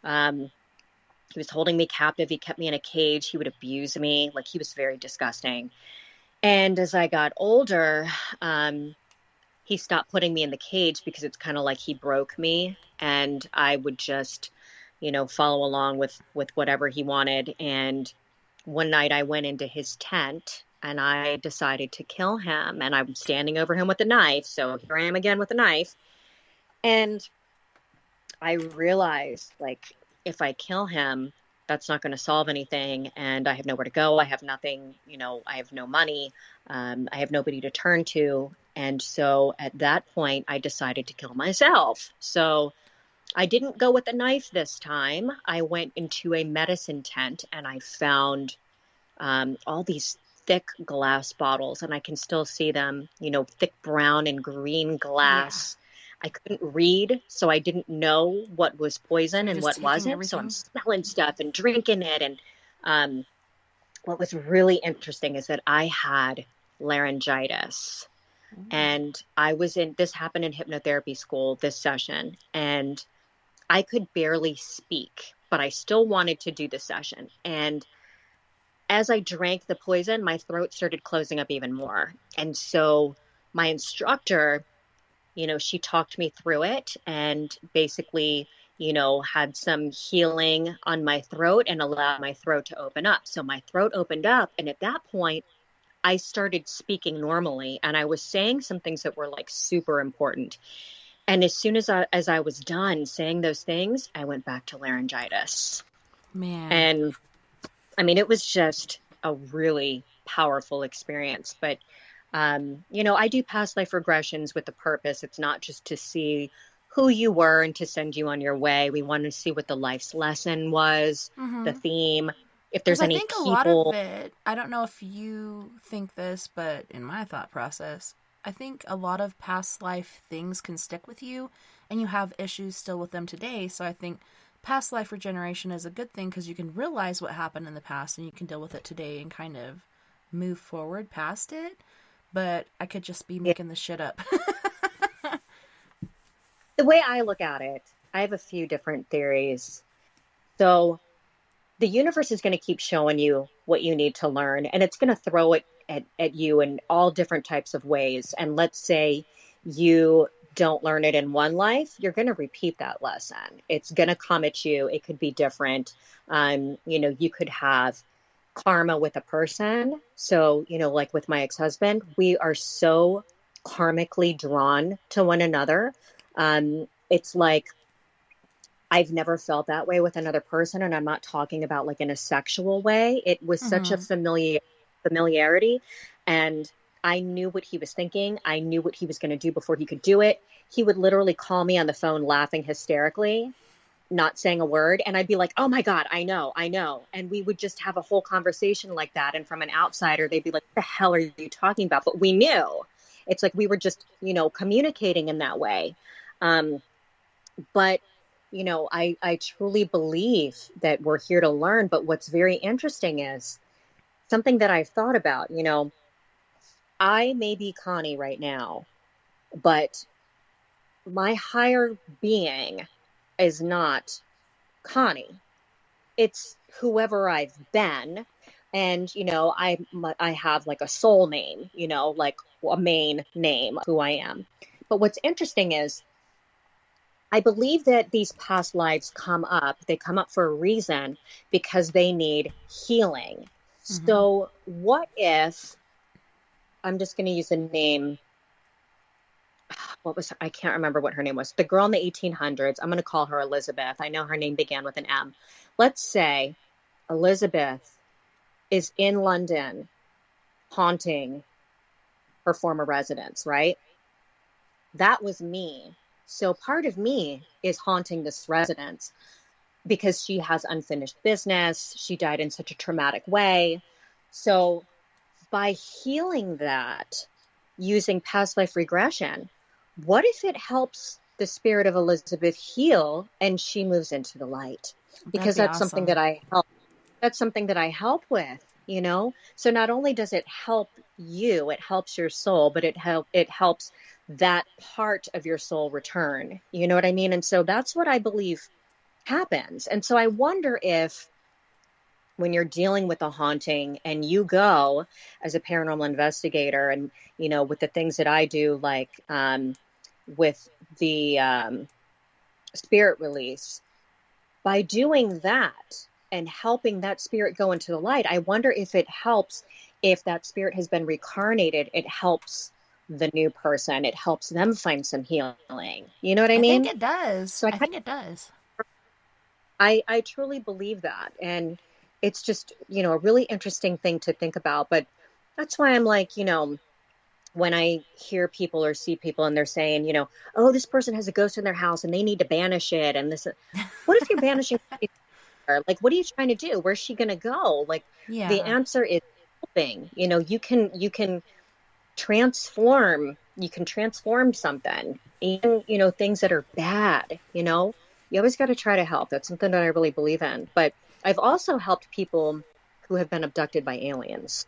He was holding me captive. He kept me in a cage. He would abuse me. Like, he was very disgusting. And as I got older, he stopped putting me in the cage because it's kind of like he broke me, and I would just, follow along with whatever he wanted. And one night I went into his tent and I decided to kill him, and I'm standing over him with a knife. So here I am again with a knife. And I realized, like, if I kill him, that's not going to solve anything. And I have nowhere to go. I have nothing, I have no money. I have nobody to turn to. And so at that point, I decided to kill myself. So I didn't go with a knife this time. I went into a medicine tent and I found all these thick glass bottles, and I can still see them, thick brown and green glass. Yeah. I couldn't read, so I didn't know what was poison and what wasn't. Everything. So I'm smelling stuff and drinking it. And what was really interesting is that I had laryngitis. And this happened in hypnotherapy school, this session, and I could barely speak, but I still wanted to do the session. And as I drank the poison, my throat started closing up even more. And so my instructor, she talked me through it and basically, had some healing on my throat and allowed my throat to open up. So my throat opened up. And at that point, I started speaking normally, and I was saying some things that were like super important. And as soon as I was done saying those things, I went back to laryngitis. Man. And I mean, it was just a really powerful experience. But, I do past life regressions with the purpose. It's not just to see who you were and to send you on your way. We want to see what the life's lesson was, the theme. If there's any people. I think a lot of it, I don't know if you think this, but in my thought process, I think a lot of past life things can stick with you and you have issues still with them today. So I think past life regeneration is a good thing because you can realize what happened in the past and you can deal with it today and kind of move forward past it. But I could just be making this shit up. The way I look at it, I have a few different theories. So the universe is going to keep showing you what you need to learn, and it's going to throw it at you in all different types of ways. And let's say you don't learn it in one life, you're going to repeat that lesson. It's going to come at you. It could be different. You could have karma with a person. So, like with my ex-husband, we are so karmically drawn to one another. It's like, I've never felt that way with another person. And I'm not talking about like in a sexual way. It was such a familiarity. And I knew what he was thinking. I knew what he was going to do before he could do it. He would literally call me on the phone laughing hysterically, not saying a word. And I'd be like, oh my God, I know. And we would just have a whole conversation like that. And from an outsider, they'd be like, what the hell are you talking about? But we knew. It's like we were just, communicating in that way. But I truly believe that we're here to learn. But what's very interesting is something that I've thought about, I may be Connie right now, but my higher being is not Connie. It's whoever I've been. And, I have like a soul name, like a main name, who I am. But what's interesting is I believe that these past lives come up. They come up for a reason because they need healing. So what if, I'm just going to use a name. I can't remember what her name was. The girl in the 1800s. I'm going to call her Elizabeth. I know her name began with an M. Let's say Elizabeth is in London haunting her former residence, right? That was me. So part of me is haunting this residence because she has unfinished business. She died in such a traumatic way. So by healing that using past life regression, what if it helps the spirit of Elizabeth heal and she moves into the light? Because that's awesome. Something that I help. That's something that I help with, So not only does it help you, it helps your soul, but it helps that part of your soul return. You know what I mean? And so that's what I believe happens. And so I wonder if when you're dealing with a haunting and you go as a paranormal investigator and, with the things that I do, like with the spirit release, by doing that and helping that spirit go into the light, I wonder if it helps, if that spirit has been reincarnated, it helps the new person. It helps them find some healing. You know what I mean? I think it does. So I think it does. I truly believe that. And it's just, a really interesting thing to think about. But that's why I'm like, when I hear people or see people and they're saying, oh, this person has a ghost in their house and they need to banish it. And this, what if you're banishing her? Like, what are you trying to do? Where's she going to go? Like, the Yeah. answer is helping. You can transform something, even, things that are bad, you always got to try to help. That's something that I really believe in. But I've also helped people who have been abducted by aliens.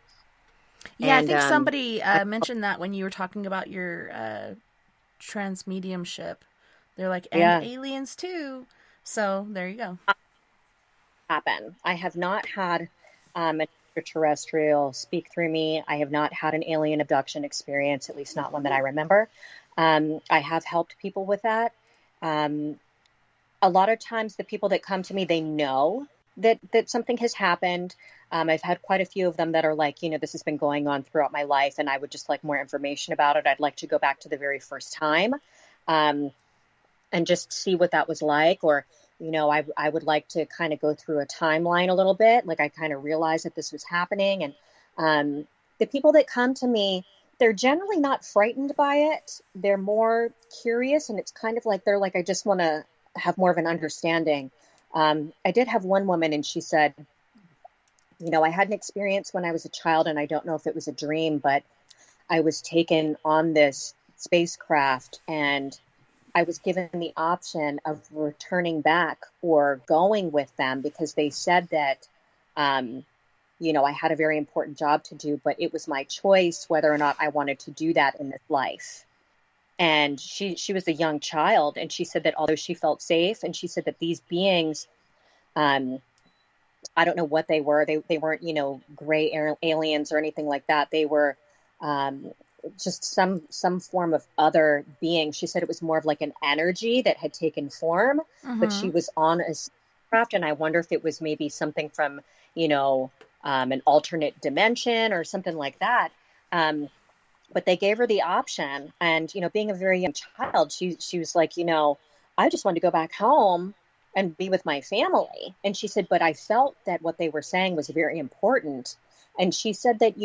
Yeah, And I think somebody mentioned that when you were talking about your transmediumship. They're like, and aliens too. So there you go. Happen. I have not had an extraterrestrial speak through me. I have not had an alien abduction experience, at least not one that I remember. I have helped people with that. A lot of times the people that come to me, they know that something has happened. I've had quite a few of them that are like, this has been going on throughout my life and I would just like more information about it. I'd like to go back to the very first time and just see what that was like. Or, I would like to kind of go through a timeline a little bit. Like I kind of realized that this was happening. And the people that come to me, they're generally not frightened by it. They're more curious. And it's kind of like, they're like, I just want to have more of an understanding. I did have one woman and she said, I had an experience when I was a child and I don't know if it was a dream, but I was taken on this spacecraft and I was given the option of returning back or going with them because they said that, I had a very important job to do, but it was my choice whether or not I wanted to do that in this life. And she was a young child and she said that although she felt safe and she said that these beings, I don't know what they were. They weren't, gray aliens or anything like that. They were just some form of other being. She said it was more of like an energy that had taken form, but she was on a spacecraft. And I wonder if it was maybe something from, an alternate dimension or something like that. But they gave her the option. And, being a very young child, she was like, I just wanted to go back home and be with my family. And she said, but I felt that what they were saying was very important. And she said that,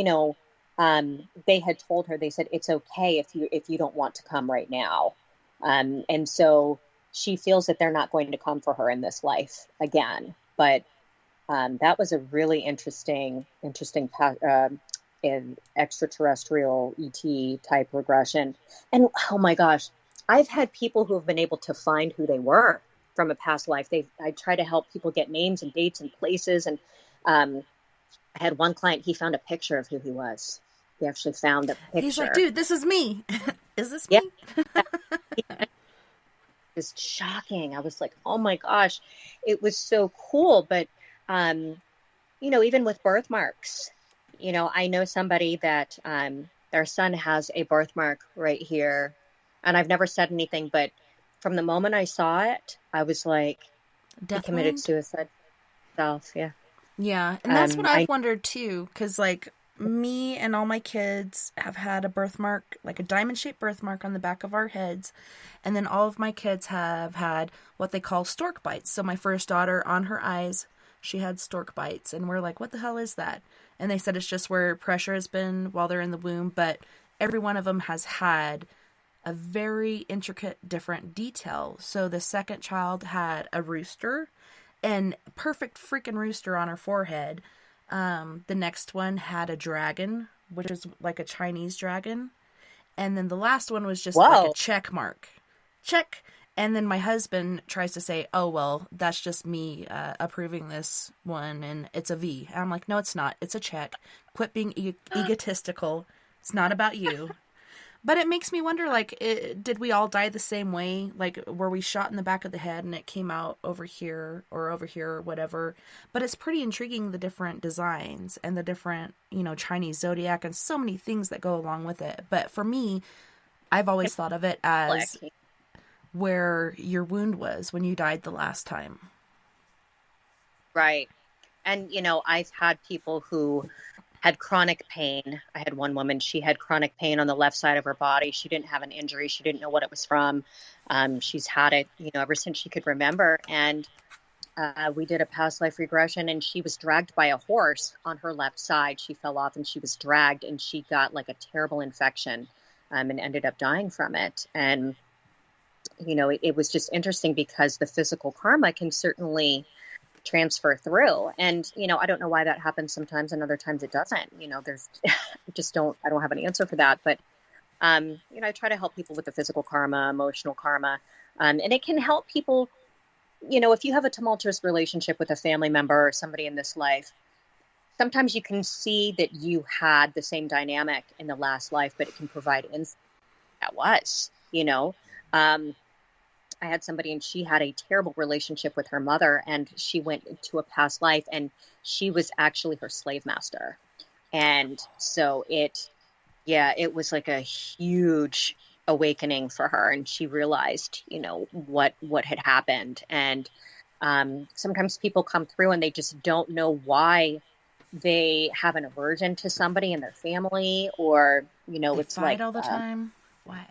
they had told her, they said, it's okay if you don't want to come right now. And so she feels that they're not going to come for her in this life again. But that was a really interesting extraterrestrial ET type regression. And oh my gosh, I've had people who have been able to find who they were from a past life. I try to help people get names and dates and places. And I had one client, he found a picture of who he was. He actually found a picture. He's like, dude, this is me. Is this me? It was shocking. I was like, oh my gosh, it was so cool. But, even with birthmarks, I know somebody that their son has a birthmark right here. And I've never said anything, but from the moment I saw it, I was like, he committed suicide himself. Yeah. Yeah. And that's what I've wondered too. Cause like me and all my kids have had a birthmark, like a diamond shaped birthmark on the back of our heads. And then all of my kids have had what they call stork bites. So my first daughter, on her eyes, she had stork bites. And we're like, what the hell is that? And they said it's just where pressure has been while they're in the womb. But every one of them has had a very intricate, different detail. So the second child had a rooster, and perfect freaking rooster on her forehead. The next one had a dragon, which is like a Chinese dragon. And then the last one was just like a check mark. Check. And then my husband tries to say, oh, well, that's just me approving this one, and it's a V. And I'm like, no, it's not. It's a check. Quit being egotistical. It's not about you. But it makes me wonder, like, did we all die the same way? Like, were we shot in the back of the head and it came out over here or whatever? But it's pretty intriguing, the different designs and the different, Chinese zodiac and so many things that go along with it. But for me, I've always thought of it as where your wound was when you died the last time. Right. And, I've had people who had chronic pain. I had one woman, she had chronic pain on the left side of her body. She didn't have an injury. She didn't know what it was from. She's had it, ever since she could remember. And we did a past life regression, and she was dragged by a horse on her left side. She fell off and she was dragged, and she got like a terrible infection, and ended up dying from it. And, it was just interesting because the physical karma can certainly transfer through. And, I don't know why that happens sometimes and other times it doesn't. There's I don't have an answer for that. But, I try to help people with the physical karma, emotional karma. And it can help people, if you have a tumultuous relationship with a family member or somebody in this life, sometimes you can see that you had the same dynamic in the last life, but it can provide insight. That was, I had somebody and she had a terrible relationship with her mother, and she went into a past life and she was actually her slave master. And so it was like a huge awakening for her, and she realized, what had happened. And sometimes people come through and they just don't know why they have an aversion to somebody in their family, or it's fight like all the time. Why?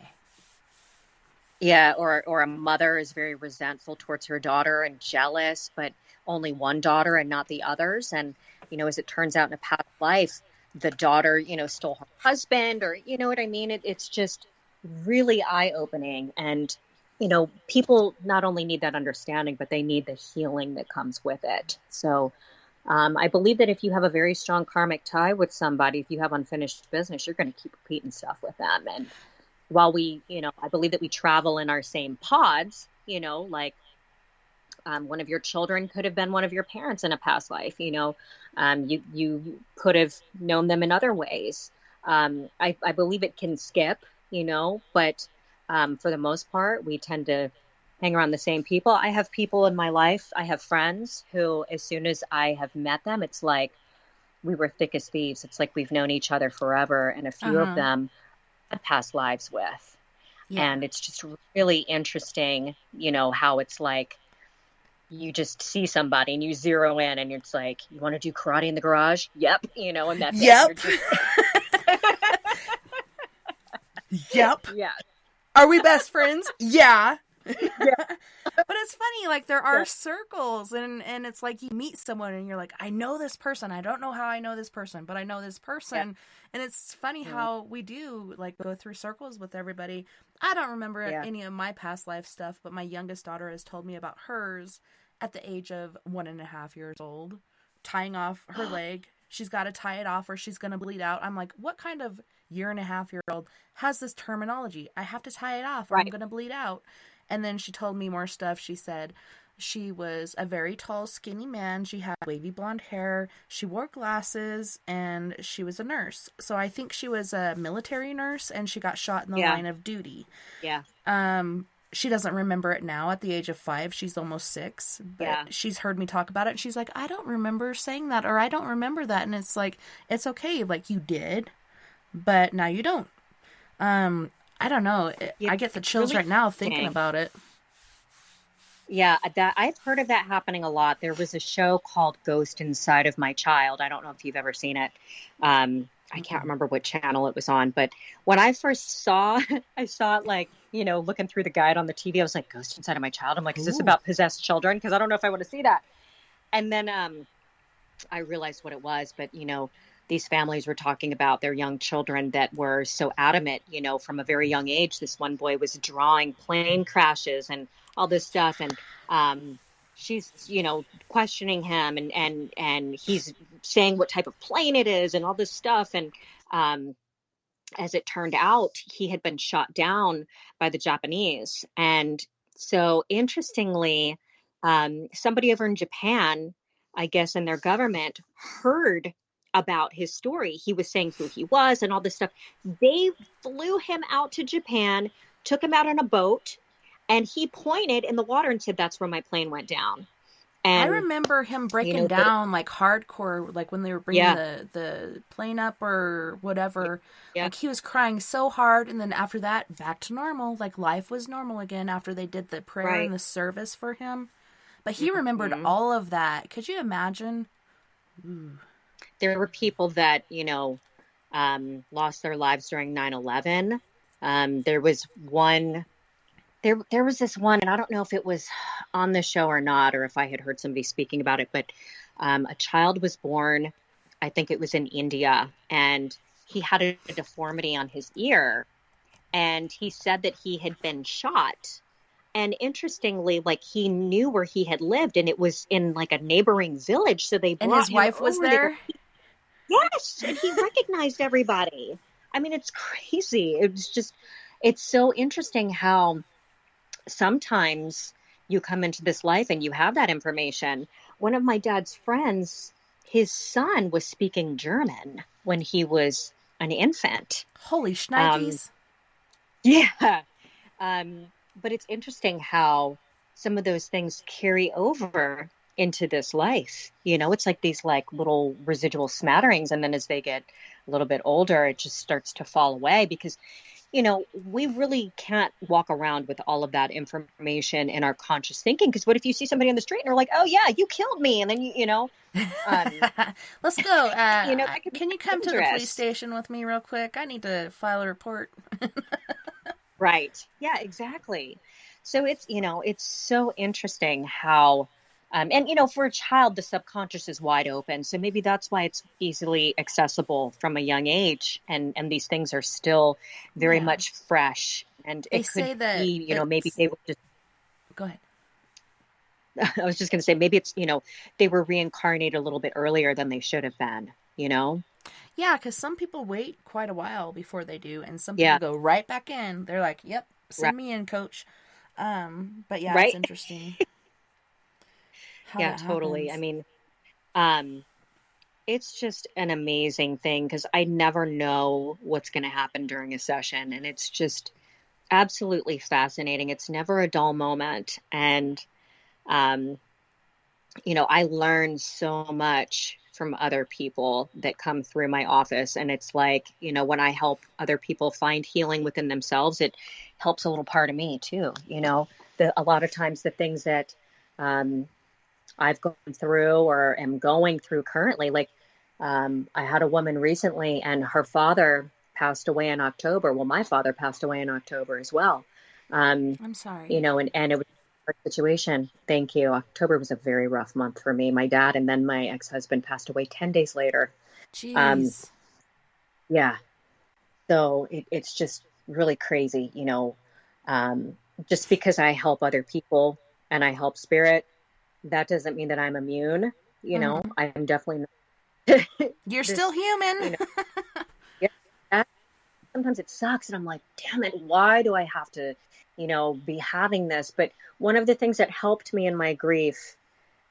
Yeah, or a mother is very resentful towards her daughter and jealous, but only one daughter and not the others. And as it turns out in a past life, the daughter stole her husband, or what I mean. It's just really eye-opening. And people not only need that understanding, but they need the healing that comes with it. So I believe that if you have a very strong karmic tie with somebody, if you have unfinished business, you're going to keep repeating stuff with them. And while we, I believe that we travel in our same pods, like one of your children could have been one of your parents in a past life, you could have known them in other ways. I believe it can skip, but for the most part, we tend to hang around the same people. I have people in my life, I have friends who, as soon as I have met them, it's like we were thick as thieves. It's like we've known each other forever. And a few of them had past lives with. Yeah. And it's just really interesting, how it's like you just see somebody and you zero in and it's like, you want to do karate in the garage? Yep. And that's yep. Just... Yep. Yeah. Are we best friends? Yeah. But it's funny, like there are circles, and it's like you meet someone and you're like, I know this person. I don't know how I know this person, but I know this person. And it's funny how we do like go through circles with everybody. I don't remember any of my past life stuff, but my youngest daughter has told me about hers at the age of 1.5 years old, tying off her leg. She's got to tie it off or she's going to bleed out. I'm like, what kind of 1.5-year-old has this terminology? I have to tie it off or I'm going to bleed out. And then she told me more stuff. She said she was a very tall, skinny man. She had wavy blonde hair. She wore glasses, and she was a nurse. So I think she was a military nurse, and she got shot in the line of duty. Yeah. She doesn't remember it now. At the age of 5, she's almost 6. But she's heard me talk about it, and she's like, I don't remember saying that, or I don't remember that. And it's like, it's okay. Like, you did, but now you don't. I don't know. I get the chills really right now thinking about it. Yeah, I've heard of that happening a lot. There was a show called Ghost Inside of My Child. I don't know if you've ever seen it. I can't remember what channel it was on, but when I first saw it like, looking through the guide on the TV, I was like, Ghost Inside of My Child. I'm like, is this about possessed children? Because I don't know if I want to see that. And then I realized what it was, but these families were talking about their young children that were so adamant, from a very young age. This one boy was drawing plane crashes and all this stuff. And she's, questioning him and he's saying what type of plane it is and all this stuff. And as it turned out, he had been shot down by the Japanese. And so interestingly, somebody over in Japan, I guess in their government, heard about his story. He was saying who he was and all this stuff. They flew him out to Japan, took him out on a boat, and he pointed in the water and said, that's where my plane went down. And I remember him breaking down like hardcore, like when they were bringing the plane up or whatever. Yeah. Like he was crying so hard. And then after that, back to normal. Like life was normal again after they did the prayer and the service for him. But he remembered all of that. Could you imagine? Ooh. There were people that, lost their lives during 9/11. There was one there was this one, and I don't know if it was on the show or not, or if I had heard somebody speaking about it, but a child was born, I think it was in India, and he had a deformity on his ear, and he said that he had been shot. And interestingly, like, he knew where he had lived, and it was in like a neighboring village. So they brought And his wife was there? Yes, and he recognized everybody. I mean, it's crazy. It's so interesting how sometimes you come into this life and you have that information. One of my dad's friends, his son was speaking German when he was an infant. Holy shnikes. Yeah. But it's interesting how some of those things carry over into this life. You know, it's like these like little residual smatterings. And then as they get a little bit older, it just starts to fall away because, you know, we really can't walk around with all of that information in our conscious thinking. Because what if you see somebody on the street and they're like, oh, yeah, you killed me. And then, you know. Let's go. You know, can you come to the police station with me real quick? I need to file a report. Right. Yeah, exactly. So it's, you know, it's so interesting how, and, you know, for a child, the subconscious is wide open. So maybe that's why it's easily accessible from a young age. And these things are still very much fresh. And they it say could that be, you know, maybe they were just. Go ahead. I was just going to say, maybe it's, you know, they were reincarnated a little bit earlier than they should have been, you know? Yeah, because some people wait quite a while before they do, and some people go right back in. They're like, yep, send me in, coach. But yeah, it's interesting. Yeah, totally. Happens. I mean, it's just an amazing thing because I never know what's going to happen during a session. And it's just absolutely fascinating. It's never a dull moment. And, you know, I learn so much from other people that come through my office. And it's like, you know, when I help other people find healing within themselves, it helps a little part of me too. You know, a lot of times the things that I've gone through or am going through currently, like I had a woman recently and her father passed away in October. Well, my father passed away in October as well. I'm sorry. You know, and it was situation. Thank you. October was a very rough month for me. My dad and then my ex-husband passed away 10 days later. Jeez. Yeah. So it's just really crazy, you know, just because I help other people and I help spirit, that doesn't mean that I'm immune. You know, I'm definitely not. You're still human. You know, sometimes it sucks. And I'm like, damn it, why do I have to, you know, be having this? But one of the things that helped me in my grief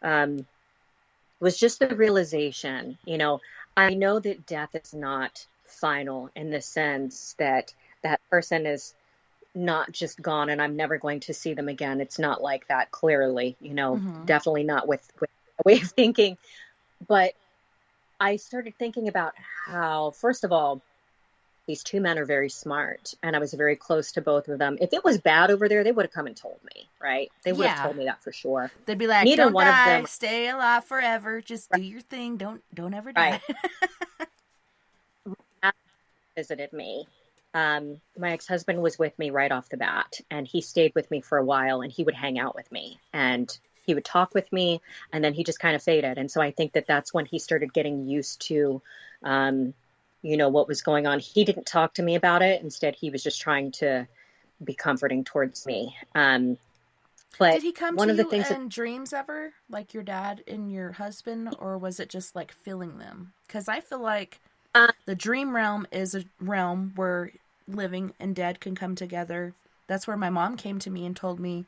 was just the realization, you know, I know that death is not final in the sense that that person is not just gone and I'm never going to see them again. It's not like that, clearly, you know, definitely not with a way of thinking. But I started thinking about how, first of all, these two men are very smart, and I was very close to both of them. If it was bad over there, they would have come and told me, right? They would have told me that for sure. They'd be like, neither don't one die, of them stay alive forever. Just do your thing. Don't ever die. Right. Visited me. My ex-husband was with me right off the bat, and he stayed with me for a while, and he would hang out with me, and he would talk with me, and then he just kind of faded. And so I think that that's when he started getting used to, you know, what was going on. He didn't talk to me about it. Instead, he was just trying to be comforting towards me. But did he come to you in dreams ever, like your dad and your husband, or was it just like feeling them? Because I feel like the dream realm is a realm where living and dead can come together. That's where my mom came to me and told me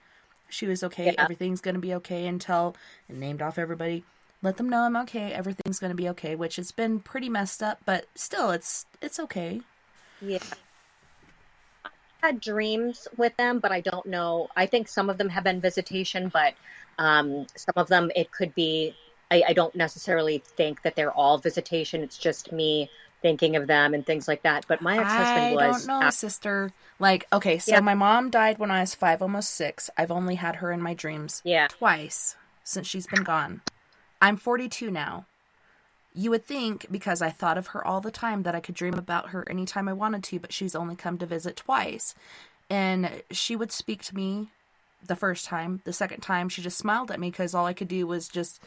she was okay. Yeah. Everything's going to be okay until, and named off everybody. Let them know I'm okay. Everything's going to be okay, which has been pretty messed up, but still it's okay. Yeah. I had dreams with them, but I don't know. I think some of them have been visitation, but some of them, it could be, I don't necessarily think that they're all visitation. It's just me thinking of them and things like that. But my ex-husband was... I don't know, sister. Like, okay, so my mom died when I was 5, almost 6. I've only had her in my dreams twice since she's been gone. I'm 42 now. You would think, because I thought of her all the time, that I could dream about her anytime I wanted to, but she's only come to visit twice. And she would speak to me the first time. The second time, she just smiled at me because all I could do was just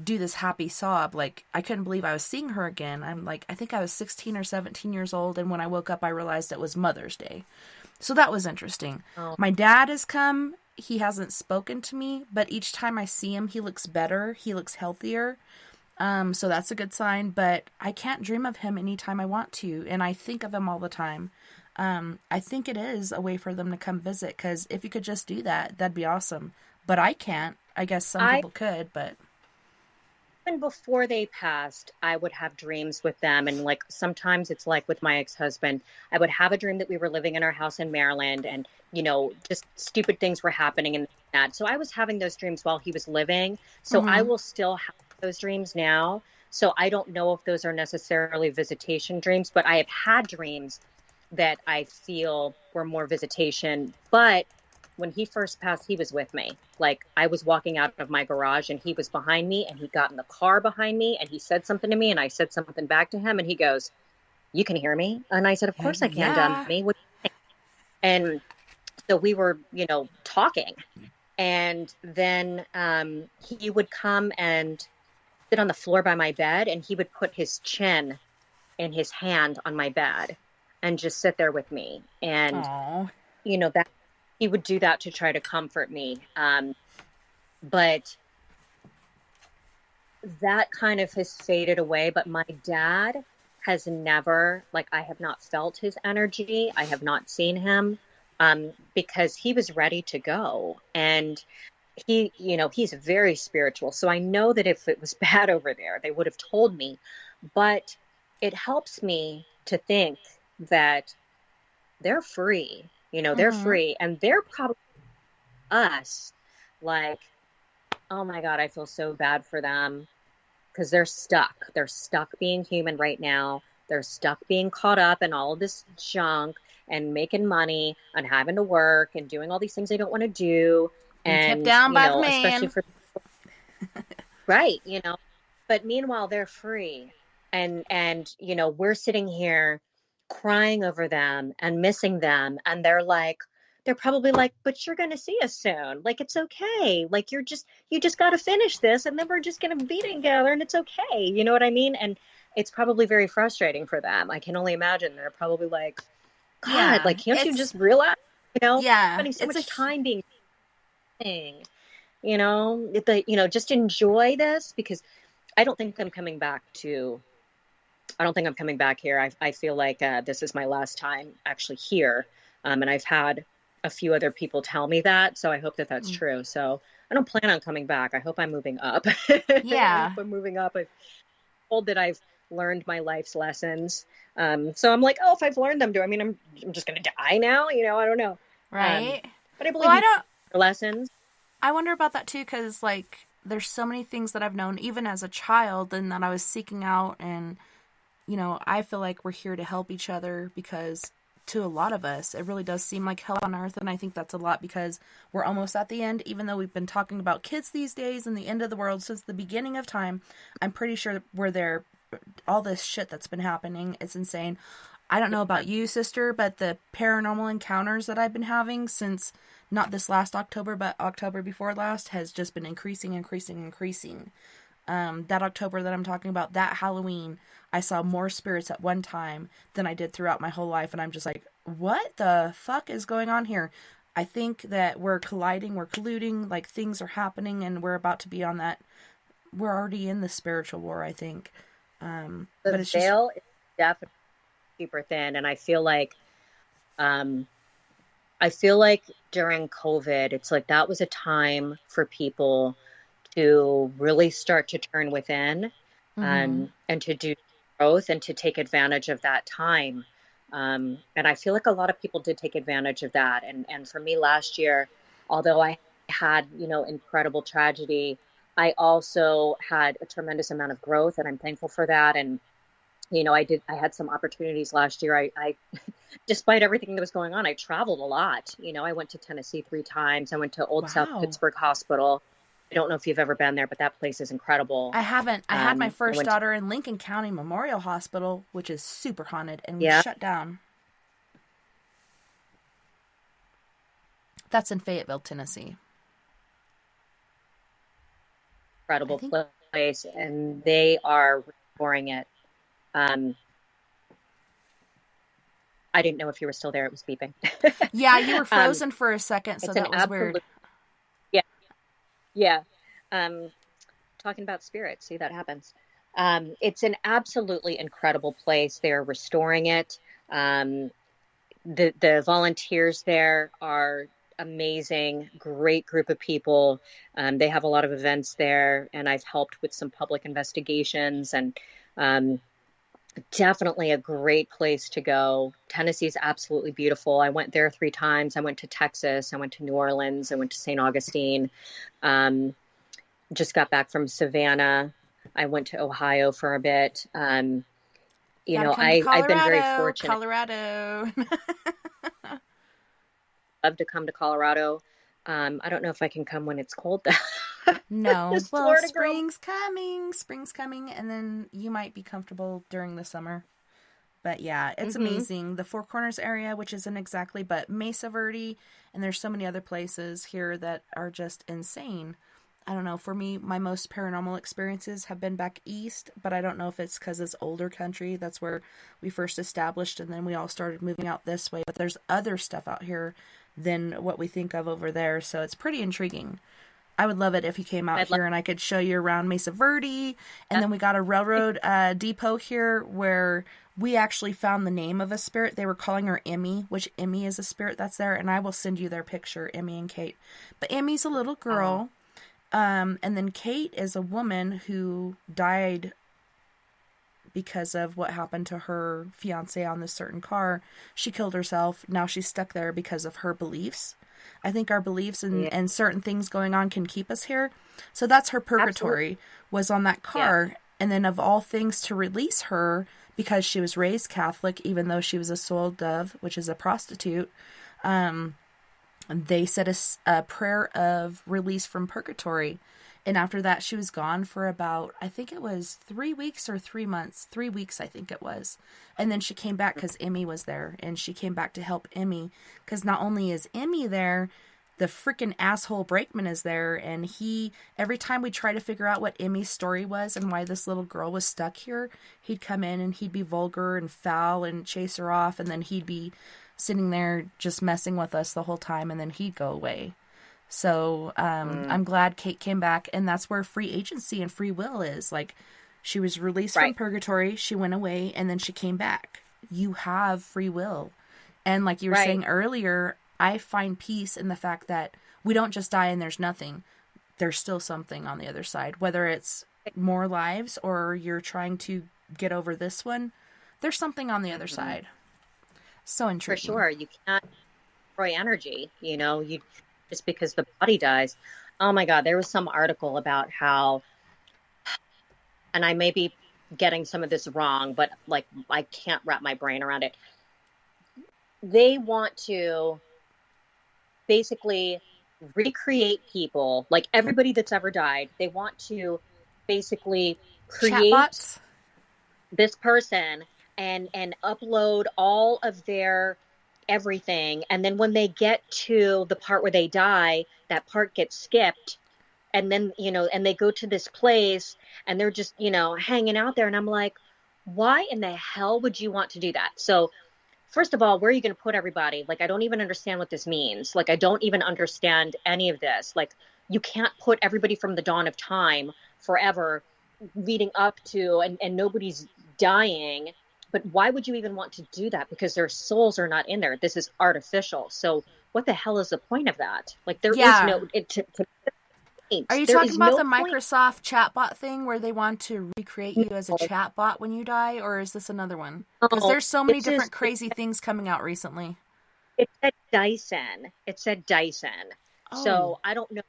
do this happy sob. Like, I couldn't believe I was seeing her again. I'm like, I think I was 16 or 17 years old, and when I woke up, I realized it was Mother's Day. So that was interesting. Oh. My dad has come. He hasn't spoken to me, but each time I see him, he looks better. He looks healthier. So that's a good sign, but I can't dream of him anytime I want to, and I think of him all the time. I think it is a way for them to come visit, because if you could just do that, that'd be awesome. But I can't. I guess some people could, but... Even before they passed, I would have dreams with them. And like, sometimes it's like with my ex-husband, I would have a dream that we were living in our house in Maryland and, you know, just stupid things were happening and that. So I was having those dreams while he was living. So I will still have those dreams now. So I don't know if those are necessarily visitation dreams, but I have had dreams that I feel were more visitation. But when he first passed, he was with me. Like, I was walking out of my garage and he was behind me, and he got in the car behind me and he said something to me and I said something back to him and he goes, "You can hear me?" And I said, "Of course I can, Yeah. dummy. What do you think?" And so we were, you know, talking. And then he would come and sit on the floor by my bed, and he would put his chin in his hand on my bed and just sit there with me. And, Aww. you know, that he would do that to try to comfort me. But that kind of has faded away. But my dad has never, like, I have not felt his energy. I have not seen him because he was ready to go. And he, you know, he's very spiritual. So I know that if it was bad over there, they would have told me. But it helps me to think that they're free. You know, they're free, and they're probably us like, oh my God, I feel so bad for them because they're stuck. They're stuck being human right now. They're stuck being caught up in all of this junk and making money and having to work and doing all these things they don't want to do. And kept down by the man. Especially for right, you know. But meanwhile, they're free, and you know, we're sitting here crying over them and missing them, and they're probably like, "But you're going to see us soon. Like, it's okay. Like, you just got to finish this, and then we're just going to be together, and it's okay." You know what I mean? And it's probably very frustrating for them. I can only imagine they're probably like, "God, Yeah, like, can't you just realize? You know, Yeah, spending so much time being thing. You know, just enjoy this, because I don't think I'm coming back here. I feel like this is my last time actually here. And I've had a few other people tell me that. So I hope that that's true. So I don't plan on coming back. I hope I'm moving up. Yeah. I hope I'm moving up. I'm told that I've learned my life's lessons. So I'm like, oh, if I've learned them, do I mean I'm just going to die now? You know, I don't know. Right. But I believe lessons. I wonder about that too, because like there's so many things that I've known even as a child and that I was seeking out, and you know, I feel like we're here to help each other, because to a lot of us it really does seem like hell on earth, and I think that's a lot because we're almost at the end. Even though we've been talking about kids these days and the end of the world since the beginning of time, I'm pretty sure we're there. All this shit that's been happening, it's insane. I don't know about you, sister, but the paranormal encounters that I've been having since not this last October, but October before last, has just been increasing. That October that I'm talking about, that Halloween, I saw more spirits at one time than I did throughout my whole life. And I'm just like, what the fuck is going on here? I think that we're colluding, like things are happening, and we're about to be on that. We're already in the spiritual war, I think. The but it's veil is definitely super thin. And I feel like during COVID, it's like that was a time for people to really start to turn within and to do growth and to take advantage of that time. And I feel like a lot of people did take advantage of that. And for me last year, although I had, you know, incredible tragedy, I also had a tremendous amount of growth, and I'm thankful for that. And, you know, I had some opportunities last year. I despite everything that was going on, I traveled a lot. You know, I went to Tennessee 3 times. I went to Old South Pittsburgh Hospital. I don't know if you've ever been there, but that place is incredible. I haven't. I had my first daughter in Lincoln County Memorial Hospital, which is super haunted, and we shut down. That's in Fayetteville, Tennessee. Incredible place, and they are restoring it. I didn't know if you were still there. It was beeping. Yeah, you were frozen for a second, so that was weird. Yeah. Yeah. Talking about spirits. See, that happens. It's an absolutely incredible place. They're restoring it. The volunteers there are amazing, great group of people. They have a lot of events there, and I've helped with some public investigations, and definitely a great place to go. Tennessee is absolutely beautiful. I went there 3 times. I went to Texas. I went to New Orleans. I went to St. Augustine. Just got back from Savannah. I went to Ohio for a bit. I've been very fortunate. Colorado. Love to come to Colorado. I don't know if I can come when it's cold though. No, well, spring's coming, and then you might be comfortable during the summer. But yeah, it's amazing. The Four Corners area, which isn't exactly, but Mesa Verde, and there's so many other places here that are just insane. I don't know, for me, my most paranormal experiences have been back east, but I don't know if it's because it's older country. That's where we first established, and then we all started moving out this way. But there's other stuff out here than what we think of over there, so it's pretty intriguing. I would love it if you came out here and I could show you around Mesa Verde. And then we got a railroad depot here where we actually found the name of a spirit. They were calling her Emmy, which Emmy is a spirit that's there. And I will send you their picture, Emmy and Kate. But Emmy's a little girl. And then Kate is a woman who died because of what happened to her fiance on this certain car. She killed herself. Now she's stuck there because of her beliefs. I think our beliefs and certain things going on can keep us here. So that's her purgatory. Absolutely. Was on that car. Yeah. And then of all things to release her, because she was raised Catholic, even though she was a soiled dove, which is a prostitute, they said a prayer of release from purgatory. And after that, she was gone for about, I think it was 3 weeks or 3 months. 3 weeks, I think it was. And then she came back because Emmy was there. And she came back to help Emmy. Because not only is Emmy there, the freaking asshole Brakeman is there. And every time we try to figure out what Emmy's story was and why this little girl was stuck here, he'd come in and he'd be vulgar and foul and chase her off. And then he'd be sitting there just messing with us the whole time. And then he'd go away. So I'm glad Kate came back, and that's where free agency and free will is. Like, she was released from purgatory, she went away, and then she came back. You have free will. And like you were saying earlier, I find peace in the fact that we don't just die and there's nothing. There's still something on the other side. Whether it's more lives or you're trying to get over this one, there's something on the other side. So intriguing. For sure. You can't destroy energy, just because the body dies. Oh my God, there was some article about how, and I may be getting some of this wrong, but like I can't wrap my brain around it. They want to basically recreate people, like everybody that's ever died. They want to basically create chatbots? This person and upload all of their everything, and then when they get to the part where they die, that part gets skipped, and then and they go to this place and they're just hanging out there, and I'm like, why in the hell would you want to do that? So first of all, where are you going to put everybody? Like, I don't even understand what this means. Like, I don't even understand any of this. Like, you can't put everybody from the dawn of time forever leading up to, and nobody's dying. But why would you even want to do that? Because their souls are not in there. This is artificial. So what the hell is the point of that? Like, there is no... Are you talking about the Microsoft chatbot thing where they want to recreate you as a chatbot when you die? Or is this another one? Because there's so many different crazy things coming out recently. It said Dyson. Oh. So I don't know.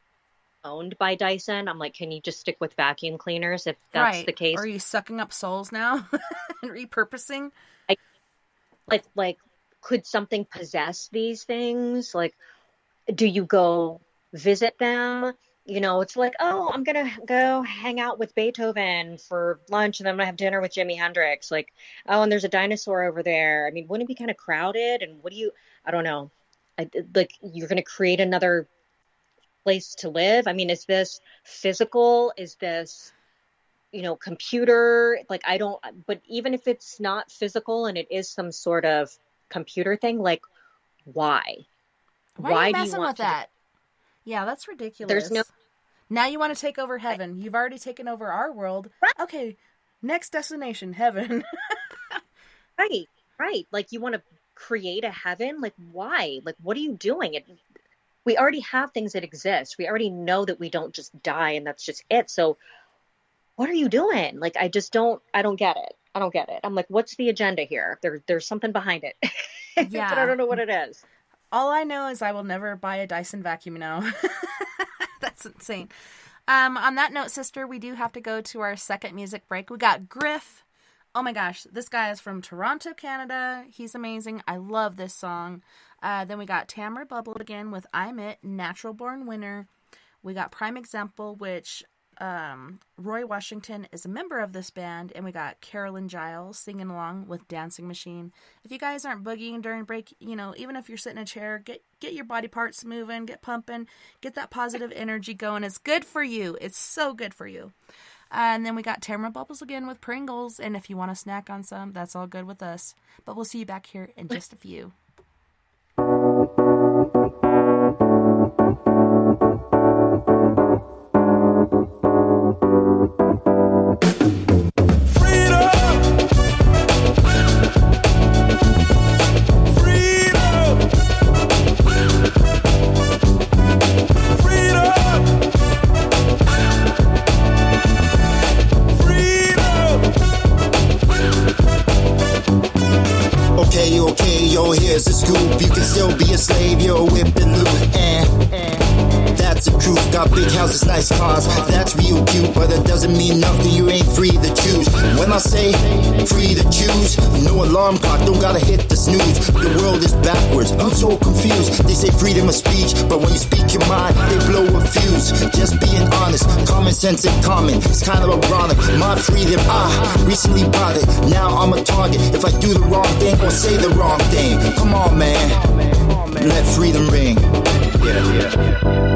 Owned by Dyson. I'm like, can you just stick with vacuum cleaners if that's the case? Or are you sucking up souls now and repurposing? Like, could something possess these things? Like, do you go visit them? It's like, oh, I'm going to go hang out with Beethoven for lunch, and then I'm going to have dinner with Jimi Hendrix. Like, oh, and there's a dinosaur over there. I mean, wouldn't it be kind of crowded? And I don't know. like, you're going to create another place to live? I mean, is this physical? Is this, computer? Like, but even if it's not physical and it is some sort of computer thing, like, why? Why are you messing with that? Yeah, that's ridiculous. Now you want to take over heaven. You've already taken over our world. Right. Okay, next destination, heaven. Right. Like, you want to create a heaven? Like, why? Like, what are you doing? We already have things that exist. We already know that we don't just die and that's just it. So what are you doing? Like, I don't get it. I'm like, what's the agenda here? There's something behind it. Yeah. But I don't know what it is. All I know is I will never buy a Dyson vacuum now. That's insane. On that note, sister, we do have to go to our second music break. We got Griff. Oh my gosh, this guy is from Toronto, Canada. He's amazing. I love this song. Then we got Tamara Bubble again with I'm It, Natural Born Winner. We got Prime Example, which Roy Washington is a member of this band. And we got Carolyn Giles singing along with Dancing Machine. If you guys aren't boogieing during break, even if you're sitting in a chair, get your body parts moving, get pumping, get that positive energy going. It's good for you. It's so good for you. And then we got Tamara Bubbles again with Pringles. And if you want to snack on some, that's all good with us. But we'll see you back here in just a few. Okay, yo, here's the scoop. You can still be a slave, yo, whip and loot, that's the truth. Got big houses, nice cars, that's real cute, but it doesn't mean nothing, you ain't free to choose. When I say free to choose, no alarm clock, don't gotta hit the snooze. The world is backwards, I'm so confused. They say freedom of speech, but when you speak your mind, they blow a fuse. Just being honest, common sense and common, it's kind of ironic. My freedom, recently bought it, now I'm a target. If I do the wrong thing or say the wrong thing, come on man, let freedom ring. Yeah.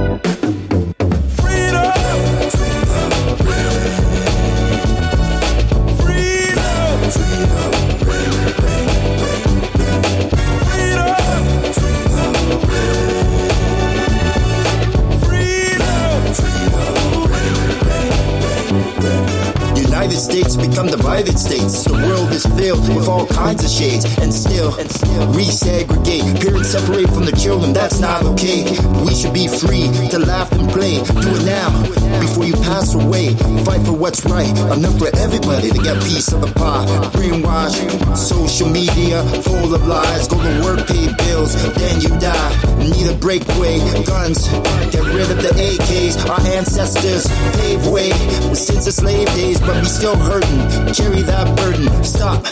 United States become divided states. The world is filled with all kinds of shades, and still resegregate. Parents separate from the children, that's not okay. We should be free to laugh and play. Do it now, before you pass away. Fight for what's right, enough for everybody to get a piece of the pie. Brainwash, social media, full of lies. Go to work, pay bills, then you die. Need a breakaway, guns, get rid of the AKs. Our ancestors paved way since the slave days, but we still hurting. Carry that burden, stop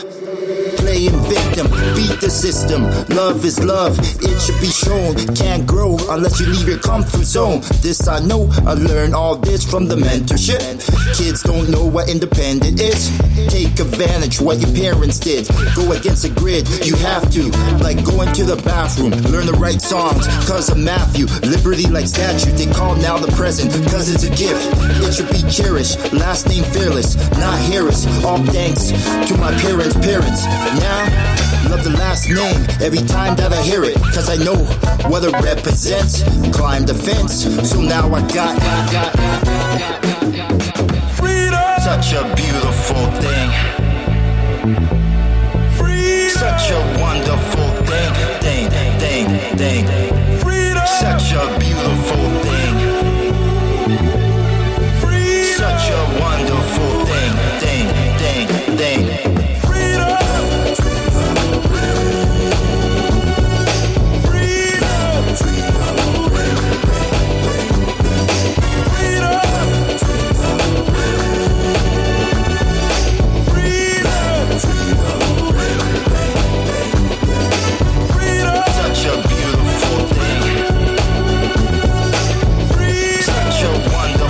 playing victim, beat the system. Love is love, it should be shown. Can't grow unless you leave your comfort zone. This I know, I learned all this from the mentorship. Kids don't know what independent is. Take advantage what your parents did. Go against the grid, you have to. Like going to the bathroom, learn the right songs. Cause of Matthew, liberty like statue. They call now the present, cause it's a gift. It should be cherished, last name fearless, not Harris. All thanks to my parents' parents. Now, love the last name every time that I hear it, cause I know what it represents. Climb the fence, so now I got freedom. Such a beautiful thing. Freedom. Such a wonderful thing. Freedom. Such a beautiful thing. Freedom. Such a wonderful thing. Such a beautiful thing. Such a wonderful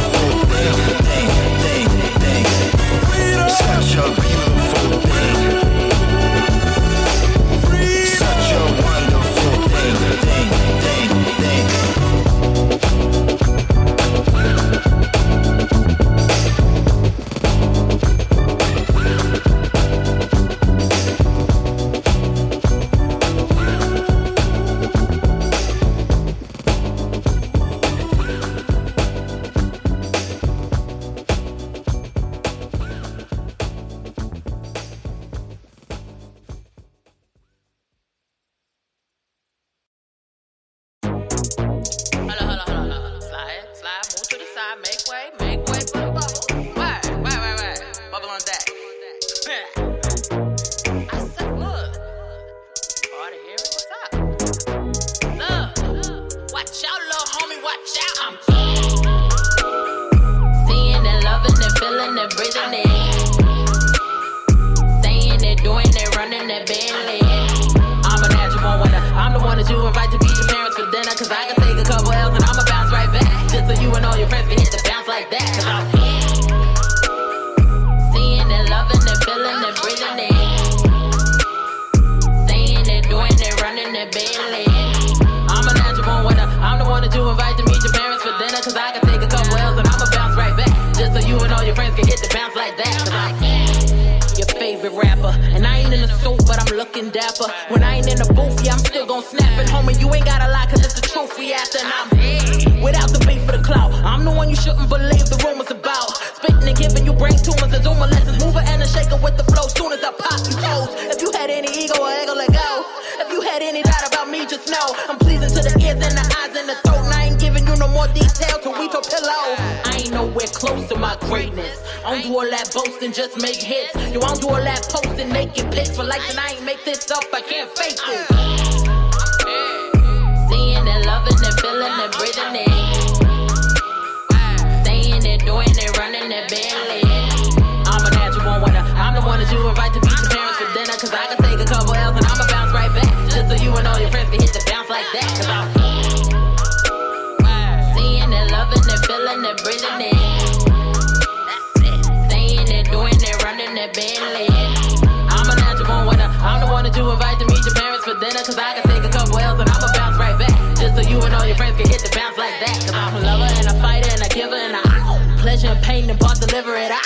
looking dapper. When I ain't in the booth, yeah, I'm still gon' snap it. Homie, you ain't gotta lie, cause it's the truth we after. And I'm without the beef for the clout. I'm the one you shouldn't believe the rumors about. Spitting and giving you brain tumors and Zuma lessons. Mover and a shaker with the flow. Soon as I pop you toes. If you had any ego or ego, let go. If you had any doubt about me, just know I'm pleasing to the ears and the eyes and the throat. And I ain't giving you no more detail till we talk pillow. I ain't nowhere close to my greatness. I don't do all that boasting, just make hits. You won't do all that posting, naked pics for likes, and I ain't make this up, I can't fake this. Seeing it, loving it, feeling it, breathing it. Saying it, doing it, running it, barely. I'm a natural winner. I'm the one that you invite to meet your parents for dinner. Cause I can take a couple L's and I'ma bounce right back. Just so you and all your friends can hit the bounce like that. Cause I'm seeing it, loving it, feeling it, breathing it. Saying it, doing it, running it, barely. I'm a natural winner. I'm the one that you invite to meet your parents for dinner. Cause I can take a couple L's and I'ma bounce right back. Just so you and all your friends can hit the bounce like that. Cause I'm a lover and a fighter and a giver and a pleasure and pain and boss deliver it out.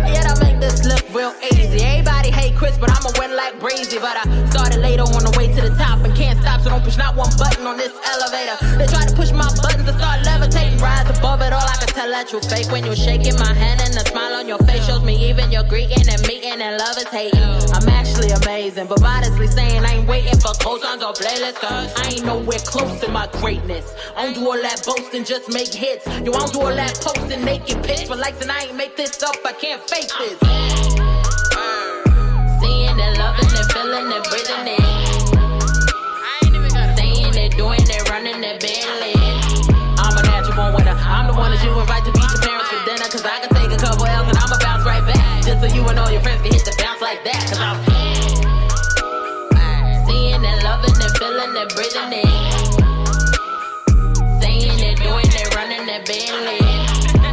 Yet I make this look real easy. Everybody hate Chris, but I'ma win like Breezy. But I started later on the way to the top and can't stop, so don't push not one button on this elevator. They try to push my buttons and start levitating. Rise above it all, I can tell that you fake when you're shaking my hand, and the smile on your face shows me even you're greeting and meeting and love is hating. I'm actually amazing, but modestly saying I ain't waiting for cosigns or playlists. Cause I ain't nowhere close to my greatness. I don't do all that boasting, just make hits. You won't do all that posting, naked pics for likes, and I ain't make this up, I can't fake this. Seeing it, loving it, feeling it, breathing it. Saying it, doing it, running it, barely. I'm a natural winner. I'm the one that you invite to meet your parents for dinner. Cause I can take a couple L's and I'ma bounce right back. Just so you and all your friends can hit the bounce like that. Cause I'm seeing it, loving it, feeling it, breathing it. Saying it, doing it, running it, barely.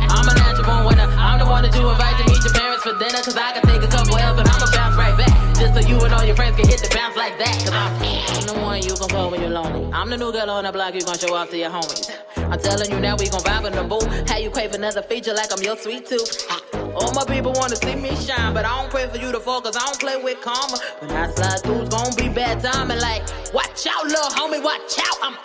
I'm a natural winner. I'm the one that you invite to meet your parents for dinner. Cause I can take a couple L's and I'ma bounce right back. Just so you and all your friends can hit the bounce like that. Cause I'm the one you gon' call when you're lonely. I'm the new girl on the block you gon' show off to your homies. I'm telling you now we gon' vibe in the booth. How you crave another feature like I'm your sweet tooth. All my people wanna see me shine, but I don't pray for you to fall cause I don't play with karma. When I slide through, it's gon' be bad timing. Like, watch out, little homie, watch out. I'm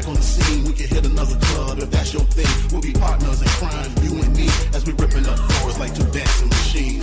back on the scene, we can hit another club if that's your thing. We'll be partners in crime, you and me, as we ripping up floors like two dancing machines.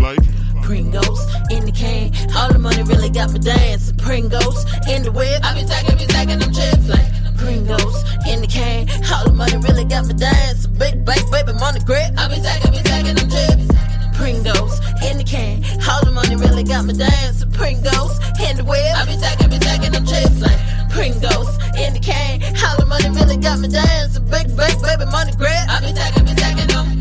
Like Pringles in the can, all the money really got me dancing. Pringles in the whip, I be stacking them chips like Pringles in the can, all the money really got me dancing. Big baby money grip, I be stacking them chips. Pringles in the can, all the money really got me dancing. Pringles in the whip, I be stacking them chips like Pringles in the can, all the money really got me dancing. Big baby money grip, I be stacking them.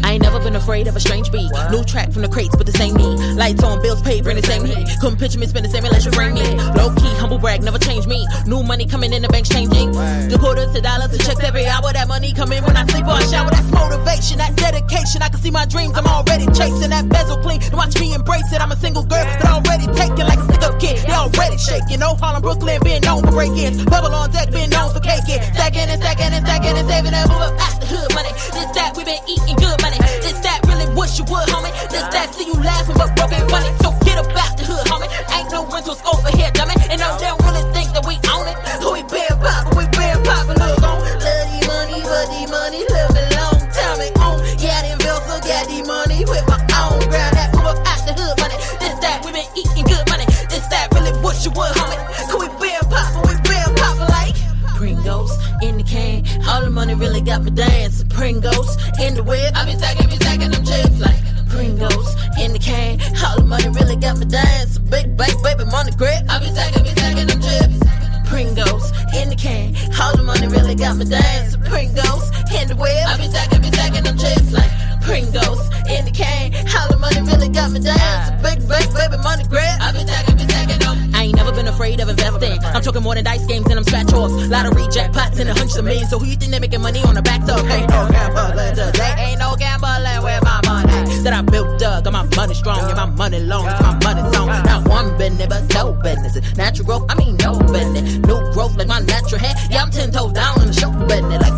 I ain't never been afraid of a strange beat. New track from the crates, but the same me. Lights on, bills paid, bring the same heat. Couldn't picture me spend the same unless you bring me. Low key, humble brag, never change me. New money coming in, the bank's changing. The quarters to dollars, the checks every hour. That money coming when I sleep or I shower. That's motivation, that dedication. I can see my dreams, I'm already chasing. That bezel clean, watch me embrace it. I'm a single girl that already taken like a stick-up kid. They already shaking. No Harlem, Brooklyn, being known for break-ins. Bubble on deck, being known for caking. Stacking and saving and move up out the hood money. This that, we been eating good money. This that, really wish you would, homie. This that, see you laughing but broken funny. So get up out the hood, homie. Ain't no rentals over here, dummy. And no, they don't really think that we own it. We been poppin', look on. Love the money, but the money live a long time and on. Yeah, them bills, so got the money with my own ground. That move up out the hood money. This that, we been eating good money. This that, really wish you would, homie. Cause we been poppin' like Pringles in the can, all the money really got me dancing. Pringles in the whip, I be stacking them chips like Pringles in the can, all the money really got me dancing. Big baby money grip, I be stacking them chips. Pringles in the can, all the money really got me dancing. Pringles in the whip, I be stacking them chips like Pringles in the can, all the money really got me dancing. Big baby money grip, I be stacking them. I ain't never been afraid of investing. I'm talking more than dice games and I'm scratch offs. Lottery jackpots and hundreds of millions. So who you think they making money on the backs of? Ain't no gambling today. Ain't no gambling with my money that I built up. Got my money strong, yeah, my money long. It's my money zone. Not one business, but no business. Natural growth, I mean no business. New growth like my natural hair. Yeah, I'm 10 toes down in the show business. Like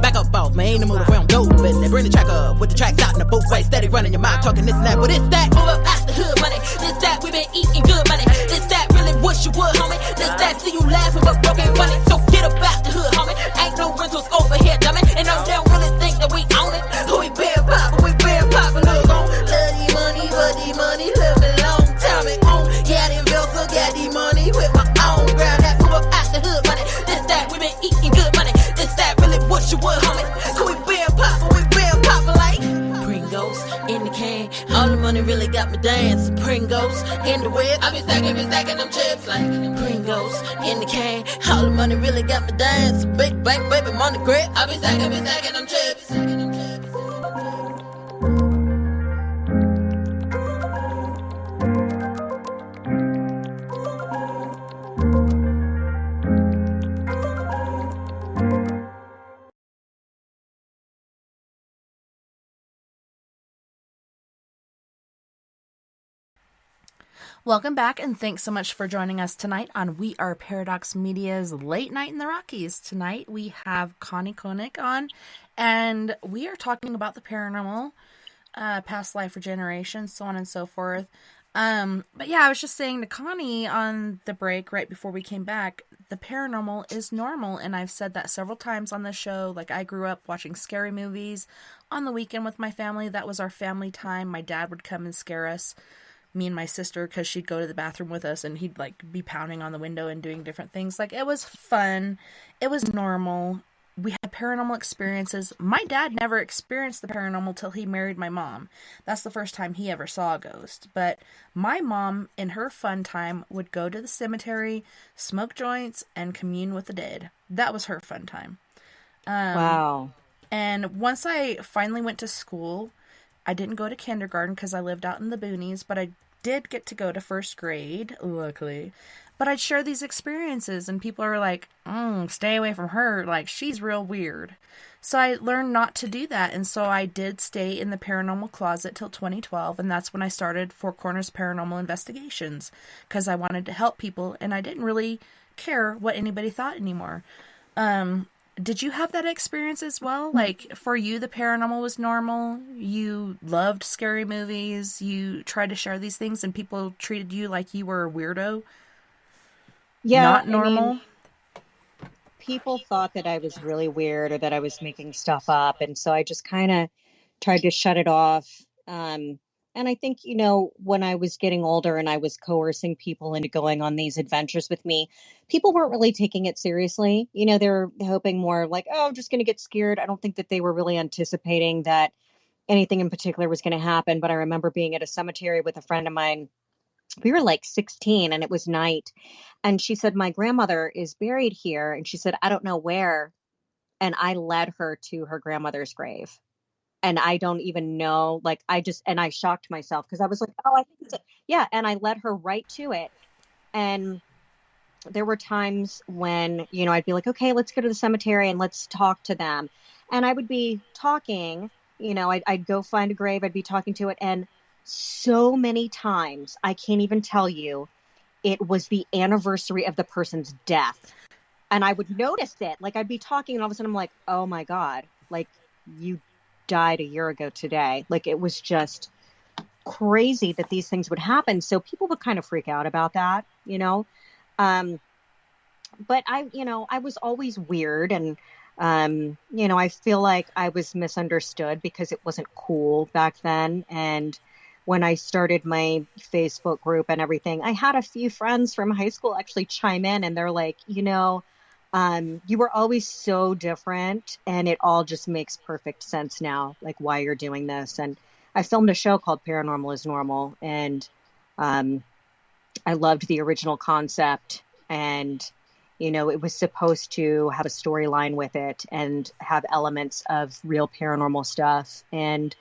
back up off, man. Ain't no move around, no business. Bring the track up with the tracks out in the both ways. Steady running your mind, talking this and that. But it's that, move up out the hood money. This that, we been eating good money. This that, really wish you would, homie. This that, see you laughing but broken funny. So get up out the hood, homie. Ain't no rentals over here, dummy. And no, they don't really think that we own it. We been poppin', look on. Love the money, but the money live a long time and on. Yeah, them bills, so got the money with my own ground. That move up out the hood money. This that, we been eating good money. This that, really wish you would, homie. Cause we been poppin' like Pringles in the can, all the money really got me dancing. Pringles in the whip, I be stacking them chips like Pringles in the can, all the money really got me dancing. Big baby money grip, I be stacking them chips. Welcome back, and thanks so much for joining us tonight on We Are Paradox Media's Late Night in the Rockies. Tonight we have Cahni Konig on, and we are talking about the paranormal, past life regeneration, so on and so forth. But yeah, I was just saying to Connie on the break right before we came back, the paranormal is normal, and I've said that several times on the show. Like, I grew up watching scary movies on the weekend with my family. That was our family time. My dad would come and scare us, me and my sister, because she'd go to the bathroom with us, and he'd, like, be pounding on the window and doing different things. Like, it was fun. It was normal. We had paranormal experiences. My dad never experienced the paranormal till he married my mom. That's the first time he ever saw a ghost. But my mom, in her fun time, would go to the cemetery, smoke joints, and commune with the dead. That was her fun time. Wow. And once I finally went to school, I didn't go to kindergarten because I lived out in the boonies, but I did get to go to first grade, luckily. But I'd share these experiences, and people are like, stay away from her, like, she's real weird. So I learned not to do that, and so I did stay in the paranormal closet till 2012, and that's when I started Four Corners Paranormal Investigations, because I wanted to help people, and I didn't really care what anybody thought anymore. Did you have that experience as well? Like, for you, the paranormal was normal? You loved scary movies? You tried to share these things, and people treated you like you were a weirdo? Yeah, Not normal? I mean, people thought that I was really weird or that I was making stuff up. And so I just kind of tried to shut it off. And I think, when I was getting older and I was coercing people into going on these adventures with me, people weren't really taking it seriously. They were hoping more like, oh, I'm just going to get scared. I don't think that they were really anticipating that anything in particular was going to happen. But I remember being at a cemetery with a friend of mine. We were like 16 and it was night. And she said, my grandmother is buried here. And she said, I don't know where. And I led her to her grandmother's grave. And I don't even know, like, and I shocked myself because I was like, oh, I think it's yeah. And I led her right to it. And there were times when, I'd be like, okay, let's go to the cemetery and let's talk to them. And I would be talking, I'd go find a grave. I'd be talking to it. And so many times, I can't even tell you, it was the anniversary of the person's death. And I would notice it. Like, I'd be talking and all of a sudden I'm like, oh my God, like, you died a year ago today. Like, it was just crazy that these things would happen. So people would kind of freak out about that, But I was always weird. And, I feel like I was misunderstood because it wasn't cool back then. And when I started my Facebook group and everything, I had a few friends from high school actually chime in and they're like, you were always so different and it all just makes perfect sense now, like why you're doing this. And I filmed a show called Paranormal is Normal. And I loved the original concept. And, it was supposed to have a storyline with it and have elements of real paranormal stuff. And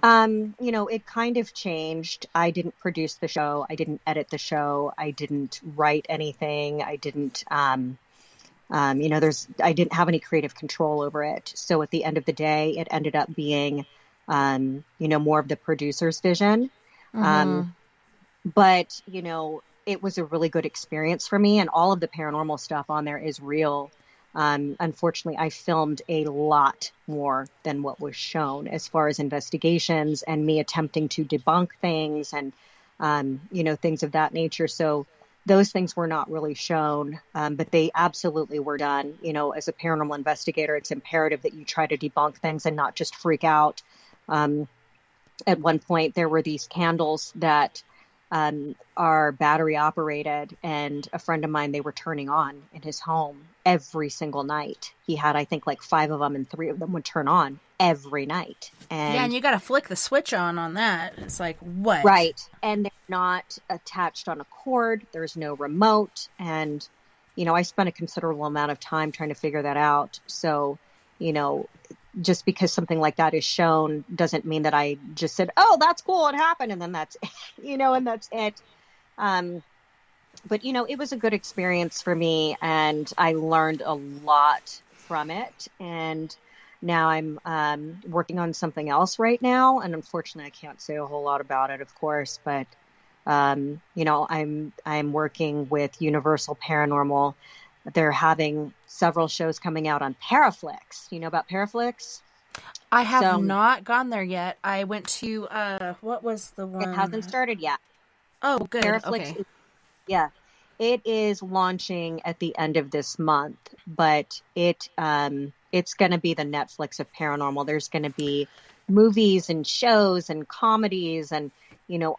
it kind of changed. I didn't produce the show. I didn't edit the show. I didn't write anything. I didn't, I didn't have any creative control over it. So at the end of the day, it ended up being, more of the producer's vision. But, it was a really good experience for me, and all of the paranormal stuff on there is real. Unfortunately, I filmed a lot more than what was shown as far as investigations and me attempting to debunk things and, things of that nature. So those things were not really shown, but they absolutely were done. As a paranormal investigator, it's imperative that you try to debunk things and not just freak out. At one point, there were these candles that are battery operated, and a friend of mine, they were turning on in his home every single night. He had, I think, like 5 of them, and 3 of them would turn on every night. And you got to flick the switch on that. It's like, what? Right. And they're not attached on a cord. There's no remote. And, I spent a considerable amount of time trying to figure that out. So, just because something like that is shown doesn't mean that I just said, oh, that's cool, it happened, and then that's, and that's it. But, it was a good experience for me, and I learned a lot from it. And now I'm working on something else right now, and unfortunately I can't say a whole lot about it, of course, but I'm working with Universal Paranormal. They're having several shows coming out on Paraflix. You know about Paraflix? I have not gone there yet. I went to what was the one? It hasn't started yet. Oh, good. Paraflix Okay. It is launching at the end of this month, but it's going to be the Netflix of paranormal. There's going to be movies and shows and comedies and,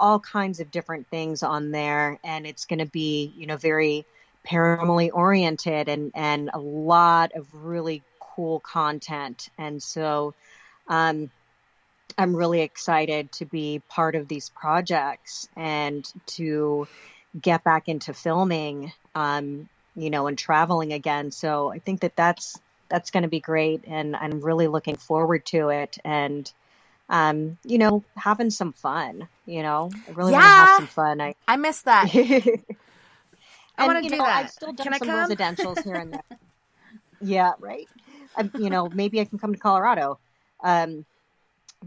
all kinds of different things on there. And it's going to be, very paranormally oriented and a lot of really cool content. And so I'm really excited to be part of these projects and to get back into filming, and traveling again. So I think that's going to be great. And I'm really looking forward to it. And, having some fun, I really want to have some fun. I miss that. I want to do that. I've still done some residentials here and there. Yeah. Right. Maybe I can come to Colorado. But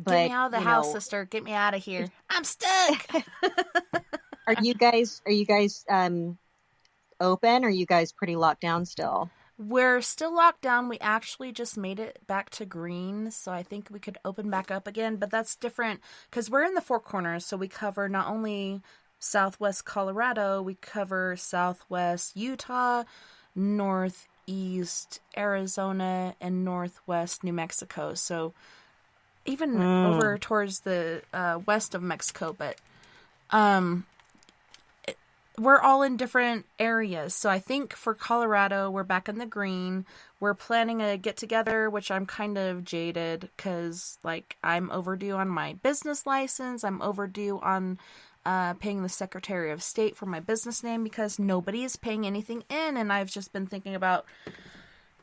get me out of the house, sister. Get me out of here. I'm stuck. Are you guys open? Or are you guys pretty locked down still? We're still locked down. We actually just made it back to green, so I think we could open back up again. But that's different because we're in the Four Corners, so we cover not only Southwest Colorado, we cover Southwest Utah, Northeast Arizona, and Northwest New Mexico. So even over towards the west of Mexico, but we're all in different areas. So I think for Colorado, we're back in the green. We're planning a get together, which I'm kind of jaded because I'm overdue on my business license. I'm overdue on paying the Secretary of State for my business name because nobody is paying anything in. And I've just been thinking about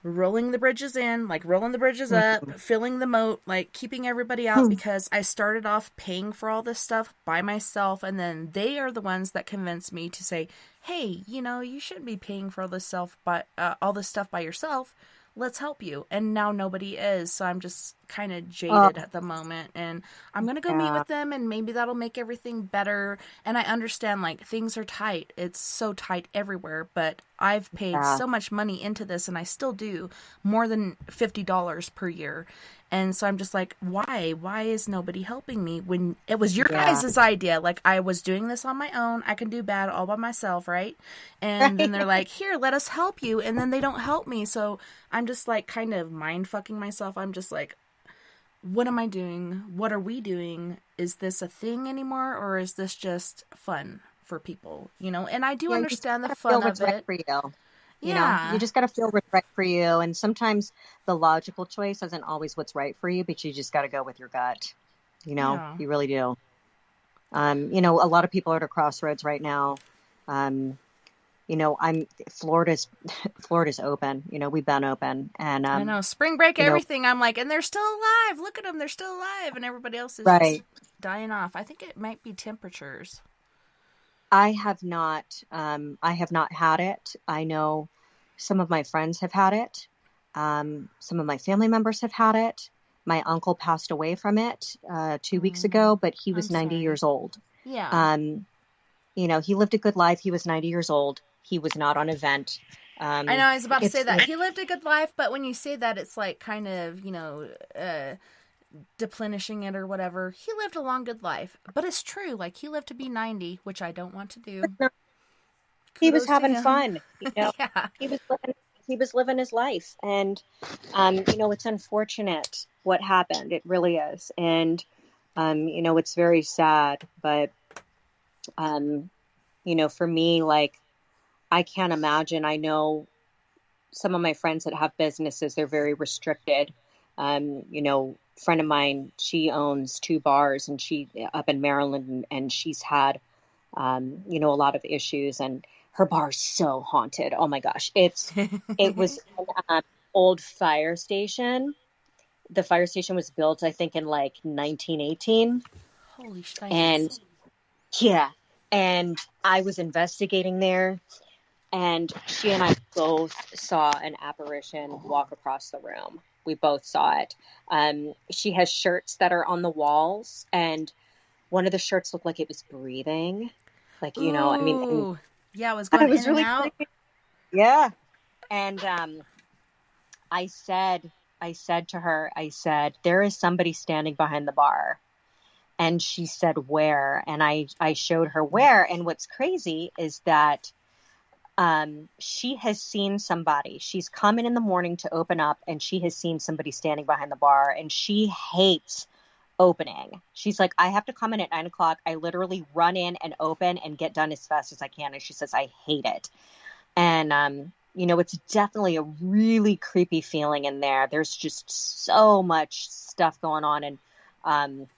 rolling the bridges in, rolling the bridges up, filling the moat, keeping everybody out because I started off paying for all this stuff by myself, and then they are the ones that convinced me to say, hey, you shouldn't be paying for all this stuff by yourself. Let's help you. And now nobody is, so I'm just kind of jaded at the moment, and I'm going to go meet with them, and maybe that'll make everything better. And I understand, things are tight. It's so tight everywhere, but I've paid so much money into this, and I still do more than $50 per year. And so I'm just why? Why is nobody helping me when it was your guys' idea? I was doing this on my own. I can do bad all by myself, right? And then they're here, let us help you. And then they don't help me. So I'm just kind of mind fucking myself. I'm just what am I doing? What are we doing? Is this a thing anymore? Or is this just fun for people? And I do understand the fun of it. Right for you. You just got to feel what's right for you. And sometimes the logical choice isn't always what's right for you, but you just got to go with your gut. You really do. A lot of people are at a crossroads right now. Florida's open. We've been open, and I know spring break, everything. I'm and they're still alive. Look at them, they're still alive, and everybody else is just dying off. I think it might be temperatures. I have not had it. I know some of my friends have had it. Some of my family members have had it. My uncle passed away from it 2 weeks ago, but he was 90 years old. Yeah. He lived a good life. He was 90 years old. He was not on a vent. I know, I was about to say that. He lived a good life, but when you say that, it's kind of, deplenishing it or whatever. He lived a long, good life. But it's true. He lived to be 90, which I don't want to do. He was having fun. Yeah. He was living his life. And, it's unfortunate what happened. It really is. And, it's very sad. But, for me, I can't imagine. I know some of my friends that have businesses, they're very restricted. Friend of mine, she owns 2 bars and she up in Maryland, and she's had, a lot of issues, and her bar's so haunted. Oh my gosh. It was an old fire station. The fire station was built, I think, in 1918. Holy shit. And yeah. And I was investigating there, and she and I both saw an apparition walk across the room. We both saw it. She has shirts that are on the walls, and one of the shirts looked like it was breathing. Like, you know, I mean, Ooh. Yeah, it was going it was in and really out. creepy. Yeah. And I said to her, I said, there is somebody standing behind the bar. And she said, where? And I showed her where. And what's crazy is that she has seen somebody. She's come in the morning to open up, and she has seen somebody standing behind the bar, and she hates opening. She's like, I have to come in at 9:00. I literally run in and open and get done as fast as I can. And she says, I hate it. And, you know, it's definitely a really creepy feeling in there. There's just so much stuff going on. And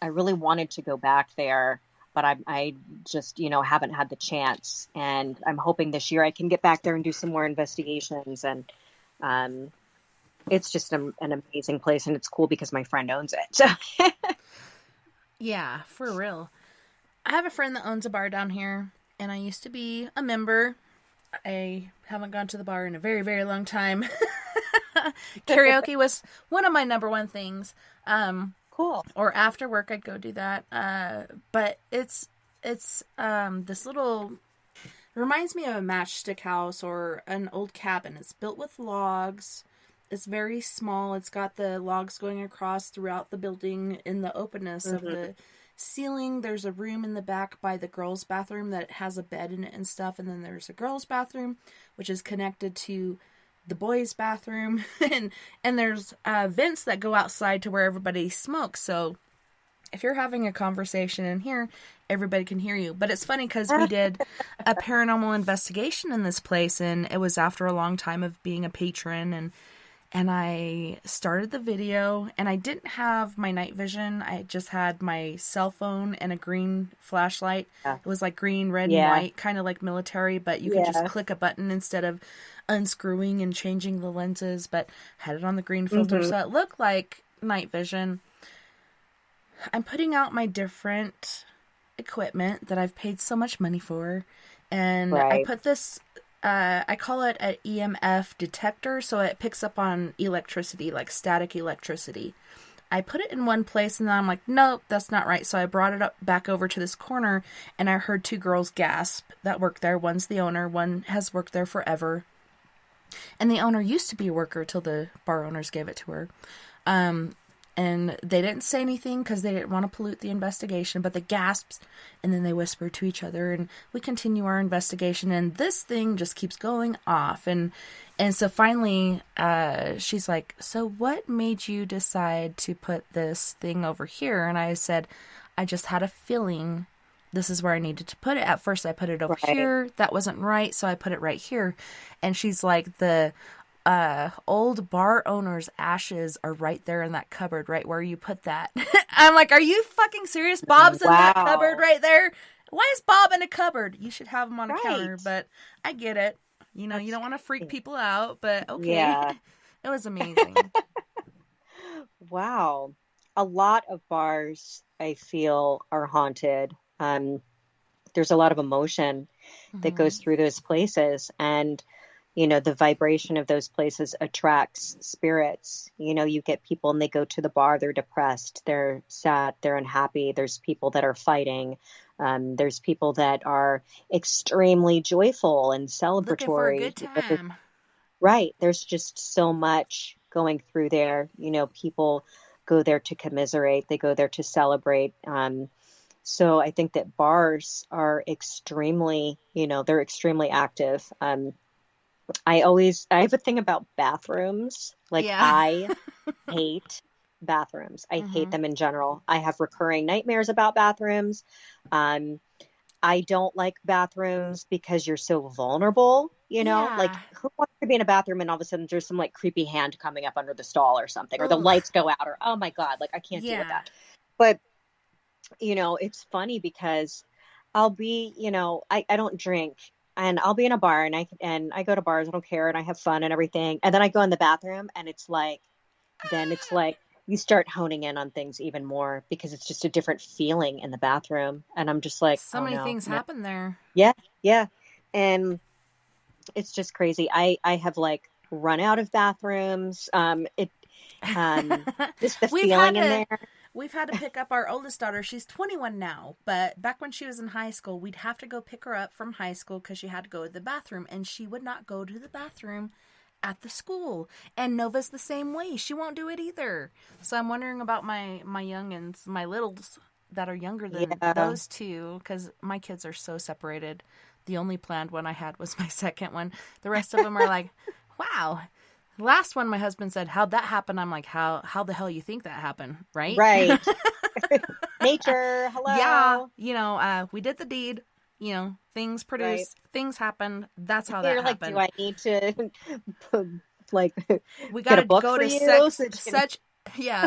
I really wanted to go back there, but I just, you know, haven't had the chance. And I'm hoping this year I can get back there and do some more investigations. And it's just an amazing place. And it's cool because my friend owns it. So. Yeah, for real. I have a friend that owns a bar down here, and I used to be a member. I haven't gone to the bar in a very, very long time. Karaoke was one of my number one things. Cool. Or after work, I'd go do that. But it's this little, reminds me of a matchstick house or an old cabin. It's built with logs. It's very small. It's got the logs going across throughout the building in the openness of the ceiling. There's a room in the back by the girls' bathroom that has a bed in it and stuff. And then there's a girls' bathroom, which is connected to the boys' bathroom. and there's vents that go outside to where everybody smokes. So if you're having a conversation in here, everybody can hear you. But it's funny because we did a paranormal investigation in this place, and it was after a long time of being a patron, and I started the video, and I didn't have my night vision. I just had my cell phone and a green flashlight. It was like green, red, and white, kind of like military, but you could just click a button instead of unscrewing and changing the lenses, but had it on the green filter, so it looked like night vision. I'm putting out my different equipment that I've paid so much money for, and I put this... I call it an EMF detector, so it picks up on electricity, like static electricity. I put it in one place, and then I'm like, nope, that's not right. So I brought it up back over to this corner, and I heard two girls gasp that work there. One's the owner, one has worked there forever. And the owner used to be a worker till the bar owners gave it to her. And they didn't say anything because they didn't want to pollute the investigation, but the gasps, and then they whispered to each other, and we continue our investigation, and this thing just keeps going off. And so finally, she's like, so what made you decide to put this thing over here? And I said, I just had a feeling this is where I needed to put it. At first, I put it over here. That wasn't right, so I put it right here. And she's like, the old bar owner's ashes are right there in that cupboard, right where you put that. I'm like, are you fucking serious? Bob's in that cupboard right there. Why is Bob in a cupboard? You should have him on a counter, but I get it. You know, you don't want to freak people out, but okay. Yeah. It was amazing. Wow. A lot of bars, I feel, are haunted. There's a lot of emotion that goes through those places, and you know, the vibration of those places attracts spirits. You know, you get people and they go to the bar, they're depressed, they're sad, they're unhappy. There's people that are fighting. There's people that are extremely joyful and celebratory. Looking for a good time. Right. There's just so much going through there. You know, people go there to commiserate. They go there to celebrate. So I think that bars are extremely, you know, they're extremely active. I have a thing about bathrooms. Like, I hate bathrooms. I hate them in general. I have recurring nightmares about bathrooms. I don't like bathrooms because you're so vulnerable, you know, like who wants to be in a bathroom and all of a sudden there's some like creepy hand coming up under the stall or something, or the lights go out, or, oh my God, like I can't deal with that. But, you know, it's funny because I'll be, you know, I don't drink. And I'll be in a bar and I go to bars, I don't care, and I have fun and everything. And then I go in the bathroom and it's like you start honing in on things even more because it's just a different feeling in the bathroom. And I'm just like, so many things happen there. Yeah. Yeah. And it's just crazy. I have like run out of bathrooms. Just the feeling in there. We've had to pick up our oldest daughter. She's 21 now, but back when she was in high school, we'd have to go pick her up from high school because she had to go to the bathroom, and she would not go to the bathroom at the school. And Nova's the same way. She won't do it either. So I'm wondering about my youngins, my littles that are younger than those two, because my kids are so separated. The only planned one I had was my second one. The rest of them are like, wow. Last one, my husband said, how'd that happen? I'm like, how the hell you think that happened? Right? Right. Nature. Hello. Yeah. You know, we did the deed. You know, things produced, things happened. That's how that happened. Do I need to, like, we got to go to sex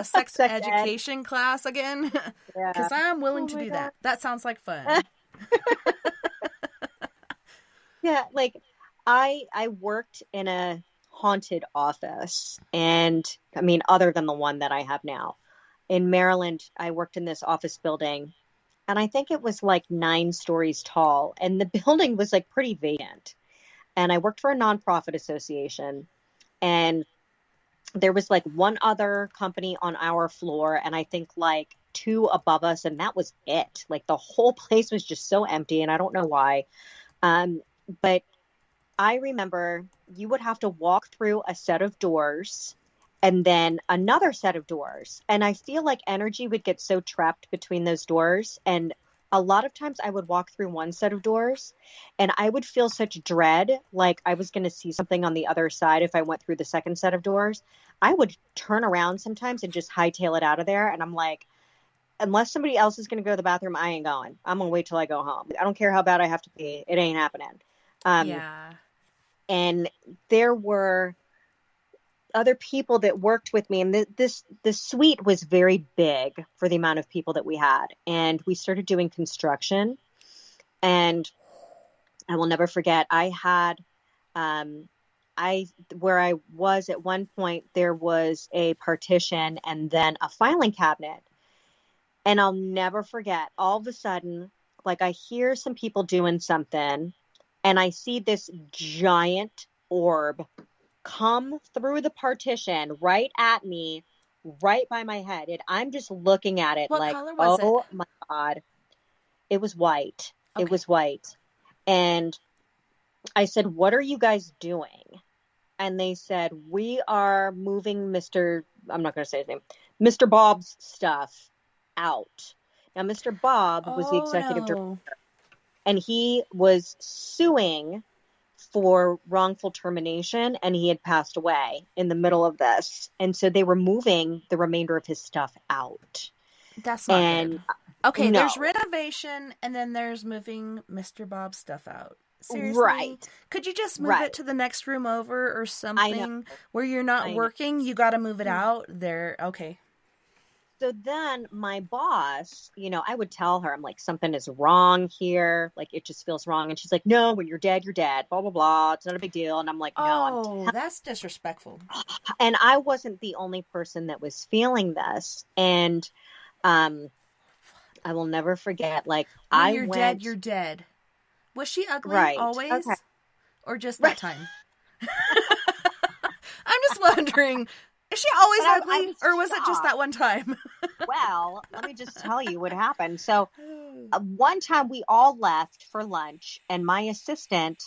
sex education class again? Because I'm willing to do that. That sounds like fun. Yeah, like, I worked in a haunted office, and I mean, other than the one that I have now in Maryland, I worked in this office building, and I think it was like 9 stories tall, and the building was like pretty vacant. And I worked for a nonprofit association, and there was like one other company on our floor, and I think like 2 above us, and that was it. Like, the whole place was just so empty, and I don't know why. But I remember you would have to walk through a set of doors and then another set of doors. And I feel like energy would get so trapped between those doors. And a lot of times I would walk through one set of doors and I would feel such dread, like I was going to see something on the other side if I went through the second set of doors. I would turn around sometimes and just hightail it out of there. And I'm like, unless somebody else is going to go to the bathroom, I ain't going. I'm going to wait till I go home. I don't care how bad I have to pee. It ain't happening. And there were other people that worked with me, and the suite was very big for the amount of people that we had. And we started doing construction, and I will never forget, I had, where I was at one point, there was a partition and then a filing cabinet. And I'll never forget, all of a sudden, like, I hear some people doing something, and I see this giant orb come through the partition right at me, right by my head. And I'm just looking at it what color was it? My God. It was white. Okay. It was white. And I said, what are you guys doing? And they said, we are moving I'm not going to say his name, Mr. Bob's stuff out. Now, Mr. Bob was the executive director. And he was suing for wrongful termination, and he had passed away in the middle of this. And so they were moving the remainder of his stuff out. That's not good. Okay, there's renovation, and then there's moving Mr. Bob's stuff out. Seriously? Right. Could you just move it to the next room over or something where you're not working? You got to move it out there. Okay. So then my boss, I would tell her, I'm like, something is wrong here. Like, it just feels wrong. And she's like, no, when you're dead, blah, blah, blah. It's not a big deal. And I'm like, no. Oh, that's disrespectful. And I wasn't the only person that was feeling this. And I will never forget, like, when you're dead, you're dead. Was she ugly always? Okay. Or just that time? I'm just wondering. Is she always ugly, or was it just that one time? Well, let me just tell you what happened. So one time we all left for lunch, and my assistant,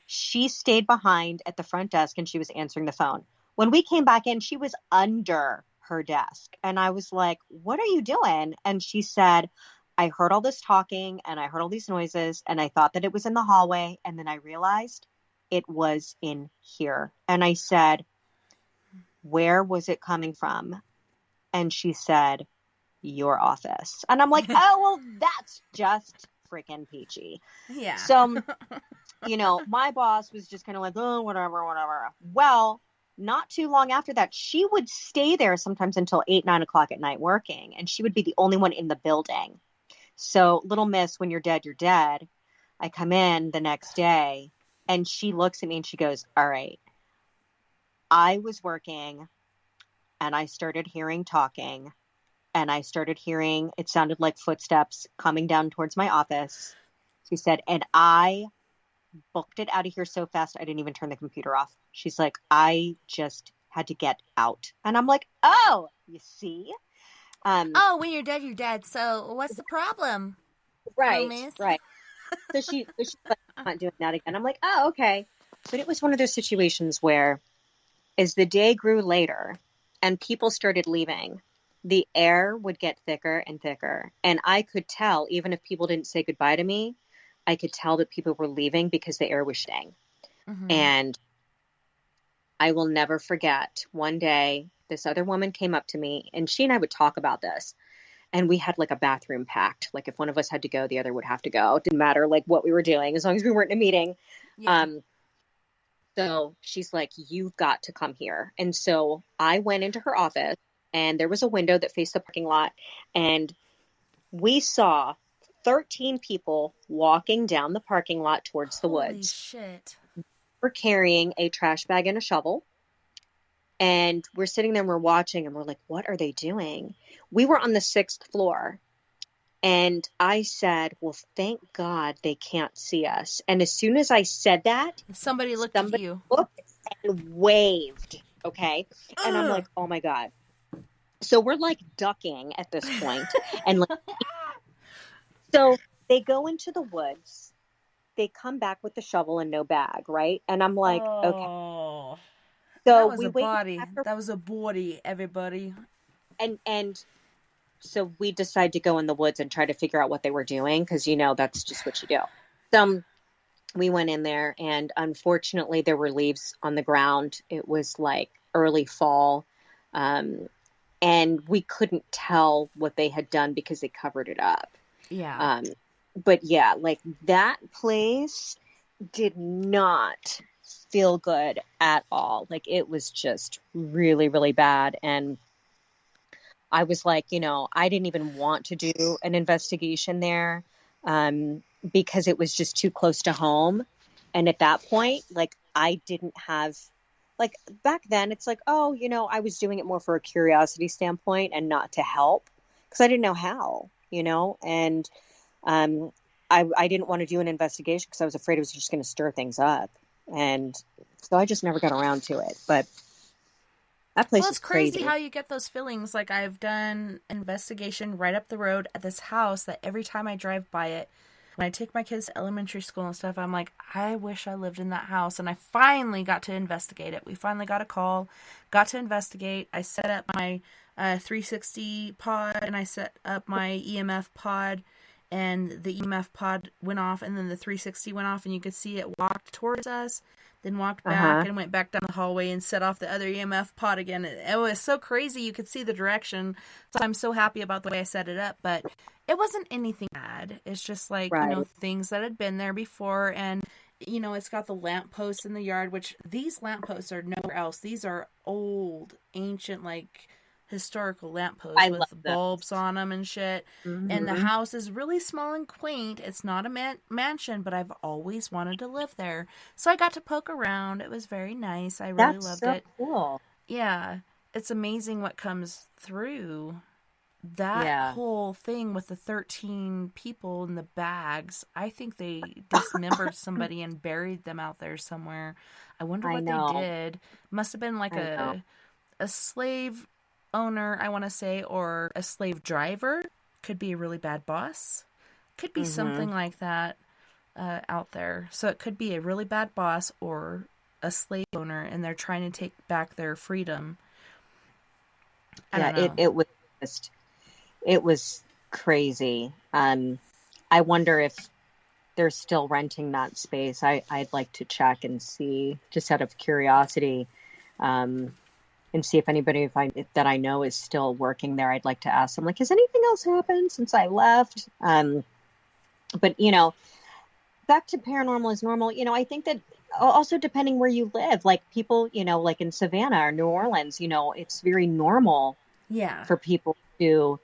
she stayed behind at the front desk, and she was answering the phone. When we came back in, she was under her desk. And I was like, what are you doing? And she said, I heard all this talking, and I heard all these noises, and I thought that it was in the hallway. And then I realized it was in here. And I said, where was it coming from? And she said, your office. And I'm like, oh, well, that's just freaking peachy. Yeah. So, my boss was just kind of like, oh, whatever. Well, not too long after that, she would stay there sometimes until 8, 9 o'clock at night working. And she would be the only one in the building. So, little miss, when you're dead, you're dead. I come in the next day, and she looks at me and she goes, all right. I was working, and I started hearing talking, and I started hearing, it sounded like footsteps coming down towards my office. She said, and I booked it out of here so fast, I didn't even turn the computer off. She's like, I just had to get out. And I'm like, oh, you see? Oh, when you're dead. So what's the problem? Right, Miss? right. So she's like, I'm not doing that again. I'm like, oh, okay. But it was one of those situations where, as the day grew later and people started leaving, the air would get thicker and thicker. And I could tell, even if people didn't say goodbye to me, I could tell that people were leaving because the air was shifting. Mm-hmm. And I will never forget, one day, this other woman came up to me, and she and I would talk about this. And we had like a bathroom pact. Like if one of us had to go, the other would have to go. It didn't matter like what we were doing, as long as we weren't in a meeting. Yeah. So she's like, you've got to come here. And so I went into her office, and there was a window that faced the parking lot. And we saw 13 people walking down the parking lot towards the Holy woods. Shit. We're carrying a trash bag and a shovel. And we're sitting there and we're watching, and we're like, what are they doing? We were on the 6th floor. And I said, well, thank God they can't see us. And as soon as I said that, somebody looked at you. Looked and waved. Okay. And I'm like, oh my God. So we're like ducking at this point. And like, so they go into the woods. They come back with the shovel and no bag. Right. And I'm like, okay. So that was we a wait body. That was a body, everybody. And so we decided to go in the woods and try to figure out what they were doing, because, you know, that's just what you do. So we went in there, and unfortunately there were leaves on the ground. It was like early fall, and we couldn't tell what they had done because they covered it up. Yeah. But yeah, like that place did not feel good at all. Like it was just really, really bad. And I was like, you know, I didn't even want to do an investigation there because it was just too close to home. And at that point, like I didn't have, like back then it's like, oh, you know, I was doing it more for a curiosity standpoint and not to help because I didn't know how, you know, and I didn't want to do an investigation because I was afraid it was just going to stir things up. And so I just never got around to it. But that place is crazy how you get those feelings. Like I've done an investigation right up the road at this house that every time I drive by it, when I take my kids to elementary school and stuff, I'm like, I wish I lived in that house. And I finally got to investigate it. We finally got a call, got to investigate. I set up my 360 pod and I set up my EMF pod, and the EMF pod went off, and then the 360 went off, and you could see it walked towards us, then walked back and went back down the hallway and set off the other EMF pod again. It was so crazy. You could see the direction. So I'm so happy about the way I set it up, but it wasn't anything bad. It's just like, you know, things that had been there before. And, you know, it's got the lampposts in the yard, which these lampposts are nowhere else. These are old, ancient, like historical lampposts with bulbs on them and shit. Mm-hmm. And the house is really small and quaint. It's not a mansion, but I've always wanted to live there. So I got to poke around. It was very nice. I really loved it. Cool. Yeah. It's amazing what comes through. That whole thing with the 13 people in the bags, I think they dismembered somebody and buried them out there somewhere. I wonder what they did. Must have been like a slave owner, I want to say, or a slave driver. Could be a really bad boss. Could be something like that out there. So it could be a really bad boss or a slave owner, and they're trying to take back their freedom. It was crazy. I wonder if they're still renting that space. I'd like to check and see, just out of curiosity, and see if anybody that I know is still working there. I'd like to ask them, like, has anything else happened since I left? But, you know, back to paranormal is normal. You know, I think that also depending where you live, like people, you know, like in Savannah or New Orleans, you know, it's very normal for people to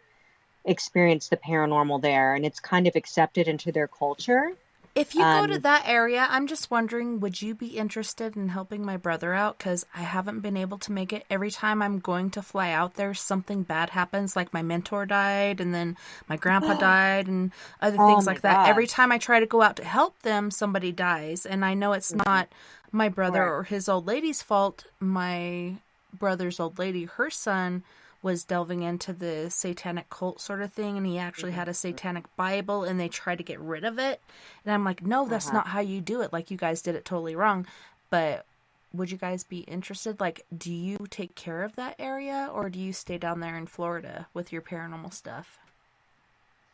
experience the paranormal there, and it's kind of accepted into their culture. If you go to that area, I'm just wondering, would you be interested in helping my brother out? Because I haven't been able to make it. Every time I'm going to fly out there, something bad happens. Like my mentor died, and then my grandpa died, and other things like that. Every time I try to go out to help them, somebody dies. And I know it's not my brother or his old lady's fault. My brother's old lady, her son was delving into the satanic cult sort of thing, and he actually had a satanic Bible, and they tried to get rid of it. And I'm like, no, that's not how you do it. Like, you guys did it totally wrong. But would you guys be interested? Like, do you take care of that area, or do you stay down there in Florida with your paranormal stuff?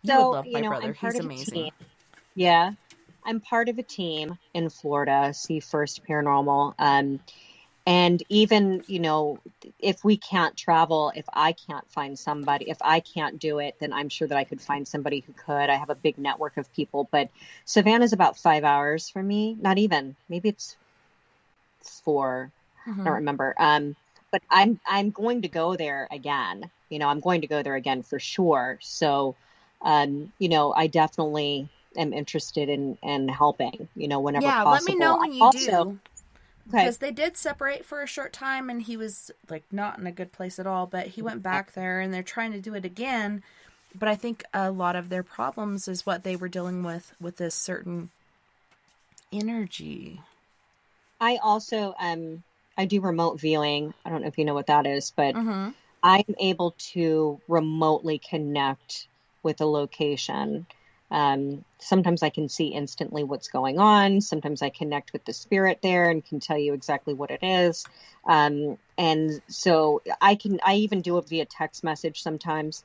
You would love my brother. He's amazing. Yeah. I'm part of a team in Florida, See First Paranormal. And even, if we can't travel, if I can't find somebody, if I can't do it, then I'm sure that I could find somebody who could. I have a big network of people, but Savannah's about 5 hours from me. Not even, maybe it's 4. I don't remember. But I'm going to go there again. I'm going to go there again for sure. So, I definitely am interested in helping, whenever possible. Let me know when you do. Because they did separate for a short time, and he was like not in a good place at all, but he went back there, and they're trying to do it again. But I think a lot of their problems is what they were dealing with this certain energy. I also, I do remote viewing. I don't know if you know what that is, but I'm able to remotely connect with a location. Sometimes I can see instantly what's going on. Sometimes I connect with the spirit there and can tell you exactly what it is. And so I even do it via text message sometimes.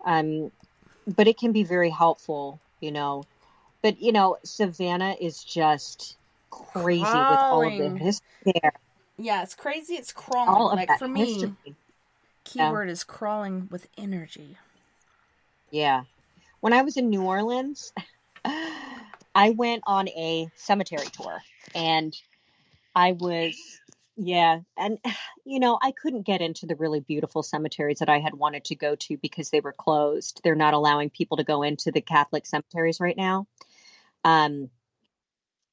But it can be very helpful, but Savannah is just crazy with all of the history there. Yeah, it's crazy. It's crawling. Like for me, history. Keyword is crawling with energy. Yeah. When I was in New Orleans, I went on a cemetery tour, and I couldn't get into the really beautiful cemeteries that I had wanted to go to because they were closed. They're not allowing people to go into the Catholic cemeteries right now.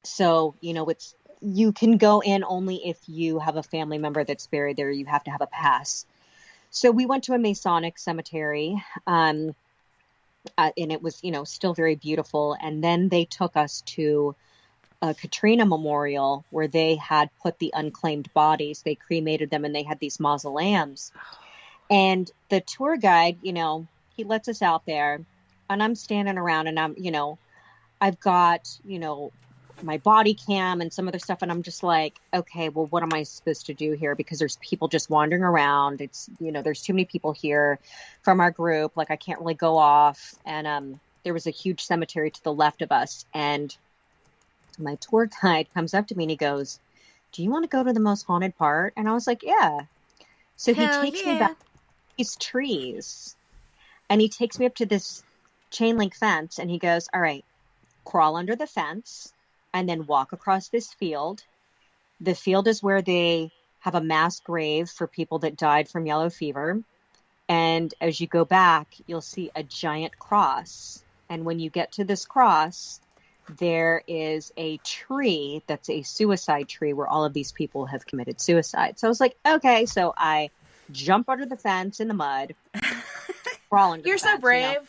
So, you can go in only if you have a family member that's buried there. You have to have a pass. So we went to a Masonic cemetery, and it was, still very beautiful. And then they took us to a Katrina memorial where they had put the unclaimed bodies. They cremated them, and they had these mausoleums. And the tour guide, he lets us out there, and I'm standing around, and I've got, my body cam and some other stuff. And I'm just like, okay, well, what am I supposed to do here? Because there's people just wandering around. It's, there's too many people here from our group. Like, I can't really go off. And there was a huge cemetery to the left of us. And my tour guide comes up to me and he goes, do you want to go to the most haunted part? And I was like, yeah. So he takes me back to these trees, and he takes me up to this chain link fence, and he goes, all right, crawl under the fence and then walk across this field. The field is where they have a mass grave for people that died from yellow fever. And as you go back, you'll see a giant cross. And when you get to this cross, there is a tree that's a suicide tree where all of these people have committed suicide. So I was like, okay. So I jump under the fence in the mud, crawl under You're the fence, so brave.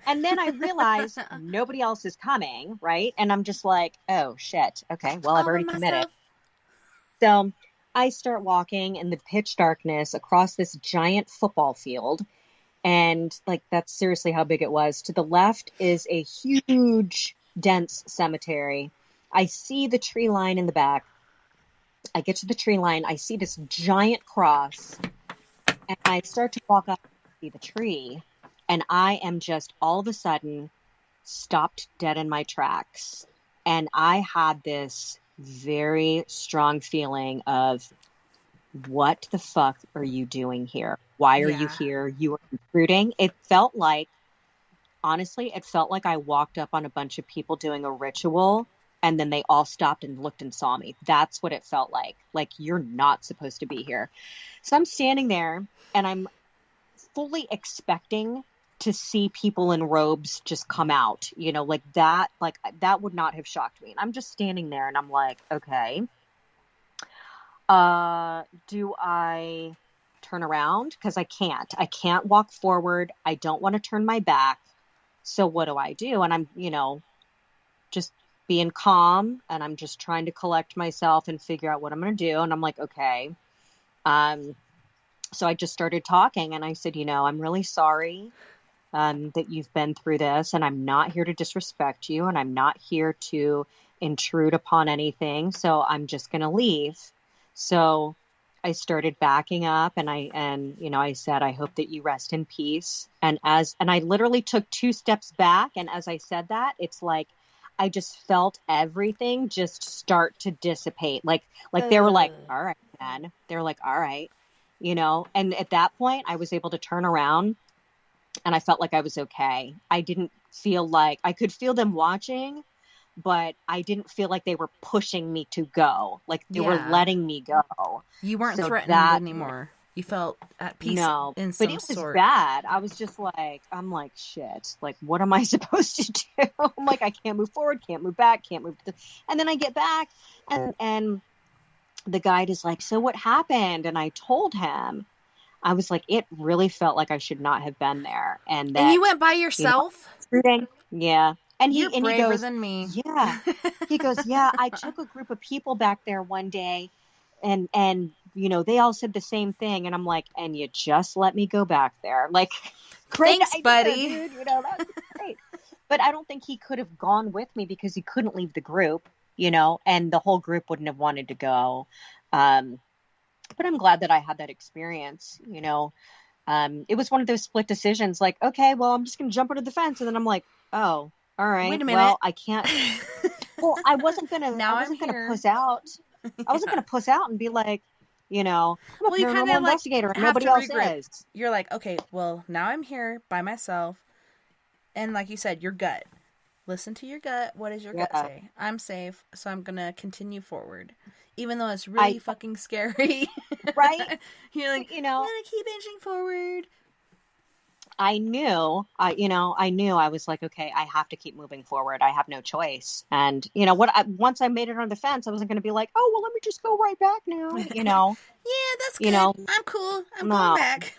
And then I realized nobody else is coming, right? And I'm just like, oh, shit. Okay, well, I've already committed. So I start walking in the pitch darkness across this giant football field. And, that's seriously how big it was. To the left is a huge, dense cemetery. I see the tree line in the back. I get to the tree line. I see this giant cross. And I start to walk up and see the tree. And I am just all of a sudden stopped dead in my tracks. And I had this very strong feeling of, what the fuck are you doing here? Why are you here? You are intruding. It felt like I walked up on a bunch of people doing a ritual, and then they all stopped and looked and saw me. That's what it felt like. Like, you're not supposed to be here. So I'm standing there, and I'm fully expecting to see people in robes just come out, that would not have shocked me. And I'm just standing there, and I'm like, okay, do I turn around? Because I can't walk forward. I don't want to turn my back. So what do? And I'm, just being calm, and I'm just trying to collect myself and figure out what I'm going to do. And I'm like, okay, So I just started talking, and I said, I'm really sorry that you've been through this, and I'm not here to disrespect you, and I'm not here to intrude upon anything. So I'm just going to leave. So I started backing up, and I said, I hope that you rest in peace. And I literally took 2 steps back. And as I said that, it's like, I just felt everything just start to dissipate. Like they were like, all right, man. They were like, all right, and at that point I was able to turn around, and I felt like I was okay. I didn't feel like I could feel them watching, but I didn't feel like they were pushing me to go. Like they were letting me go. You weren't threatened anymore. You felt at peace. No, in some but it was sort. bad. I was just like, shit. Like, what am I supposed to do? I'm like, I can't move forward, can't move back, can't move. And then I get back, and the guide is like, so what happened? And I told him, I was like, it really felt like I should not have been there. And you went by yourself? Yeah. And You're braver he goes, than me. Yeah. He goes, yeah, I took a group of people back there one day, and they all said the same thing. And I'm like, and you just let me go back there. Like, great Thanks, idea, buddy. dude. That's great. But I don't think he could have gone with me because he couldn't leave the group, and the whole group wouldn't have wanted to go. But I'm glad that I had that experience, It was one of those split decisions, like, okay, well, I'm just going to jump under the fence. And then I'm like, oh, all right. Wait a minute. Well, I can't. Well, I wasn't going to puss out. I wasn't going to puss out and be like, I'm a paranormal investigator and nobody else is. You're like, okay, well, now I'm here by myself. And like you said, your gut. Listen to your gut. What does your gut say? I'm safe, so I'm going to continue forward. Even though it's really fucking scary. Right? You're like, I'm going to keep inching forward. I knew I was like, okay, I have to keep moving forward. I have no choice. And once I made it on the fence, I wasn't going to be like, oh, well, let me just go right back now. Yeah, that's good. I'm cool. I'm going back.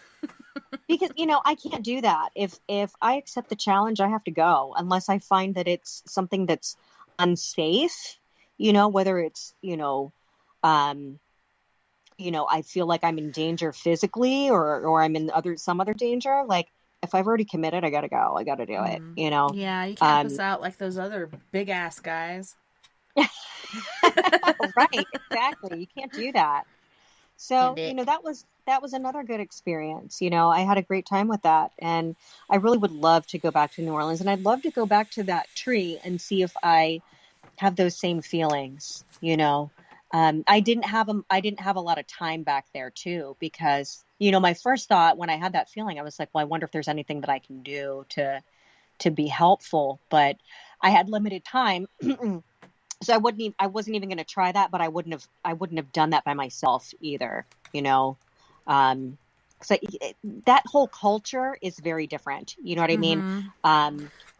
Because, I can't do that. If I accept the challenge, I have to go unless I find that it's something that's unsafe, whether it's, I feel like I'm in danger physically or I'm in some other danger. Like, if I've already committed, I got to go. I got to do it, Yeah, you can't pass out like those other big ass guys. Right, exactly. You can't do that. So, that was another good experience. I had a great time with that. And I really would love to go back to New Orleans. And I'd love to go back to that tree and see if I have those same feelings, I didn't have a lot of time back there too, because, my first thought when I had that feeling, I was like, well, I wonder if there's anything that I can do to be helpful, but I had limited time. So I wasn't even going to try that, but I wouldn't have done that by myself either, so that whole culture is very different. You know what I mean?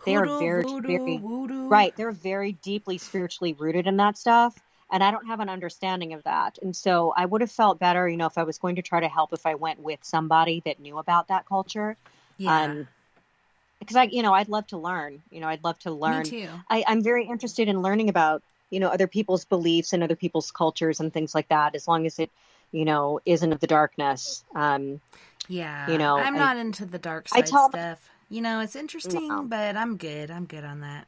They are very, very, right. They're very deeply spiritually rooted in that stuff. And I don't have an understanding of that. And so I would have felt better, if I was going to try to help, if I went with somebody that knew about that culture. Yeah. Because I'd love to learn, I'd love to learn. Me too. I'm very interested in learning about, other people's beliefs and other people's cultures and things like that, as long as it, isn't of the darkness. Yeah. I'm not into the dark side stuff. It's interesting, but I'm good. I'm good on that.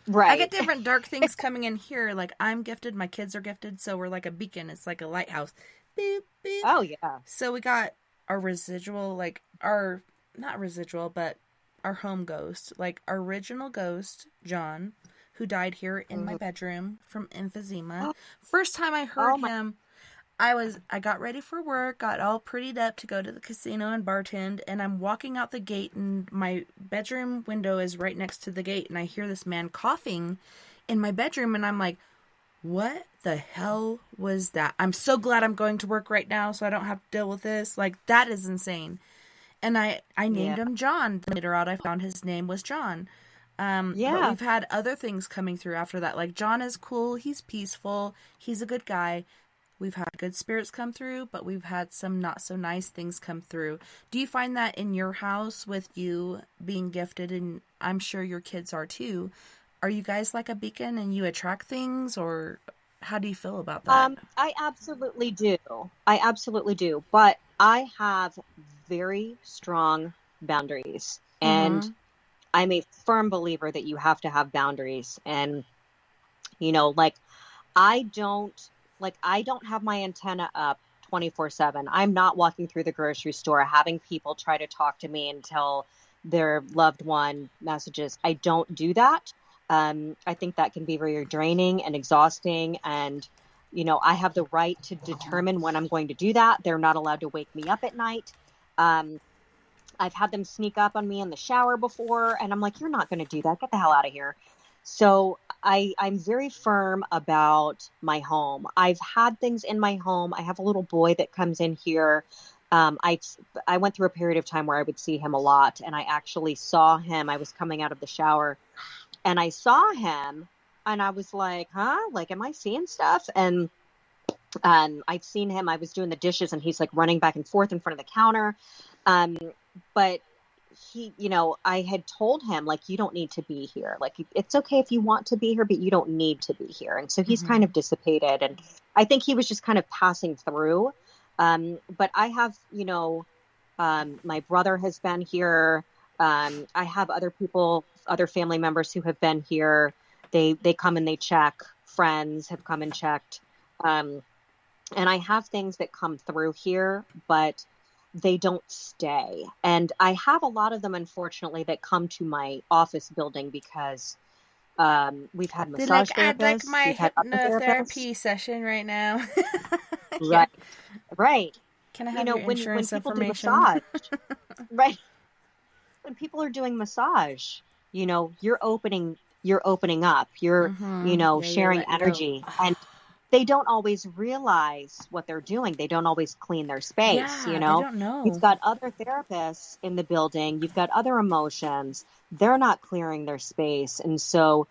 Right. I get different dark things coming in here. Like, I'm gifted, my kids are gifted, so we're like a beacon. It's like a lighthouse. Boop, boop. Oh, yeah. So we got our residual, not residual, but our home ghost. Like, our original ghost, John, who died here in my bedroom from emphysema. First time I heard him, I got ready for work, got all prettied up to go to the casino and bartend, and I'm walking out the gate, and my bedroom window is right next to the gate, and I hear this man coughing in my bedroom, and I'm like, what the hell was that? I'm so glad I'm going to work right now so I don't have to deal with this. Like, that is insane. And I named him John. Later on, I found his name was John. But we've had other things coming through after that. Like, John is cool. He's peaceful. He's a good guy. We've had good spirits come through, but we've had some not so nice things come through. Do you find that in your house with you being gifted, and I'm sure your kids are too? Are you guys like a beacon and you attract things, or How do you feel about that? I absolutely do. I absolutely do. But I have very strong boundaries. And I'm a firm believer that you have to have boundaries. And, like I don't have my antenna up 24/7. I'm not walking through the grocery store having people try to talk to me and tell their loved one messages. I don't do that. I think that can be very draining and exhausting. And, I have the right to determine when I'm going to do that. They're not allowed to wake me up at night. I've had them sneak up on me in the shower before, and I'm like, you're not going to do that. Get the hell out of here. So I'm very firm about my home. I've had things in my home. I have a little boy that comes in here. I went through a period of time where I would see him a lot, and I actually saw him. I was coming out of the shower, and I saw him, and I was like, huh? Like, am I seeing stuff? And I've seen him. I was doing the dishes, and he's like running back and forth in front of the counter. But he, I had told him, like, you don't need to be here. Like, it's okay if you want to be here, but you don't need to be here. And so he's kind of dissipated. And I think he was just kind of passing through. But I have, my brother has been here. I have other people, other family members who have been here. They come and they check. Friends have come and checked. And I have things that come through here, but they don't stay. And I have a lot of them, unfortunately, that come to my office building because we've had massage therapists. I'd like my hypnotherapy session right now. Right. Can I have your insurance when people information? do massage, right? When people are doing massage, you're opening up. You're, sharing energy. And they don't always realize what they're doing. They don't always clean their space, They don't know. You've got other therapists in the building. You've got other emotions. They're not clearing their space. And so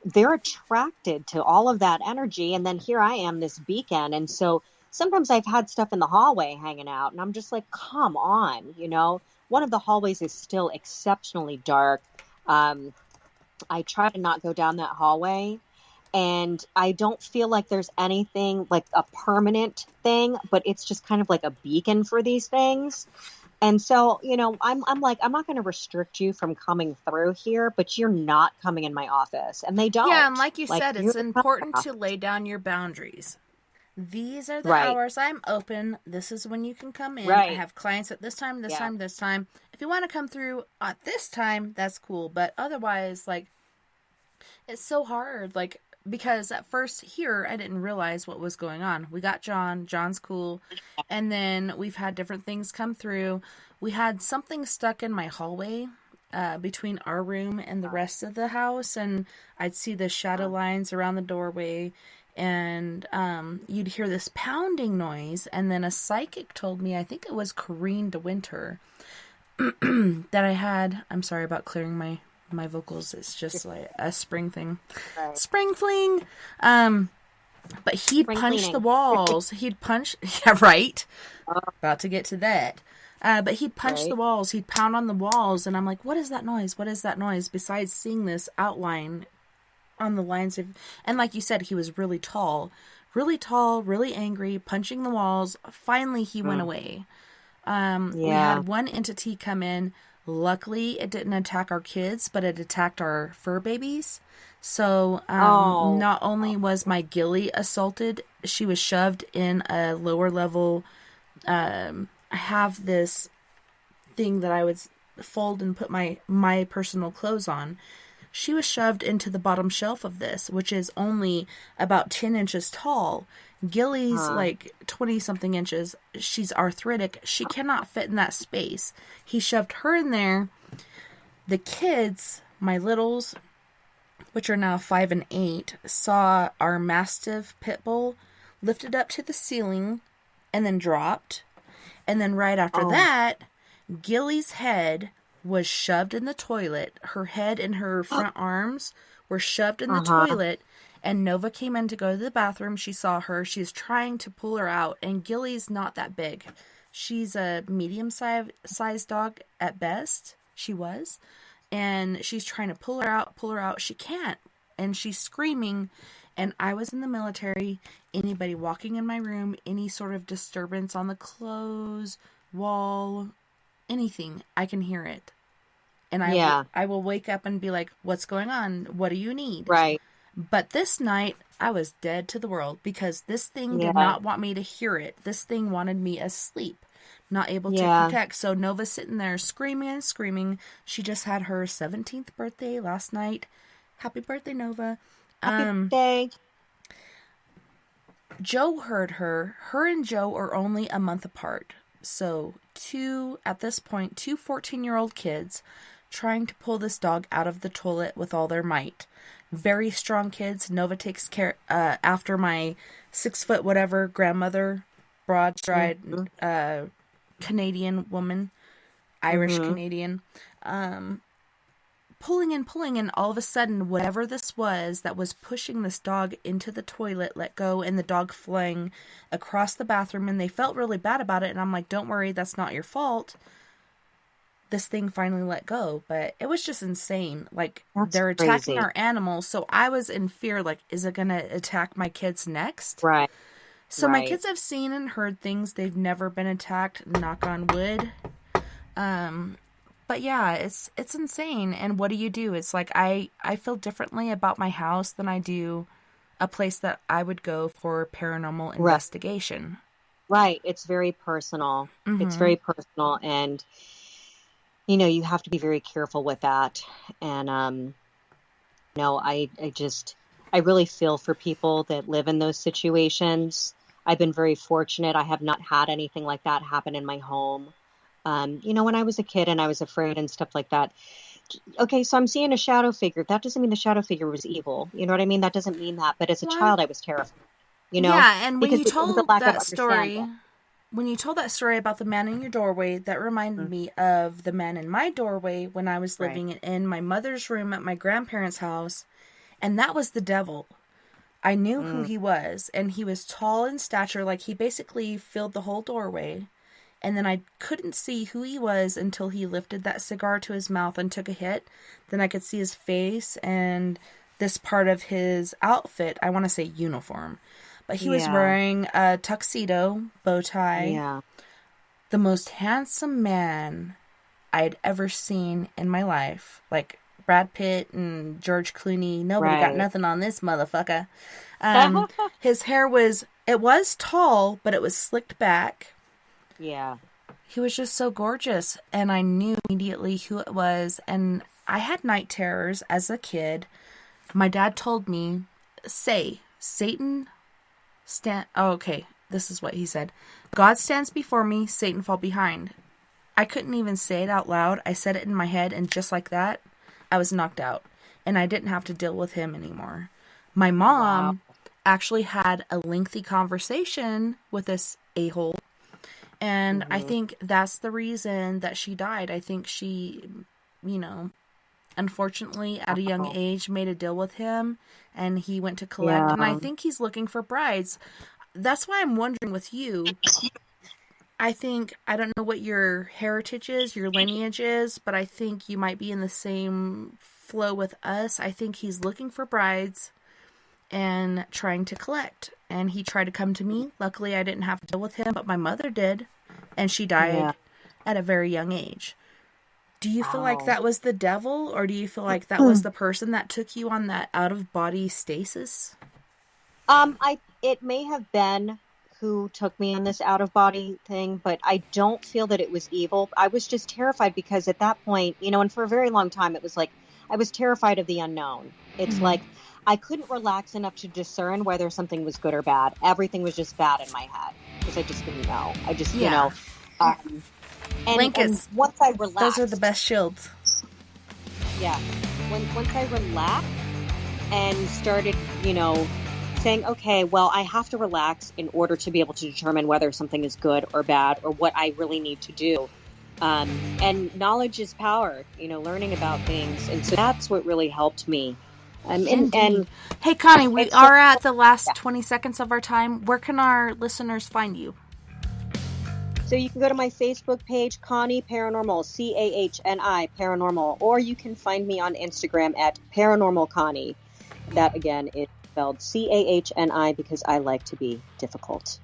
they're attracted to all of that energy. And then here I am, this beacon. And so sometimes I've had stuff in the hallway hanging out, and I'm just like, come on, one of the hallways is still exceptionally dark. I try to not go down that hallway. And I don't feel like there's anything like a permanent thing, but it's just kind of like a beacon for these things. And so, I'm like, I'm not going to restrict you from coming through here, but you're not coming in my office. And they don't. Yeah, and like you said, it's important to lay down your boundaries. These are the hours I'm open. This is when you can come in. Right. I have clients at this time, this time, this time. If you want to come through at this time, that's cool. But otherwise, like, it's so hard. Like, because at first here, I didn't realize what was going on. We got John. John's cool. And then we've had different things come through. We had something stuck in my hallway between our room and the rest of the house. And I'd see the shadow lines around the doorway. And you'd hear this pounding noise. And then a psychic told me, I think it was Corrine DeWinter, that I had... I'm sorry about clearing my vocals. It's just like a spring thing. Right. Spring fling. But he'd punch the walls. He'd punch. Yeah, right. About to get to that. But he'd punch the walls. He'd pound on the walls. And I'm like, what is that noise? What is that noise? Besides seeing this outline on the lines of, and like you said, he was really tall, really angry, punching the walls. Finally, he went away. We had one entity come in. Luckily, it didn't attack our kids, but it attacked our fur babies. So not only was my Gilly assaulted, she was shoved in a lower level. I have this thing that I would fold and put my personal clothes on. She was shoved into the bottom shelf of this, which is only about 10 inches tall. Gilly's like 20-something inches. She's arthritic. She cannot fit in that space. He shoved her in there. The kids, my littles, which are now 5 and 8, saw our Mastiff pit bull lifted up to the ceiling and then dropped. And then right after that, Gilly's head was shoved in the toilet. Her head and her front arms were shoved in the toilet. And Nova came in to go to the bathroom. She saw her. She's trying to pull her out. And Gilly's not that big. She's a medium-sized dog at best. She was. And she's trying to pull her out. She can't. And she's screaming. And I was in the military. Anybody walking in my room, any sort of disturbance on the clothes, wall, anything, I can hear it. And I will wake up and be like, what's going on? What do you need? Right. But this night, I was dead to the world because this thing did not want me to hear it. This thing wanted me asleep, not able to protect. So Nova's sitting there screaming and screaming. She just had her 17th birthday last night. Happy birthday, Nova. Happy birthday. Joe heard her. Her and Joe are only a month apart. So at this point, two 14-year-old kids trying to pull this dog out of the toilet with all their might. Very strong kids. Nova takes care after my 6-foot whatever grandmother, broad-stride Canadian woman, Irish Canadian, pulling and all of a sudden whatever this was that was pushing this dog into the toilet let go, and the dog flung across the bathroom, and they felt really bad about it, and I'm like, don't worry, that's not your fault. This thing finally let go, but it was just insane. Like, they're attacking our animals, so I was in fear, like, is it gonna attack my kids next? Right. So my kids have seen and heard things. They've never been attacked, knock on wood. But yeah, it's insane. And what do? It's like I feel differently about my house than I do a place that I would go for paranormal investigation. Right. It's very personal. It's very personal, and you have to be very careful with that. And I really feel for people that live in those situations. I've been very fortunate. I have not had anything like that happen in my home. When I was a kid and I was afraid and stuff like that. Okay, so I'm seeing a shadow figure. That doesn't mean the shadow figure was evil. You know what I mean? That doesn't mean that. But as a child, I was terrified. Yeah, and when you told that story, about the man in your doorway, that reminded me of the man in my doorway when I was living in my mother's room at my grandparents' house. And that was the devil. I knew who he was, and he was tall in stature. Like, he basically filled the whole doorway. And then I couldn't see who he was until he lifted that cigar to his mouth and took a hit. Then I could see his face and this part of his outfit. I want to say uniform. But he was wearing a tuxedo, bow tie. Yeah. The most handsome man I'd ever seen in my life. Like Brad Pitt and George Clooney. Nobody got nothing on this motherfucker. His hair was tall, but it was slicked back. Yeah. He was just so gorgeous, and I knew immediately who it was, and I had night terrors as a kid. My dad told me, Satan this is what he said. God stands before me, Satan fall behind. I couldn't even say it out loud. I said it in my head, and just like that, I was knocked out, and I didn't have to deal with him anymore. My mom actually had a lengthy conversation with this a-hole. And I think that's the reason that she died. I think she, unfortunately, at a young age, made a deal with him, and he went to collect. Yeah. And I think he's looking for brides. That's why I'm wondering with you. I don't know what your heritage is, your lineage is, but I think you might be in the same flow with us. I think he's looking for brides and trying to collect. And he tried to come to me. Luckily, I didn't have to deal with him, but my mother did. And she died at a very young age. Do you feel like that was the devil? Or do you feel like that was the person that took you on that out-of-body stasis? It may have been who took me on this out-of-body thing, but I don't feel that it was evil. I was just terrified because at that point, and for a very long time, it was like, I was terrified of the unknown. It's like, I couldn't relax enough to discern whether something was good or bad. Everything was just bad in my head because I just didn't know. And once I relaxed, those are the best shields. Yeah. Once I relaxed and started, saying, okay, well, I have to relax in order to be able to determine whether something is good or bad or what I really need to do. And knowledge is power, learning about things. And so that's what really helped me. And hey, Connie, we are at the last 20 seconds of our time. Where can our listeners find you? So you can go to my Facebook page, Cahni Paranormal, Cahni Paranormal, or you can find me on Instagram at Paranormal Cahni. That again is spelled Chani because I like to be difficult.